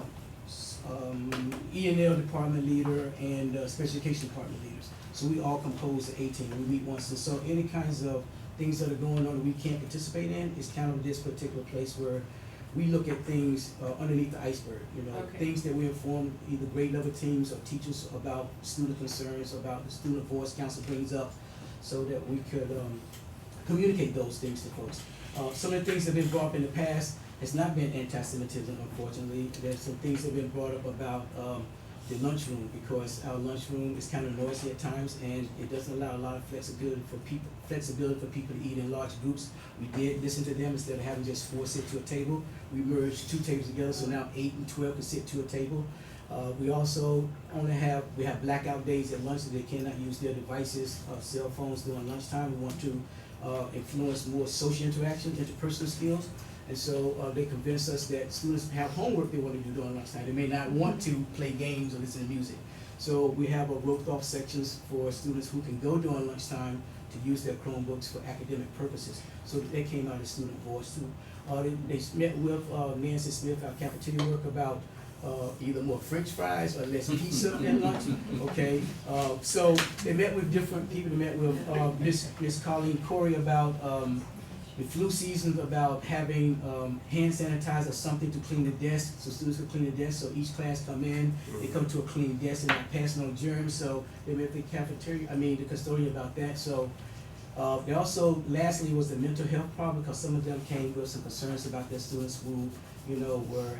E&L department leader, and special education department leaders. So we all compose the 18. We meet once. And so any kinds of things that are going on that we can't participate in is kind of this particular place where we look at things underneath the iceberg, Okay. things that we inform either grade level teams or teachers about student concerns, about the Student Voice Council brings up, so that we could communicate those things to folks. Some of the things that have been brought up in the past has not been anti-Semitism, unfortunately. There's some things that have been brought up about the lunchroom, because our lunchroom is kind of noisy at times, and it doesn't allow a lot of flexibility for people to eat in large groups. We did listen to them. Instead of having just 4 sit to a table, we merged 2 tables together, so now 8 and 12 can sit to a table. We also have blackout days at lunch, so they cannot use their devices, cell phones during lunchtime. We want to influence more social interaction, interpersonal skills. And so they convince us that students have homework they want to do during lunchtime. They may not want to play games or listen to music. So we have a roped off sections for students who can go during lunchtime to use their Chromebooks for academic purposes. So they came out as student voice too. They met with Nancy Smith, our cafeteria worker, about either more French fries or less pizza at lunch. Okay, so they met with different people. They met with Miss Colleen Corey about the flu season, about having hand sanitizer, something to clean the desk, so students can clean the desk. So each class come in, they come to a clean desk and not passing on germs. So they met the the custodian about that. So they also, lastly, was the mental health problem, because some of them came with some concerns about their students who,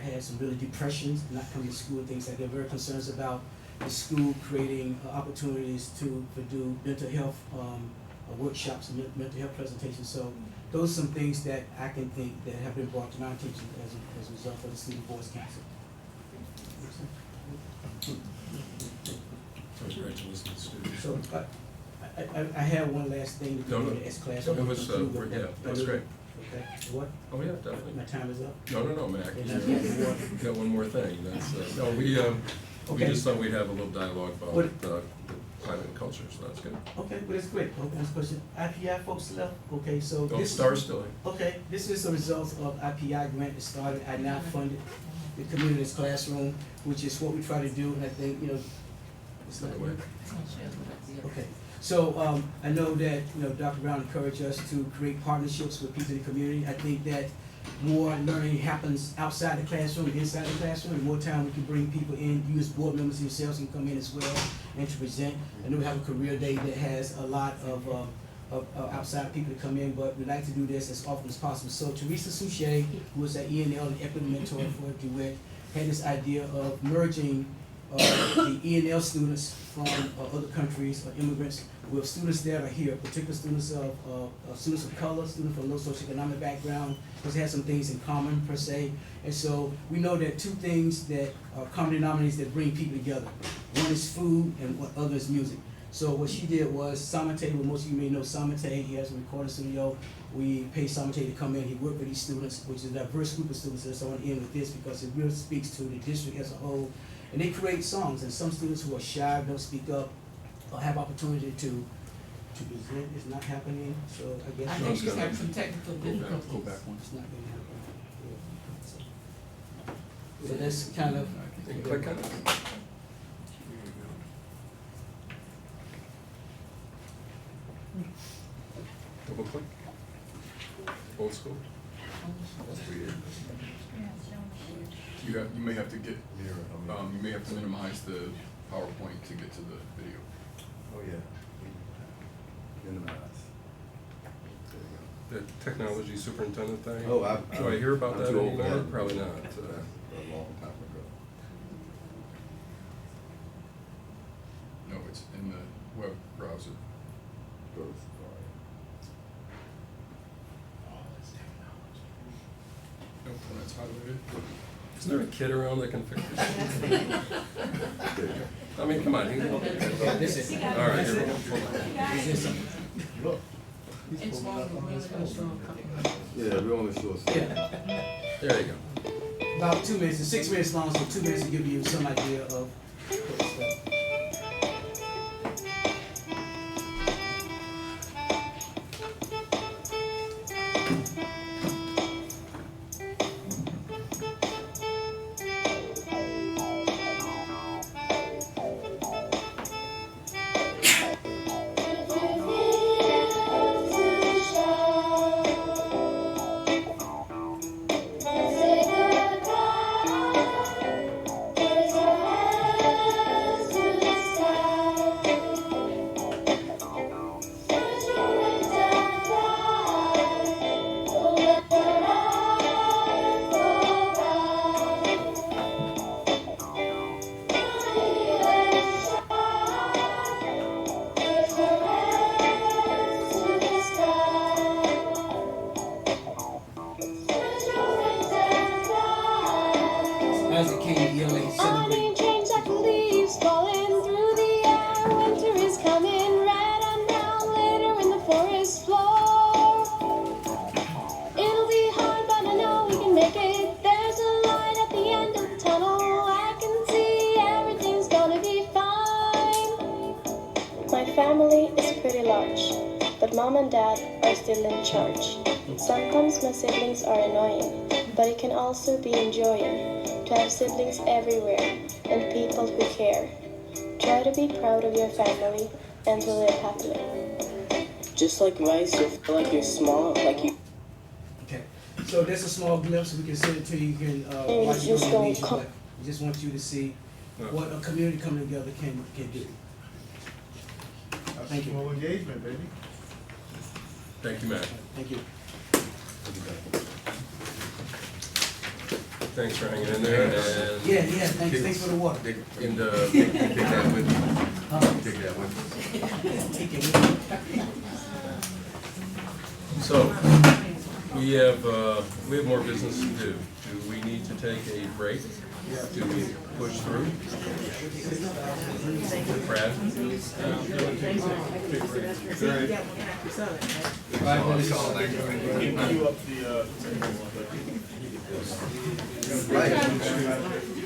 had some really depressions, not coming to school and things like that. Very concerns about the school creating opportunities to do mental health workshops and mental health presentations. So those are some things that I can think that have been brought to my attention as a result of the Student Voice Council. It's great to listen to students. So I have one last thing to do with the S class. That's great. Okay, what? Oh, yeah, definitely. My time is up? No, Mac. And You got one more thing. That's, no, we Okay. just thought we'd have a little dialogue about What- the climate and culture, so that's good. Okay, well, that's great. Okay, next question. IPI folks left. Okay, so Oh, this. Star's still in. Okay, this is a result of IPI grant that started. I now funded the community's classroom, which is what we try to do, and I think, it's not good. Okay, so, I know that, Dr. Brown encouraged us to create partnerships with people in the community. I think that more learning happens outside the classroom, inside the classroom, and more time we can bring people in. You as board members yourselves can come in as well and to present. I know we have a career day that has a lot of outside people to come in, but we like to do this as often as possible. So Teresa Souchet, who was at ENL and equity mentor for DeWitt, had this idea of merging the ENL students from other countries or immigrants with students that are here, particular students of color, students from low socioeconomic background, because they have some things in common per se. And so we know that two things that are common denominators that bring people together. One is food and one other is music. So what she did was Samate, well, most of you may know Samate, he has a recording studio. We pay Samate to come in, he worked with these students, which is a diverse group of students. So I want to end with this because it really speaks to the district as a whole. And they create songs, and some students who are shy, don't speak up, or have opportunity to present is not happening, so I guess. I think she's having some technical difficulties. Go back one. It's not gonna happen. So that's kind of. You can click on it. Double click. Old school. That's weird. You may have to get, you may have to minimize the PowerPoint to get to the video. Oh, yeah. Minimize. The technology superintendent thing? Oh, Do I hear about I'm that too old anymore? for it. Probably not. A long time ago. No, it's in the web browser. Go to Safari. Nope, when it's highlighted. Isn't there a kid around that can fix this? I mean, come on. This is. All right, here we go. Hold on. Look. It's long, Yeah, we only show us. Yeah, There you go. about 2 minutes, it's 6 minutes long, so 2 minutes to give you some idea of what the stuff. but mom and dad are still in charge. Sometimes my siblings are annoying, but it can also be enjoying to have siblings everywhere and people who care. Try to be proud of your family and to live happily. Just like rice, you feel like you're small, like you. Okay, so that's a small glimpse, we can send it to you, you can, And watch it just on your don't leisure, come- but we just want you to see what a community coming together can do. Thank you. Full engagement, baby. Thank you, Matt. Thank you. Thanks for hanging in there, and. Yeah, thanks for the water. And, take that with you. Take that with you. Take it with you. So, we have more business to do. Do we need to take a break? Do we push through? Brad? Cue up the, Right.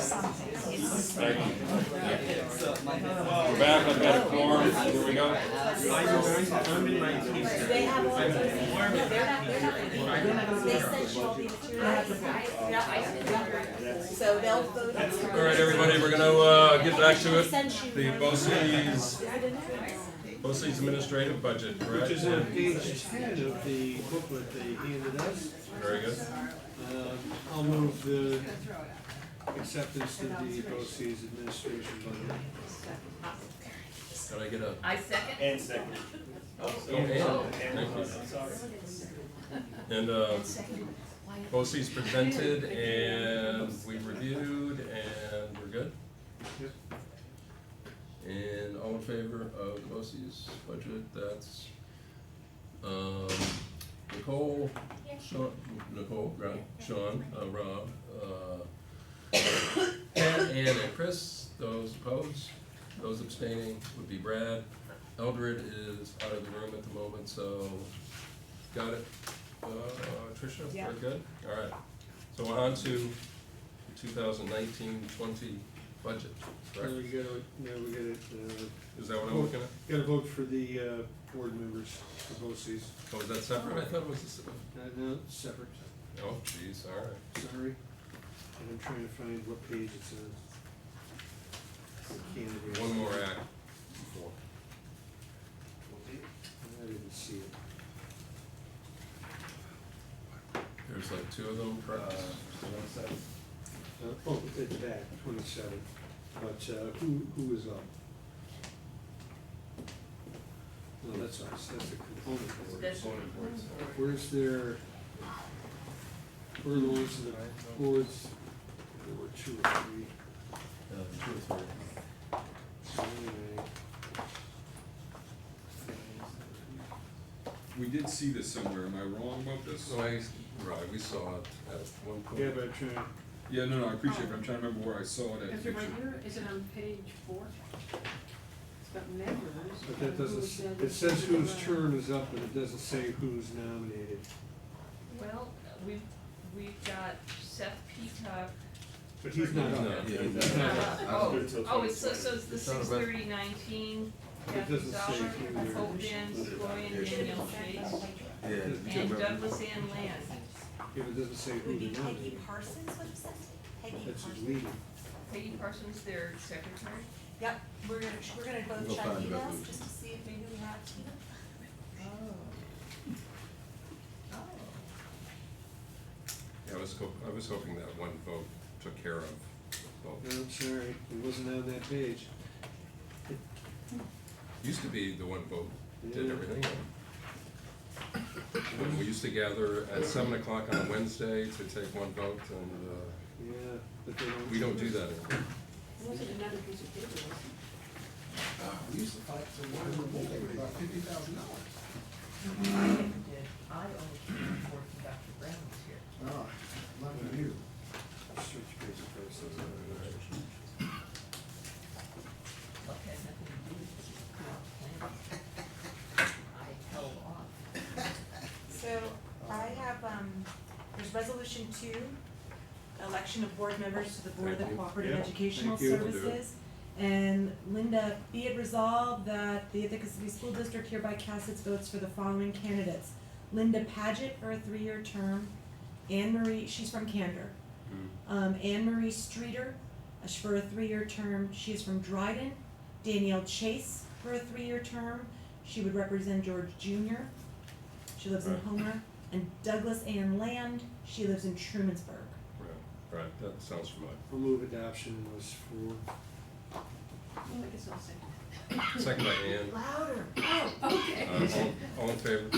something. It's- Thank you. We're back, I've got a quorum, here we go. They have all, they sent you all the materials. So they'll vote. All right, everybody, we're gonna, get back to it. The BOCES administrative budget, correct? Which is on page 10 of the booklet they handed us. Very good. I'll move the acceptance to the BOCES administration budget. Can I get a? I second. And second. Thank you. And, BOCES presented and we reviewed and we're good? Yep. And all in favor of the BOCES budget, that's, Nicole, Sean, Nicole, Sean, Rob, Pat, Ann, and Chris. Those opposed, those abstaining would be Brad. Eldred is out of the room at the moment, so, got it? Tricia, Yeah. we're good? All right. So we're on to the 2019-20 budget, correct? Now we gotta, Is that what I'm looking at? Gotta vote for the, board members for BOCES. Oh, is that separate? I thought it was the same. No, separate, Oh, jeez, all right. sorry. And I'm trying to find what page it's on. Candidate. One more act before. I didn't see it. There's like two of them, correct? Oh, it's back, 27, but, who is up? No, that's us, that's the component board. Where's their, where are the ones in the boards? There were 2 or 3. So anyway, We did see this somewhere, am I wrong about this? Right, we saw it at one point. yeah, but I'm trying, Yeah, no, I appreciate it, but I'm trying to remember where I saw it at. Is it right here, is it on page 4? It's got members. but that doesn't, Who said it says whose term is up, but it doesn't say who's nominated. Well, we've got Seth Peacock. But he's not up. No, yeah, he's He's not up. It's so it's the 6/30/19, It Kathy doesn't say Sauer, who they're- Hope Dan, Gloria, Danielle Chase, Yeah. and Douglas Ann Land. If it doesn't say who Would be the Peggy nominated. Parsons, what is that? Peggy That's who's Parsons. leading. Peggy Parsons, their secretary. Yep, we're gonna both We'll check find the emails resolution. just to see if maybe we have to. Yeah, I was hoping that one vote took care of both. No, I'm sorry, it wasn't on that page. Used to be the one vote did Yeah. everything. When we used to gather at 7 o'clock on a Wednesday to take one vote, and Yeah, but they don't. we don't do that anymore. It wasn't another piece of paper, was it? We used to fight for one removal, about $50,000. I never did. I only came before Dr. Brown was here. Oh, lucky you. Search page first. Luck had nothing to do with this. I held off. So I have, there's resolution 2, election of board members to the Board of the Thank you. Cooperative Yeah, Educational thank you. We'll do it. Services. And Linda, be it resolved that the Ithaca City School District hereby casts its votes for the following candidates. Linda Paget for a 3-year term, Anne Marie, she's from Candor. Anne Marie Streeter for a 3-year term, she is from Dryden. Danielle Chase for a 3-year term, she would represent George Junior. She lives in Right. Homer. And Douglas Ann Land, she lives in Trumansburg. Right, that sounds familiar. I'll move adoption of those 4. Well, I guess I'll second. Second by Ann. Louder. Oh, okay. All in favor?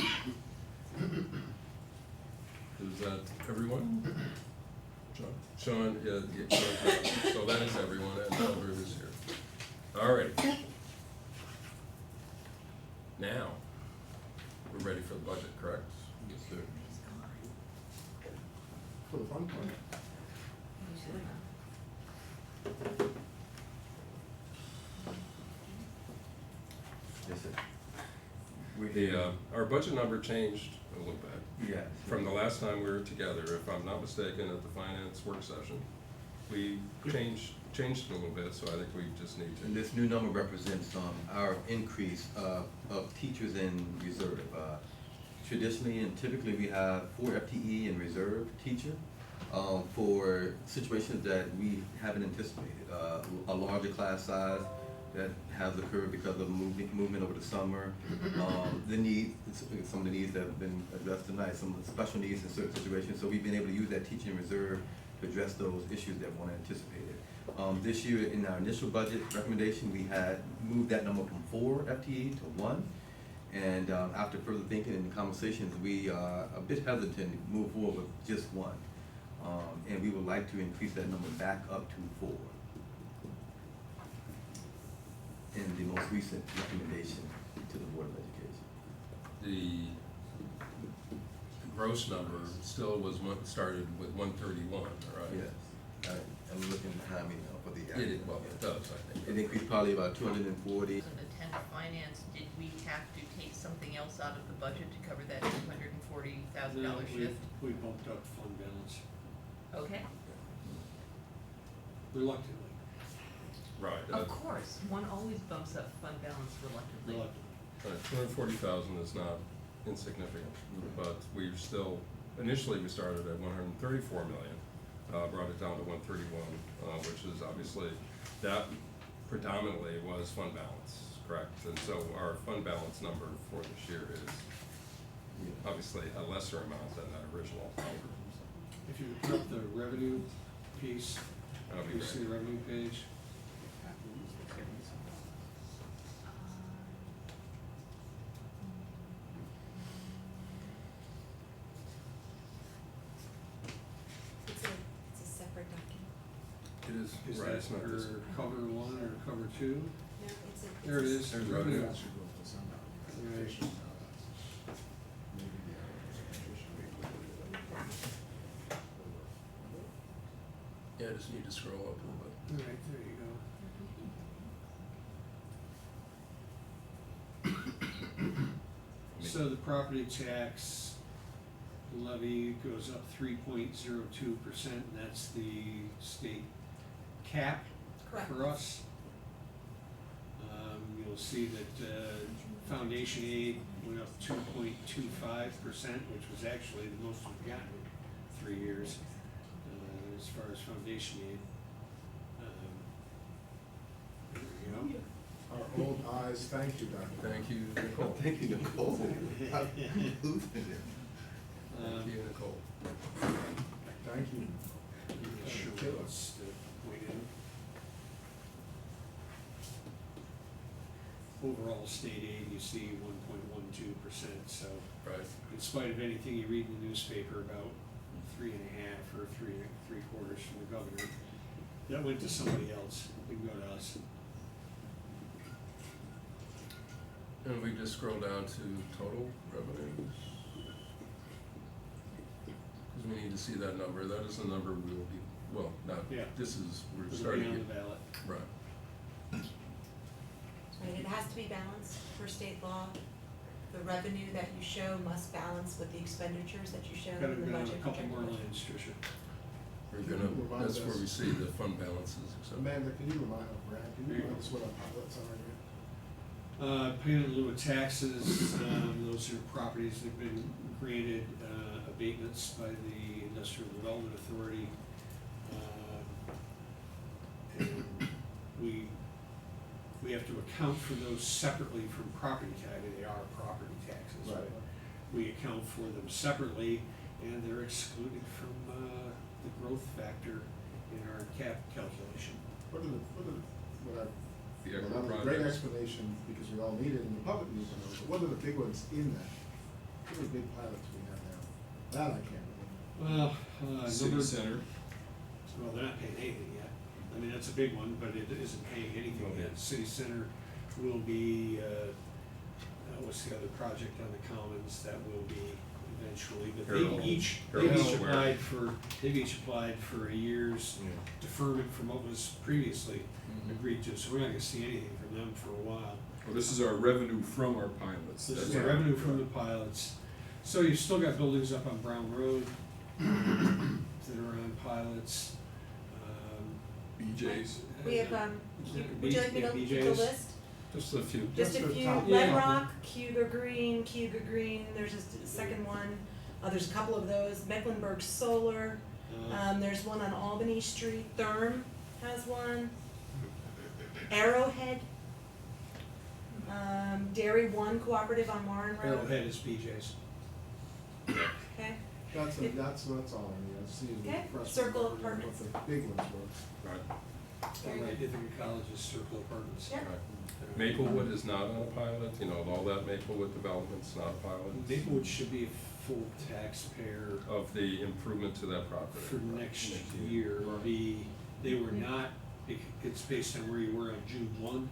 Is that everyone? Sean, yeah, so that is everyone, and Eldred is here. All right. Now, we're ready for the budget, correct? Yes, sir. For the fun part. Yes, sir. Our budget number changed a little bit. Yeah. From the last time we were together, if I'm not mistaken, at the finance work session. we changed it a little bit, so I think we just need And to. this new number represents, our increase, of teachers in reserve. Traditionally and typically, we have 4 FTE in reserve teacher, for situations that we haven't anticipated. A larger class size that has occurred because of movement over the summer, the need, some of the needs that have been addressed tonight, some of the special needs in certain situations. So we've been able to use that teaching reserve to address those issues that weren't anticipated. This year, in our initial budget recommendation, we had moved that number from 4 FTE to 1. And after further thinking and conversations, we are a bit hesitant to move forward with just 1. And we would like to increase that number back up to 4. In the most recent recommendation to the Board of Education. The gross number still was started with 131, right? Yes. I'm looking behind me now for the. It does, I think. It increased probably about 240. Attend finance, did we have to take something else out of the budget to cover that $240,000 No, shift? we bumped up fund balance Okay, reluctantly. Right. of course, one always bumps up fund balance reluctantly. 240,000 is not insignificant, but we've still, initially we started at 134 million, brought it down to 131, which is obviously, that predominantly was fund balance, correct? And so our fund balance number for this year is obviously a lesser amount than that original number. If you put up the revenue piece, That'll be you see the great. revenue page. It's a separate document. It is, Is right, that it's not this. for cover 1 or cover 2? No, it's a. There it is, There's revenue. revenue. Right. Yeah, I just need to scroll up a little bit. All right, there you go. So the property tax levy goes up 3.02%, and that's the state cap Correct. for us. You'll see that foundation aid went up 2.25%, which was actually the most we've gotten in 3 years, as far as foundation aid. There we go. Our old eyes, thank you, Doctor. Thank you, Nicole. Thank you, Nicole. Thank you, Nicole. Thank you. Sure, what's the point in? Overall state aid, you see 1.12%, so Right. in spite of anything you read in the newspaper about 3.5 or 3.75 from the governor, that went to somebody else, didn't go to us. And we just scroll down to total revenues. Because we need to see that number. That is the number we will be, well, not, Yeah. this is, we're It'll be starting on to the get. ballot. Right. Right, it has to be balanced per state law. The revenue that you show must balance with the expenditures that you show Gotta in the go down budget. a couple more projected. lines, Tricia. We're Can you gonna, remind that's where us- we see the fund balances, et cetera. Amanda, can you remind, Brad, can you remind us what our pilots are again? Payment in lieu of taxes, those are properties that have been granted abatements by the Industrial Development Authority. And we have to account for those separately from property tax, they are property taxes. Right. but We account for them separately, and they're excluded from the growth factor in our cap calculation. What are the, The well, equity that was a great projects. explanation, because we all need it, and the public needs to know, but what are the big ones in that? What are the big pilots we have now? That I can't remember. Well, City Center. Well, they're not paying anything yet. I mean, that's a big one, but it isn't paying anything Okay. yet. City Center will be, what's the other project on the Commons that will be eventually, but Harold- they've each Harold Square. applied for a year's deferment from what was previously agreed to, so we're not gonna see anything from them for a while. Well, this is our revenue from our pilots. This is That's the our- revenue from the pilots. So you've still got buildings up on Brown Road that are on pilots. BJ's. We have, would you like me to keep the BJ's. list? Just a few. Just a few, top. Red Yeah. Rock, Cuba Green, there's a second one, there's a couple of those, Mecklenburg Solar, there's one on Albany Street, Therm has one, Arrowhead, Dairy One Cooperative on Warren Road. Arrowhead is BJ's. Okay, That's all I need, I've seen the Okay, press. Circle release, Apartments. What the big ones were. Right. Very good. Ithaca College's Circle Apartments. Yeah. Right. Maplewood is not on a pilot, you know, all that Maplewood development's not a pilot. Maplewood should be a full taxpayer Of the improvement to that property. for next year. They were not, it's based on where you were on June 1.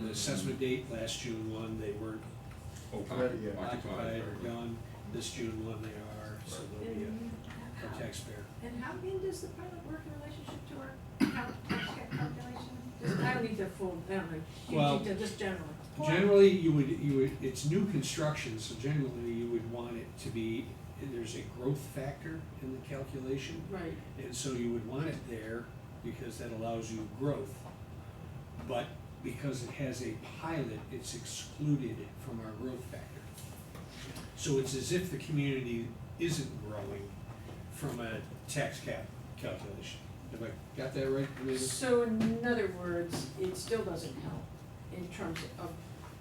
The assessment date, last June 1, they weren't Occupied. Yeah. occupied or gone. This June 1, they are, so they'll be a taxpayer. And how again does the pilot work in relationship to our tax cap calculation? Just, I don't need the full, I don't know, Well, huge detail, just generally. Generally, you would, it's new construction, so generally you would want it to be, there's a growth factor in the calculation. Right. And so you would want it there because that allows you growth. But because it has a pilot, it's excluded from our growth factor. So it's as if the community isn't growing from a tax cap calculation. Have I got that right, Amanda? So in other words, it still doesn't help in terms of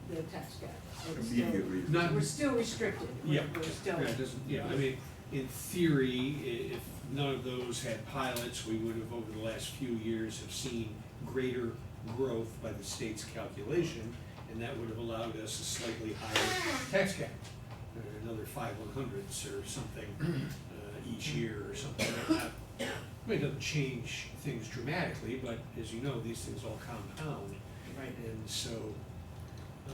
the tax cap. It's still- Immediately. Not- We're still restricted. Yeah, We're still. yeah, it doesn't, yeah, I mean, in theory, if none of those had pilots, we would have, over the last few years, have seen greater growth by the state's calculation, and that would have allowed us a slightly higher tax cap, another 5/100ths or something, each year or something like that. I mean, it doesn't change things dramatically, but as you know, these things all compound. Right. And so,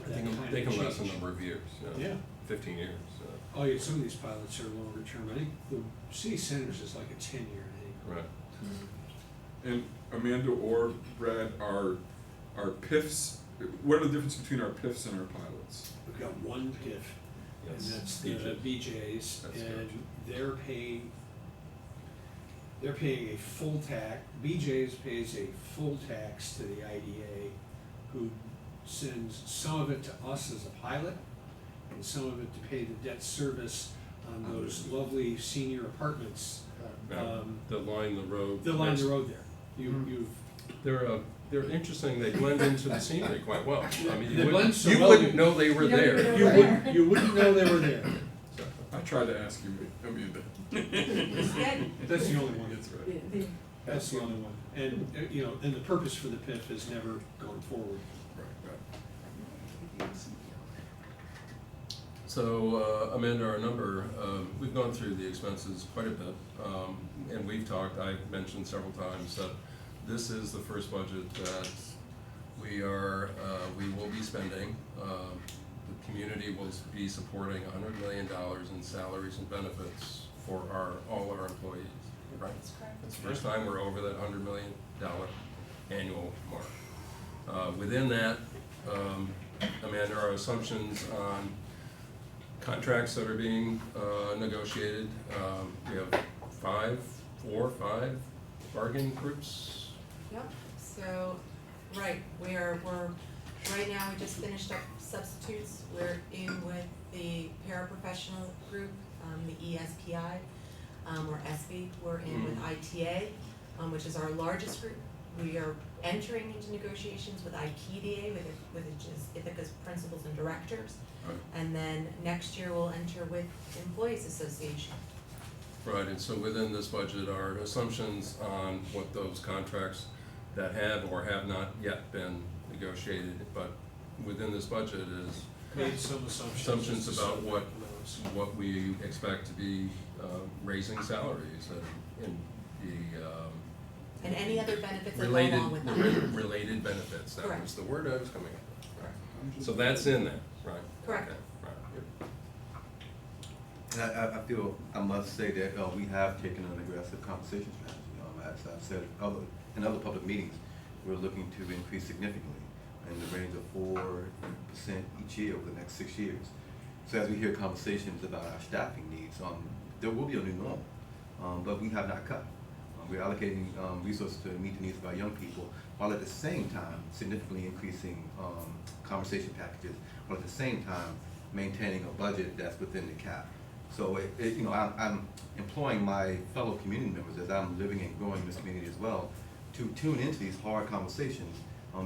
They that can, kind they of can last a change. number of years, you know, Yeah. 15 years. Oh, yeah, some of these pilots are longer term. I think the city centers is like a 10-year, I think. Right. And Amanda or Brad, our PIFs, what are the difference between our PIFs and our pilots? We've got one PIF, and Yes, that's the BJ's, That's and correct. they're paying a full tax, BJ's pays a full tax to the IDA, who sends some of it to us as a pilot, and some of it to pay the debt service on those lovely senior apartments. That line the road. That line next- the road there. You've They're interesting, they blend into the scenery quite well. I mean, They you blend so you well, wouldn't you- know they were you don't even there. know You wouldn't know they were there. I tried to ask you, Amanda. That's the only one. That's right. That's the only one. And, you know, and the purpose for the PIF is never going forward. Right. So, Amanda, our number, we've gone through the expenses quite a bit, and we've talked, I've mentioned several times that this is the first budget that we will be spending. The community will be supporting $100 million in salaries and benefits for all our employees, right? That's correct. It's the first time we're over that $100 million annual mark. Within that, Amanda, our assumptions on contracts that are being negotiated, we have 5 bargaining groups. Yep, so, right, we're, right now, we just finished up substitutes, we're in with the paraprofessional group, the ESPI, or SB, we're in with ITA, which is our largest group. We are entering into negotiations with IKDA, which is Ithaca's principals and directors. Right. And then next year we'll enter with Employees Association. Right, and so within this budget are assumptions on what those contracts that have or have not yet been negotiated, but within this budget is Made some assumptions about what we expect to be raising salaries and the And any other benefits that go related, along with that. related benefits, that Correct. was the word I was coming at. Right. So that's in there, right? Correct. Okay, right. And I feel, I must say that we have taken an aggressive compensation strategy. As I've said in other public meetings, we're looking to increase significantly in the range of 4% each year over the next 6 years. So as we hear conversations about our staffing needs, there will be a new normal, but we have not cut. We're allocating resources to meet the needs of our young people, while at the same time significantly increasing conversation packages, while at the same time maintaining a budget that's within the cap. So I'm employing my fellow community members as I'm living and growing in this community as well to tune into these hard conversations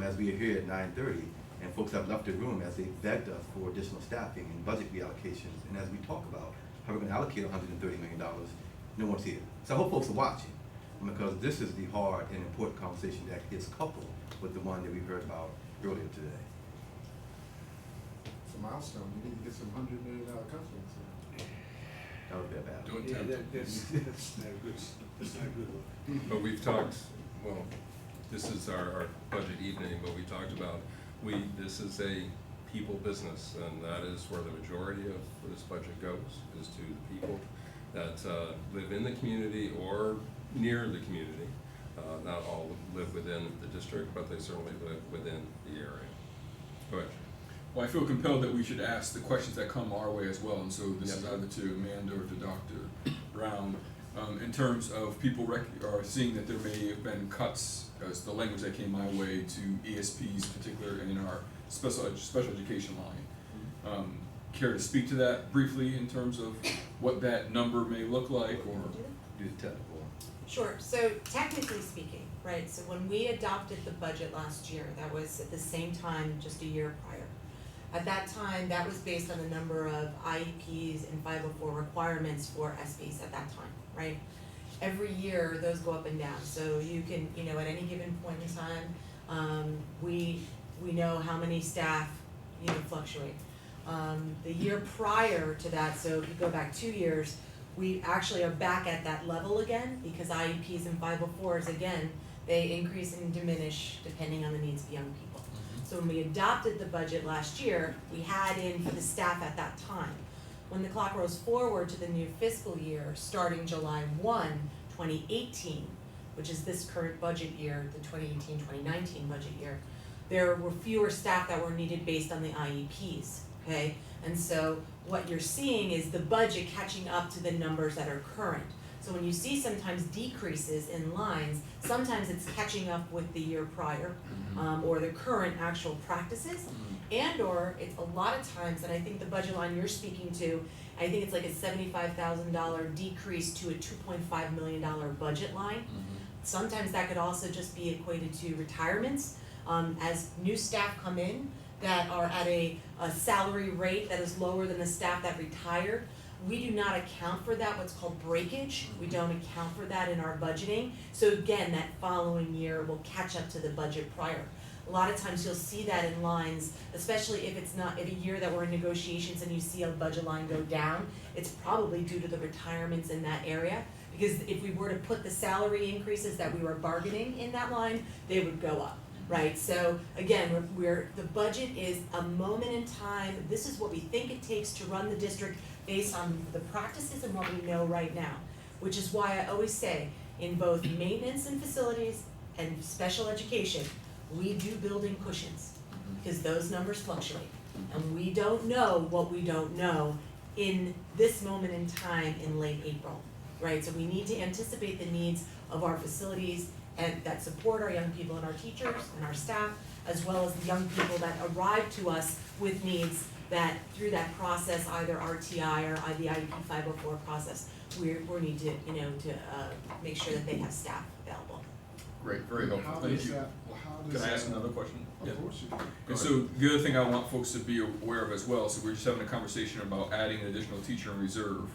as we are here at 9:30, and folks have left the room as they begged us for additional staffing and budget reallocations. And as we talk about how we're going to allocate $130 million, no one's here. So I hope folks are watching, because this is the hard and important conversation that is coupled with the one that we heard about earlier today. It's a milestone. You need to get some $100 million companies. That would be a bad Don't one. tempt them. That's not a good look. But we've talked, well, this is our budget evening, but we talked about, this is a people business, and that is where the majority of this budget goes, is to the people that live in the community or near the community. Not all live within the district, but they certainly live within the area. Go ahead. Well, I feel compelled that we should ask the questions that come our way as well, and so this is either to Amanda or to Dr. Brown. In terms of people are seeing that there may have been cuts, as the language that came my way, to ESPs, particularly in our special education line. Care to speak to that briefly in terms of what that number may look like, or do the technical? Sure, so technically speaking, right, so when we adopted the budget last year, that was at the same time, just a year prior. At that time, that was based on the number of IEPs and 504 requirements for SBs at that time, right? Every year, those go up and down, so you can, at any given point in time, we know how many staff, fluctuate. The year prior to that, so if you go back 2 years, we actually are back at that level again, because IEPs and 504s, again, they increase and diminish depending on the needs of young people. So when we adopted the budget last year, we had in for the staff at that time. When the clock rolls forward to the new fiscal year, starting July 1, 2018, which is this current budget year, the 2018-2019 budget year, there were fewer staff that were needed based on the IEPs, okay? And so what you're seeing is the budget catching up to the numbers that are current. So when you see sometimes decreases in lines, sometimes it's catching up with the year prior, or the current actual practices, and or it's a lot of times, and I think the budget line you're speaking to, I think it's like a $75,000 decrease to a $2.5 million budget line. Sometimes that could also just be equated to retirements, as new staff come in that are at a salary rate that is lower than the staff that retired. We do not account for that, what's called breakage. We don't account for that in our budgeting. So again, that following year will catch up to the budget prior. A lot of times you'll see that in lines, especially if it's not in a year that we're in negotiations and you see a budget line go down, it's probably due to the retirements in that area. Because if we were to put the salary increases that we were bargaining in that line, they would go up. Right, so again, the budget is a moment in time. This is what we think it takes to run the district based on the practices and what we know right now, which is why I always say, in both maintenance and facilities and special education, we do building cushions, because those numbers fluctuate. And we don't know what we don't know in this moment in time in late April, right? So we need to anticipate the needs of our facilities and that support our young people and our teachers and our staff, as well as the young people that arrive to us with needs that through that process, either RTI or the IEP 504 process, we need to, make sure that they have staff available. Great, very helpful, thank you. Can I ask another question? Of course you can. And so the other thing I want folks to be aware of as well, so we're just having a conversation about adding an additional teacher in reserve,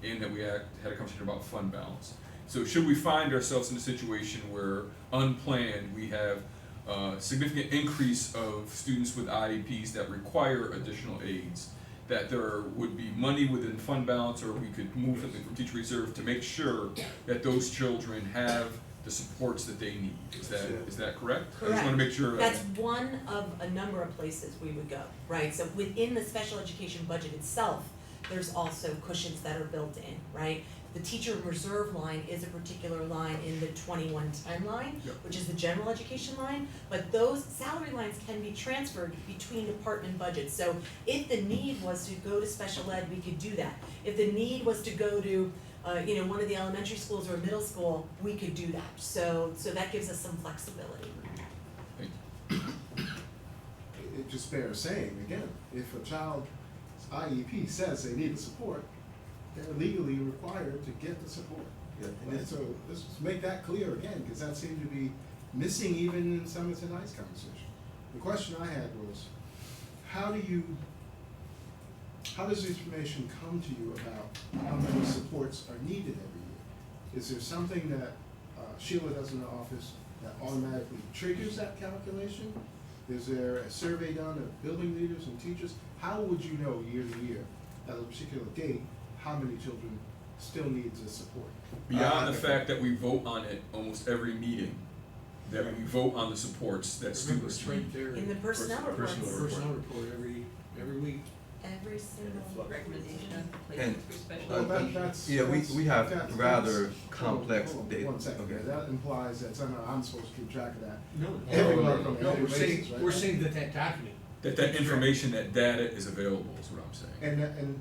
and that we had a conversation about fund balance. So should we find ourselves in a situation where unplanned, we have a significant increase of students with IEPs that require additional aids, that there would be money within fund balance, or we could move something from teacher reserve to make sure that those children have the supports that they need. Is that correct? I just want to make sure. That's one of a number of places we would go, right? So within the special education budget itself, there's also cushions that are built in, right? The teacher reserve line is a particular line in the 2110 line, which is the general education line, but those salary lines can be transferred between department budgets. So if the need was to go to special ed, we could do that. If the need was to go to one of the elementary schools or a middle school, we could do that. So that gives us some flexibility. It just bears saying, again, if a child's IEP says they need the support, they're legally required to get the support. Yeah, And so let's just make that clear again, because that seemed to be missing even in some of tonight's conversation. The question I had was, how does this information come to you about how many supports are needed every year? Is there something that Sheila does in the office that automatically triggers that calculation? Is there a survey done of building leaders and teachers? How would you know year to year, at a particular date, how many children still need the support? Beyond the fact that we vote on it almost every meeting, that we vote on the supports that Remember, students it's right there. In the personnel reports. Personnel report every week. Every single Recommendation, And, for special Well, education. that's. yeah, we have that's- rather that's- complex hold on, data. One second, Okay. that implies that somehow I'm supposed to keep track of that. No, Everywhere from no, every we're saying, basis, right? we're saying that document. that information, that data is available, is what I'm saying. And,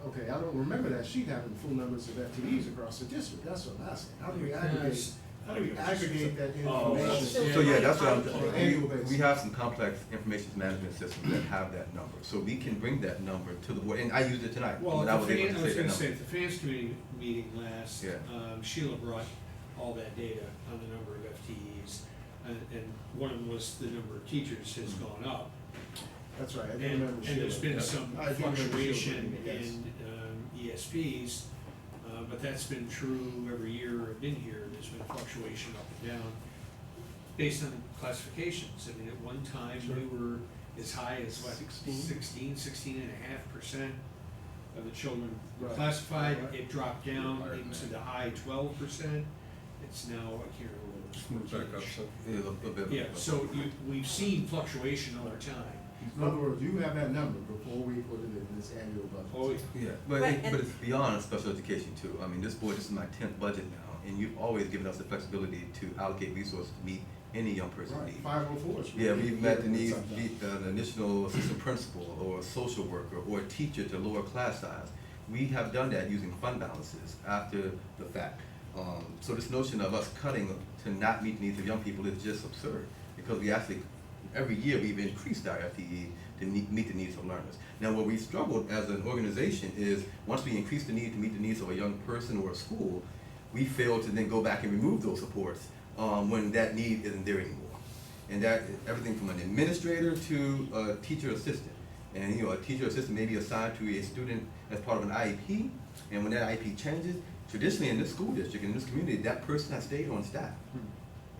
okay, I don't remember that sheet having full numbers of FTEs across the district, that's what I'm asking. How do we aggregate that information? So yeah, that's what On an annual we basis. have some complex information management systems that have that number, so we can bring that number to the board, and I used it tonight. Well, when at I the was able I to was say gonna that say, number. at the finance committee meeting last, Yeah. Sheila brought all that data on the number of FTEs, and one of them was the number of teachers has gone up. That's right, I do And, remember and there's Sheila. been some I do remember Sheila fluctuation bringing it, yes. in ESPs, but that's been true every year I've been here, there's been fluctuation up and down based on classifications. I mean, at one time, we were as high as what, 16.5% of the children were Right. classified. Right. It dropped down Higher than into that. the high 12%. It's now, I can't remember what it was. Move back up, so. Yeah, a bit. Yeah, so we've seen fluctuation over time. In other words, you have that number before we put it in this annual budget. Oh, Yeah, but Right, but it's beyond special education too. I mean, this board, this is my 10th budget now, and you've always given us the flexibility to allocate resources to meet any young person's Right, need. 504s. Yeah, we've met the needs, an additional assistant principal, or a social worker, or a teacher to lower class size. We have done that using fund balances after the fact. So this notion of us cutting to not meet the needs of young people is just absurd, because we actually, every year, we've increased our FTE to meet the needs of learners. Now, where we struggled as an organization is, once we increase the need to meet the needs of a young person or a school, we fail to then go back and remove those supports when that need isn't there anymore. And that, everything from an administrator to a teacher assistant. And a teacher assistant may be assigned to a student as part of an IEP, and when that IEP changes, traditionally in this school district, in this community, that person has stayed on staff.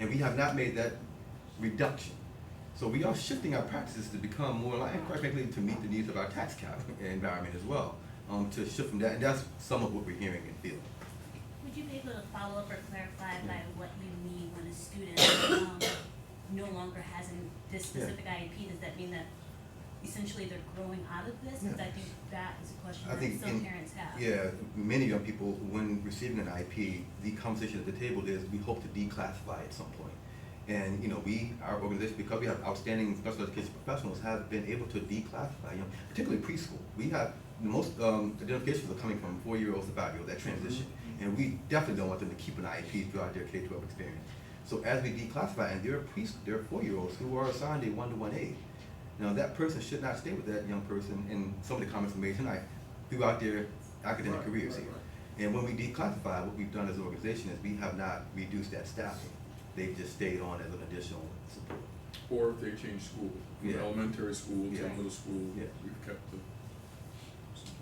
And we have not made that reduction. So we are shifting our practices to become more aligned, quite frankly, to meet the needs of our tax cap environment as well, to shift from that, and that's some of what we're hearing and feeling. Would you be able to follow up or clarify by what you mean when a student no longer has this specific IEP? Does that mean that essentially they're growing out of this? Because I think that is a question I that think some parents have. Yeah, many young people, when receiving an IEP, the conversation at the table is, we hope to declassify at some point. And, our organization, because we have outstanding special education professionals, have been able to declassify, particularly preschool. We have, the most identifications are coming from 4-year-olds to 5-year-olds, that transition. And we definitely don't want them to keep an IEP throughout their K-12 experience. So as we declassify, and there are 4-year-olds who are assigned a 1-to-1 aid. Now, that person should not stay with that young person, and some of the comments were made tonight, throughout their academic careers here. And when we declassify, what we've done as an organization is we have not reduced that staffing. They've just stayed on as an additional support. Or if they change school, from Yeah. elementary school to Yeah. middle school, Yeah. we've kept the.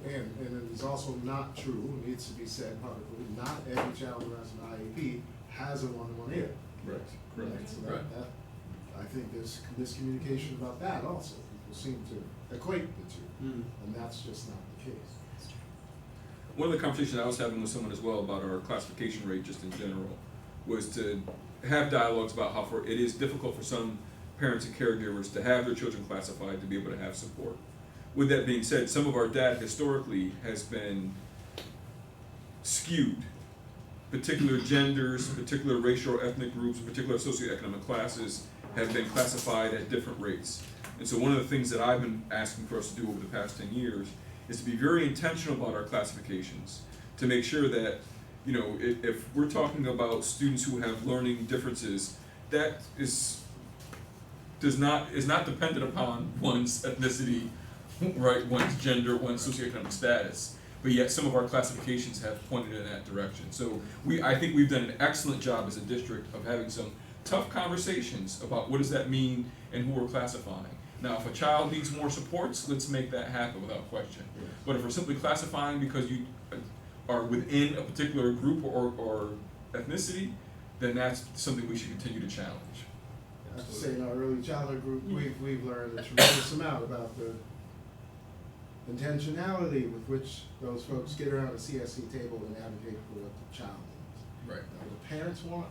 And it is also not true, it needs to be said publicly, not every child who has an IEP has a one-to-one aid. Correct. Right, so Right. that, I think there's miscommunication about that also. People seem to equate the two, and that's just not the case. One of the conversations I was having with someone as well about our classification rate, just in general, was to have dialogues about how it is difficult for some parents and caregivers to have their children classified to be able to have support. With that being said, some of our data historically has been skewed. Particular genders, particular racial or ethnic groups, particular socioeconomic classes have been classified at different rates. And so one of the things that I've been asking for us to do over the past 10 years is to be very intentional about our classifications, to make sure that you know, if we're talking about students who have learning differences, that is not dependent upon one's ethnicity, right, one's gender, one's socioeconomic status. But yet some of our classifications have pointed in that direction. So I think we've done an excellent job as a district of having some tough conversations about what does that mean and who we're classifying. Now, if a child needs more supports, let's make that happen without question. But if we're simply classifying because you are within a particular group or ethnicity, then that's something we should continue to challenge. I have to say, in our early childhood group, we've learned a tremendous amount about the intentionality with which those folks get around a CSC table and advocate for what the child needs. Right. Not what the parents want,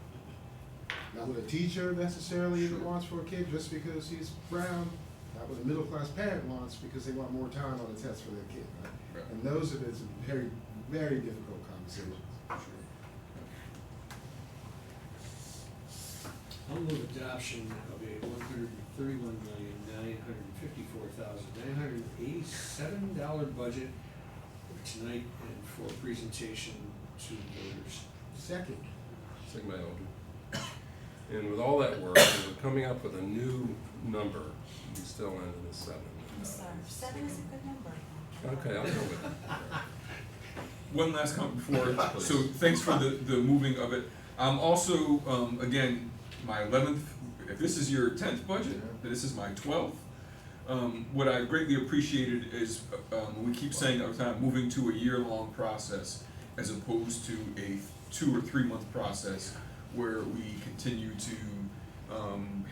not what a teacher necessarily even wants for a kid just because he's brown, not what a middle class parent wants because they want more time on the test for their kid, right? Right. And those have been some very, very difficult conversations. I'll move adoption of a $131,954,987 budget for tonight and for presentation to voters. Second. Second by Alden. And with all that work, and we're coming up with a new number, we still end in a 7. I'm sorry, 7 is a good number. Okay, I'll go with it. One last comment before, so thanks for the moving of it. Also, again, my 11th, if this is your 10th budget, this is my 12th. What I greatly appreciated is, we keep saying all the time, moving to a year-long process as opposed to a 2 or 3 month process where we continue to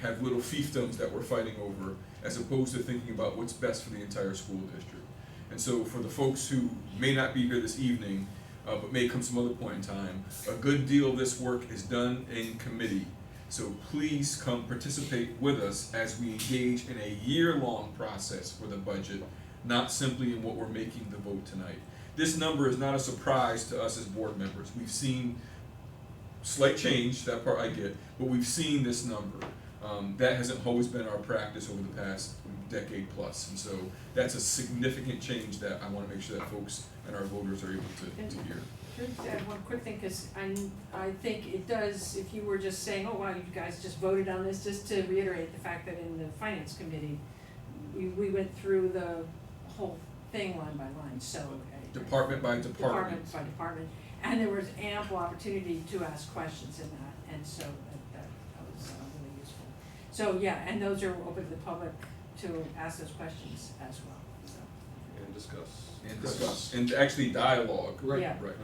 have little fiefdoms that we're fighting over, as opposed to thinking about what's best for the entire school district. And so for the folks who may not be here this evening, but may come some other point in time, a good deal of this work is done in committee. So please come participate with us as we engage in a year-long process for the budget, not simply in what we're making the vote tonight. This number is not a surprise to us as board members. We've seen slight change, that part I get, but we've seen this number. That hasn't always been our practice over the past decade plus, and so that's a significant change that I want to make sure that folks and our voters are able to hear. Just add one quick thing, because I think it does, if you were just saying, oh wow, you guys just voted on this, just to reiterate the fact that in the finance committee, we went through the whole thing line by line, so. Department by department. Department by department, and there was ample opportunity to ask questions in that, and so that was really useful. So, yeah, and those are open to the public to ask those questions as well, so. And discuss. And actually dialogue. Right. Yeah. Right.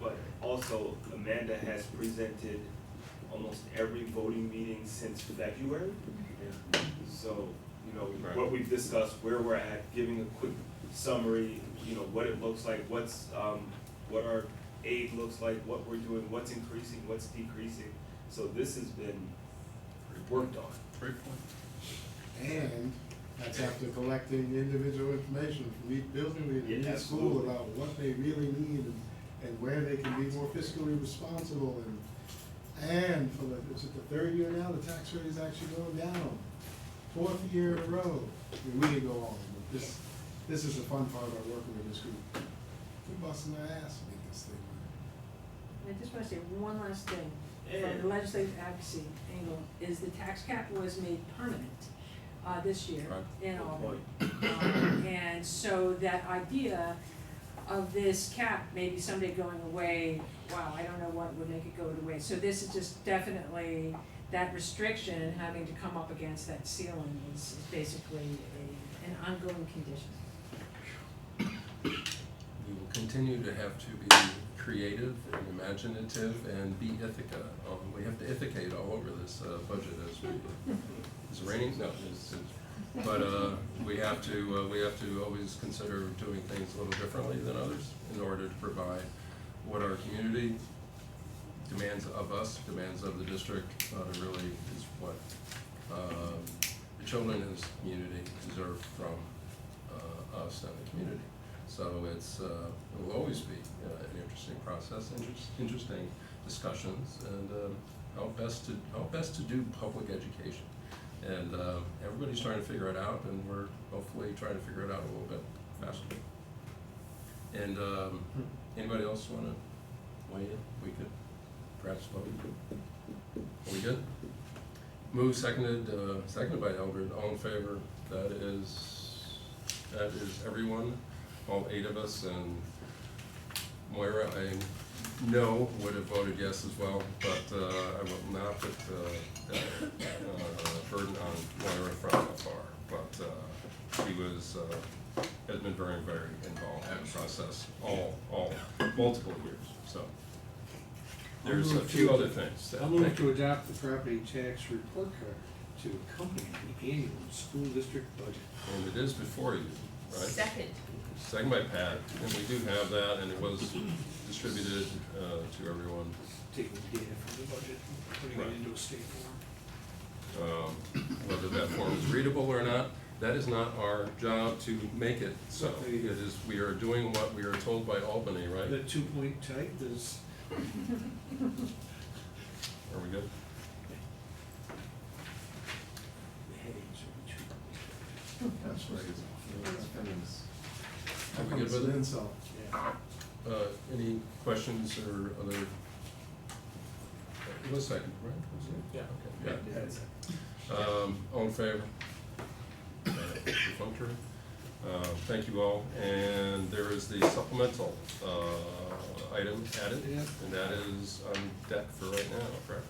But also, Amanda has presented almost every voting meeting since February. So, you know, what we've discussed, where we're at, giving a quick summary, you know, what it looks like, what our aid looks like, what we're doing, what's increasing, what's decreasing. So this has been worked on. Great point. And that's after collecting individual information from each building and each school about what they really need and where they can be more fiscally responsible and for is it the 3rd year now, the tax rate is actually going down. 4th year in a row. We can go on, but this is a fun part of our working with this group. We're busting our ass to make this thing work. I just want to say one last thing, from the legislative advocacy angle, is the tax cap was made permanent this year in Albany. And so that idea of this cap maybe someday going away, wow, I don't know what would make it go away. So this is just definitely, that restriction and having to come up against that ceiling is basically an ongoing condition. We will continue to have to be creative and imaginative and be Ithaca. We have to Ithacate all over this budget as we. Is it raining? No. But we have to always consider doing things a little differently than others in order to provide what our community demands of us, demands of the district. Really is what the children in this community deserve from us and the community. So it will always be an interesting process, interesting discussions, and how best to do public education. And everybody's trying to figure it out, and we're hopefully trying to figure it out a little bit faster. And anybody else want to weigh in, we could perhaps vote. Are we good? Moved, seconded by Eldred, all in favor, that is everyone, all 8 of us, and Moira, I know would have voted yes as well, but I will not put burden on Moira from afar, but she has been very, very involved in the process, multiple years, so. There's a few other things. I'll move to adopt the property tax report card to accompany the annual school district budget. And it is before you, right? Second. Second by Pat, and we do have that, and it was distributed to everyone. Taking the data from the budget, putting Right. it into a state form. Whether that form is readable or not, that is not our job to make it so. It is, we are doing what we are told by Albany, right? The 2-point type is. Are we good? That's right. Are we good with it? So, yeah. Any questions or other? It was second, right? Was it? Yeah. Okay, yeah. All in favor? Perfunctory. Thank you all, and there is the supplemental item added, and that is on deck for right now, correct?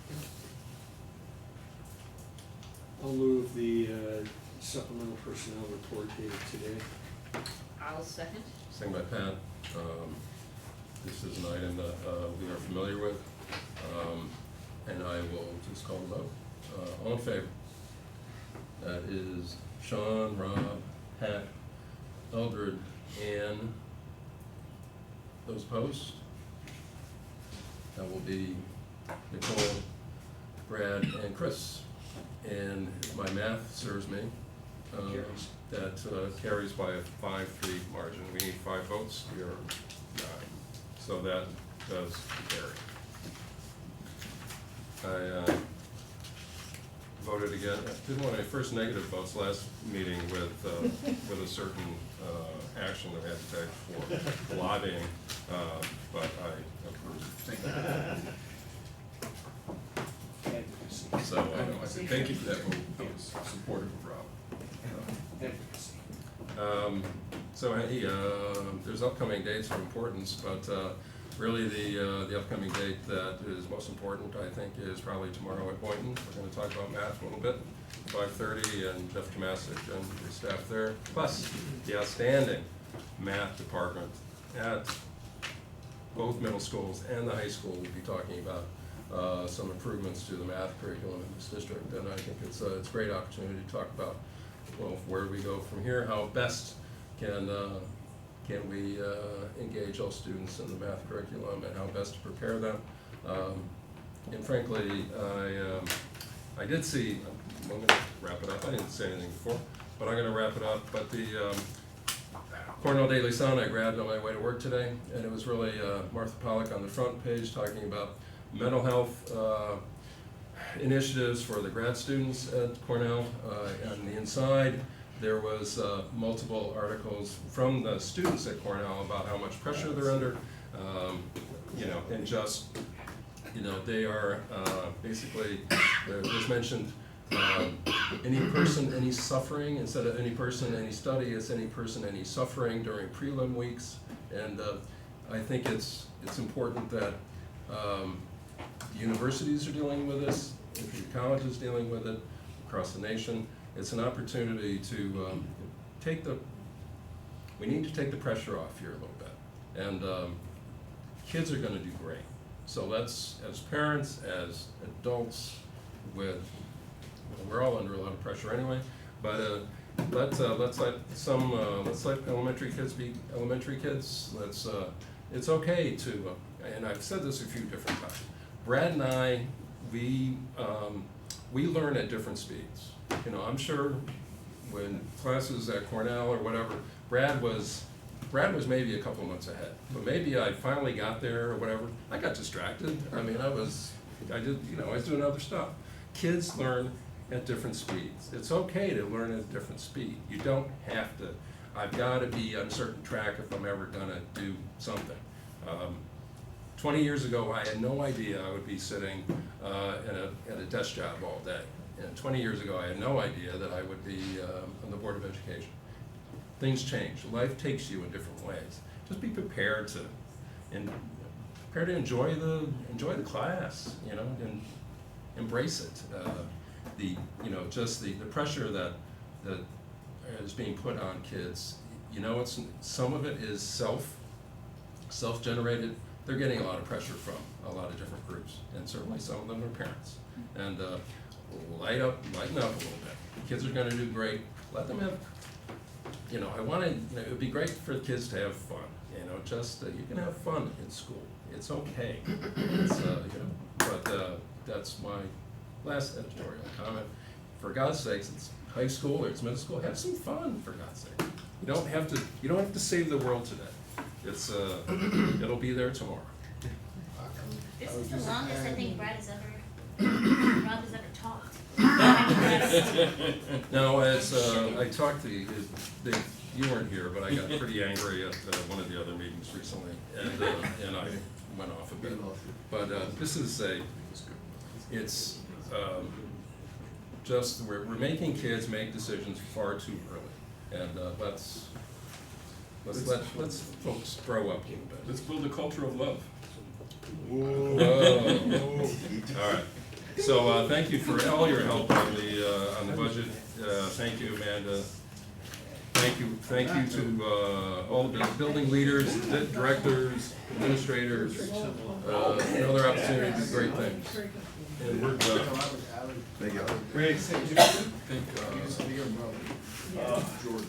I'll move the supplemental personnel report dated today. I'll second. Second by Pat. This is an item that we are familiar with, and I will just call the vote. All in favor? That is Sean, Rob, Pat, Eldred, Ann. Those opposed? That will be Nicole, Brad, and Chris. And if my math serves me, that carries by a 5-3 margin. We need 5 votes, we are 9. So that does carry. I voted again, didn't want any first negative votes last meeting with a certain action that we had to take for lobbying, but I approve. Thank you. So I said thank you for that vote. I was supportive of Rob. So hey, there's upcoming dates of importance, but really the upcoming date that is most important, I think, is probably tomorrow at Boynton. We're going to talk about math a little bit, 5:30, and Jeff Tomasic and your staff there, plus the outstanding math department at both middle schools and the high school will be talking about some improvements to the math curriculum in this district, and I think it's a great opportunity to talk about, well, where do we go from here, how best can we engage all students in the math curriculum, and how best to prepare them. And frankly, I did see, I'm going to wrap it up, I didn't say anything before, but I'm going to wrap it up, but the Cornell Daily Sun I grabbed on my way to work today, and it was really Martha Pollack on the front page talking about mental health initiatives for the grad students at Cornell. On the inside, there was multiple articles from the students at Cornell about how much pressure they're under, and just, they are basically, there's mentioned any person, any suffering, instead of any person, any study, it's any person, any suffering during prelim weeks. And I think it's important that the universities are dealing with this, the college is dealing with it across the nation. It's an opportunity to we need to take the pressure off here a little bit. And kids are gonna do great. So let's, as parents, as adults, we're all under a lot of pressure anyway, but let's let elementary kids be elementary kids. It's okay to, and I've said this a few different times. Brad and I, we learn at different speeds. I'm sure when classes at Cornell or whatever, Brad was maybe a couple months ahead, but maybe I finally got there or whatever. I got distracted. I was doing other stuff. Kids learn at different speeds. It's okay to learn at a different speed. You don't have to, I've got to be on a certain track if I'm ever gonna do something. 20 years ago, I had no idea I would be sitting at a desk job all day. And 20 years ago, I had no idea that I would be on the Board of Education. Things change. Life takes you in different ways. Just be prepared to enjoy the class, you know, and embrace it. The pressure that is being put on kids. You know, some of it is self-generated. They're getting a lot of pressure from a lot of different groups, and certainly some of them are parents. And lighten up a little bit. Kids are going to do great. Let them have. You know, it would be great for the kids to have fun. You know, just you can have fun in school. It's okay. It's but that's my last editorial comment. For God's sakes, it's high school or it's middle school. Have some fun, for God's sake. You don't have to save the world today. It's it'll be there tomorrow. This is the longest I think Brad has ever talked. No, I talked to you. You weren't here, but I got pretty angry at one of the other meetings recently, and I went off a bit. But this is it's just we're making kids make decisions far too early, and let's folks grow up a little bit. Let's build a culture of love. Whoa. All right. So thank you for all your help on the budget. Thank you, Amanda. Thank you to all the building leaders, directors, administrators. Another opportunity to do great things. And we're done. Thank you. Great. I think George.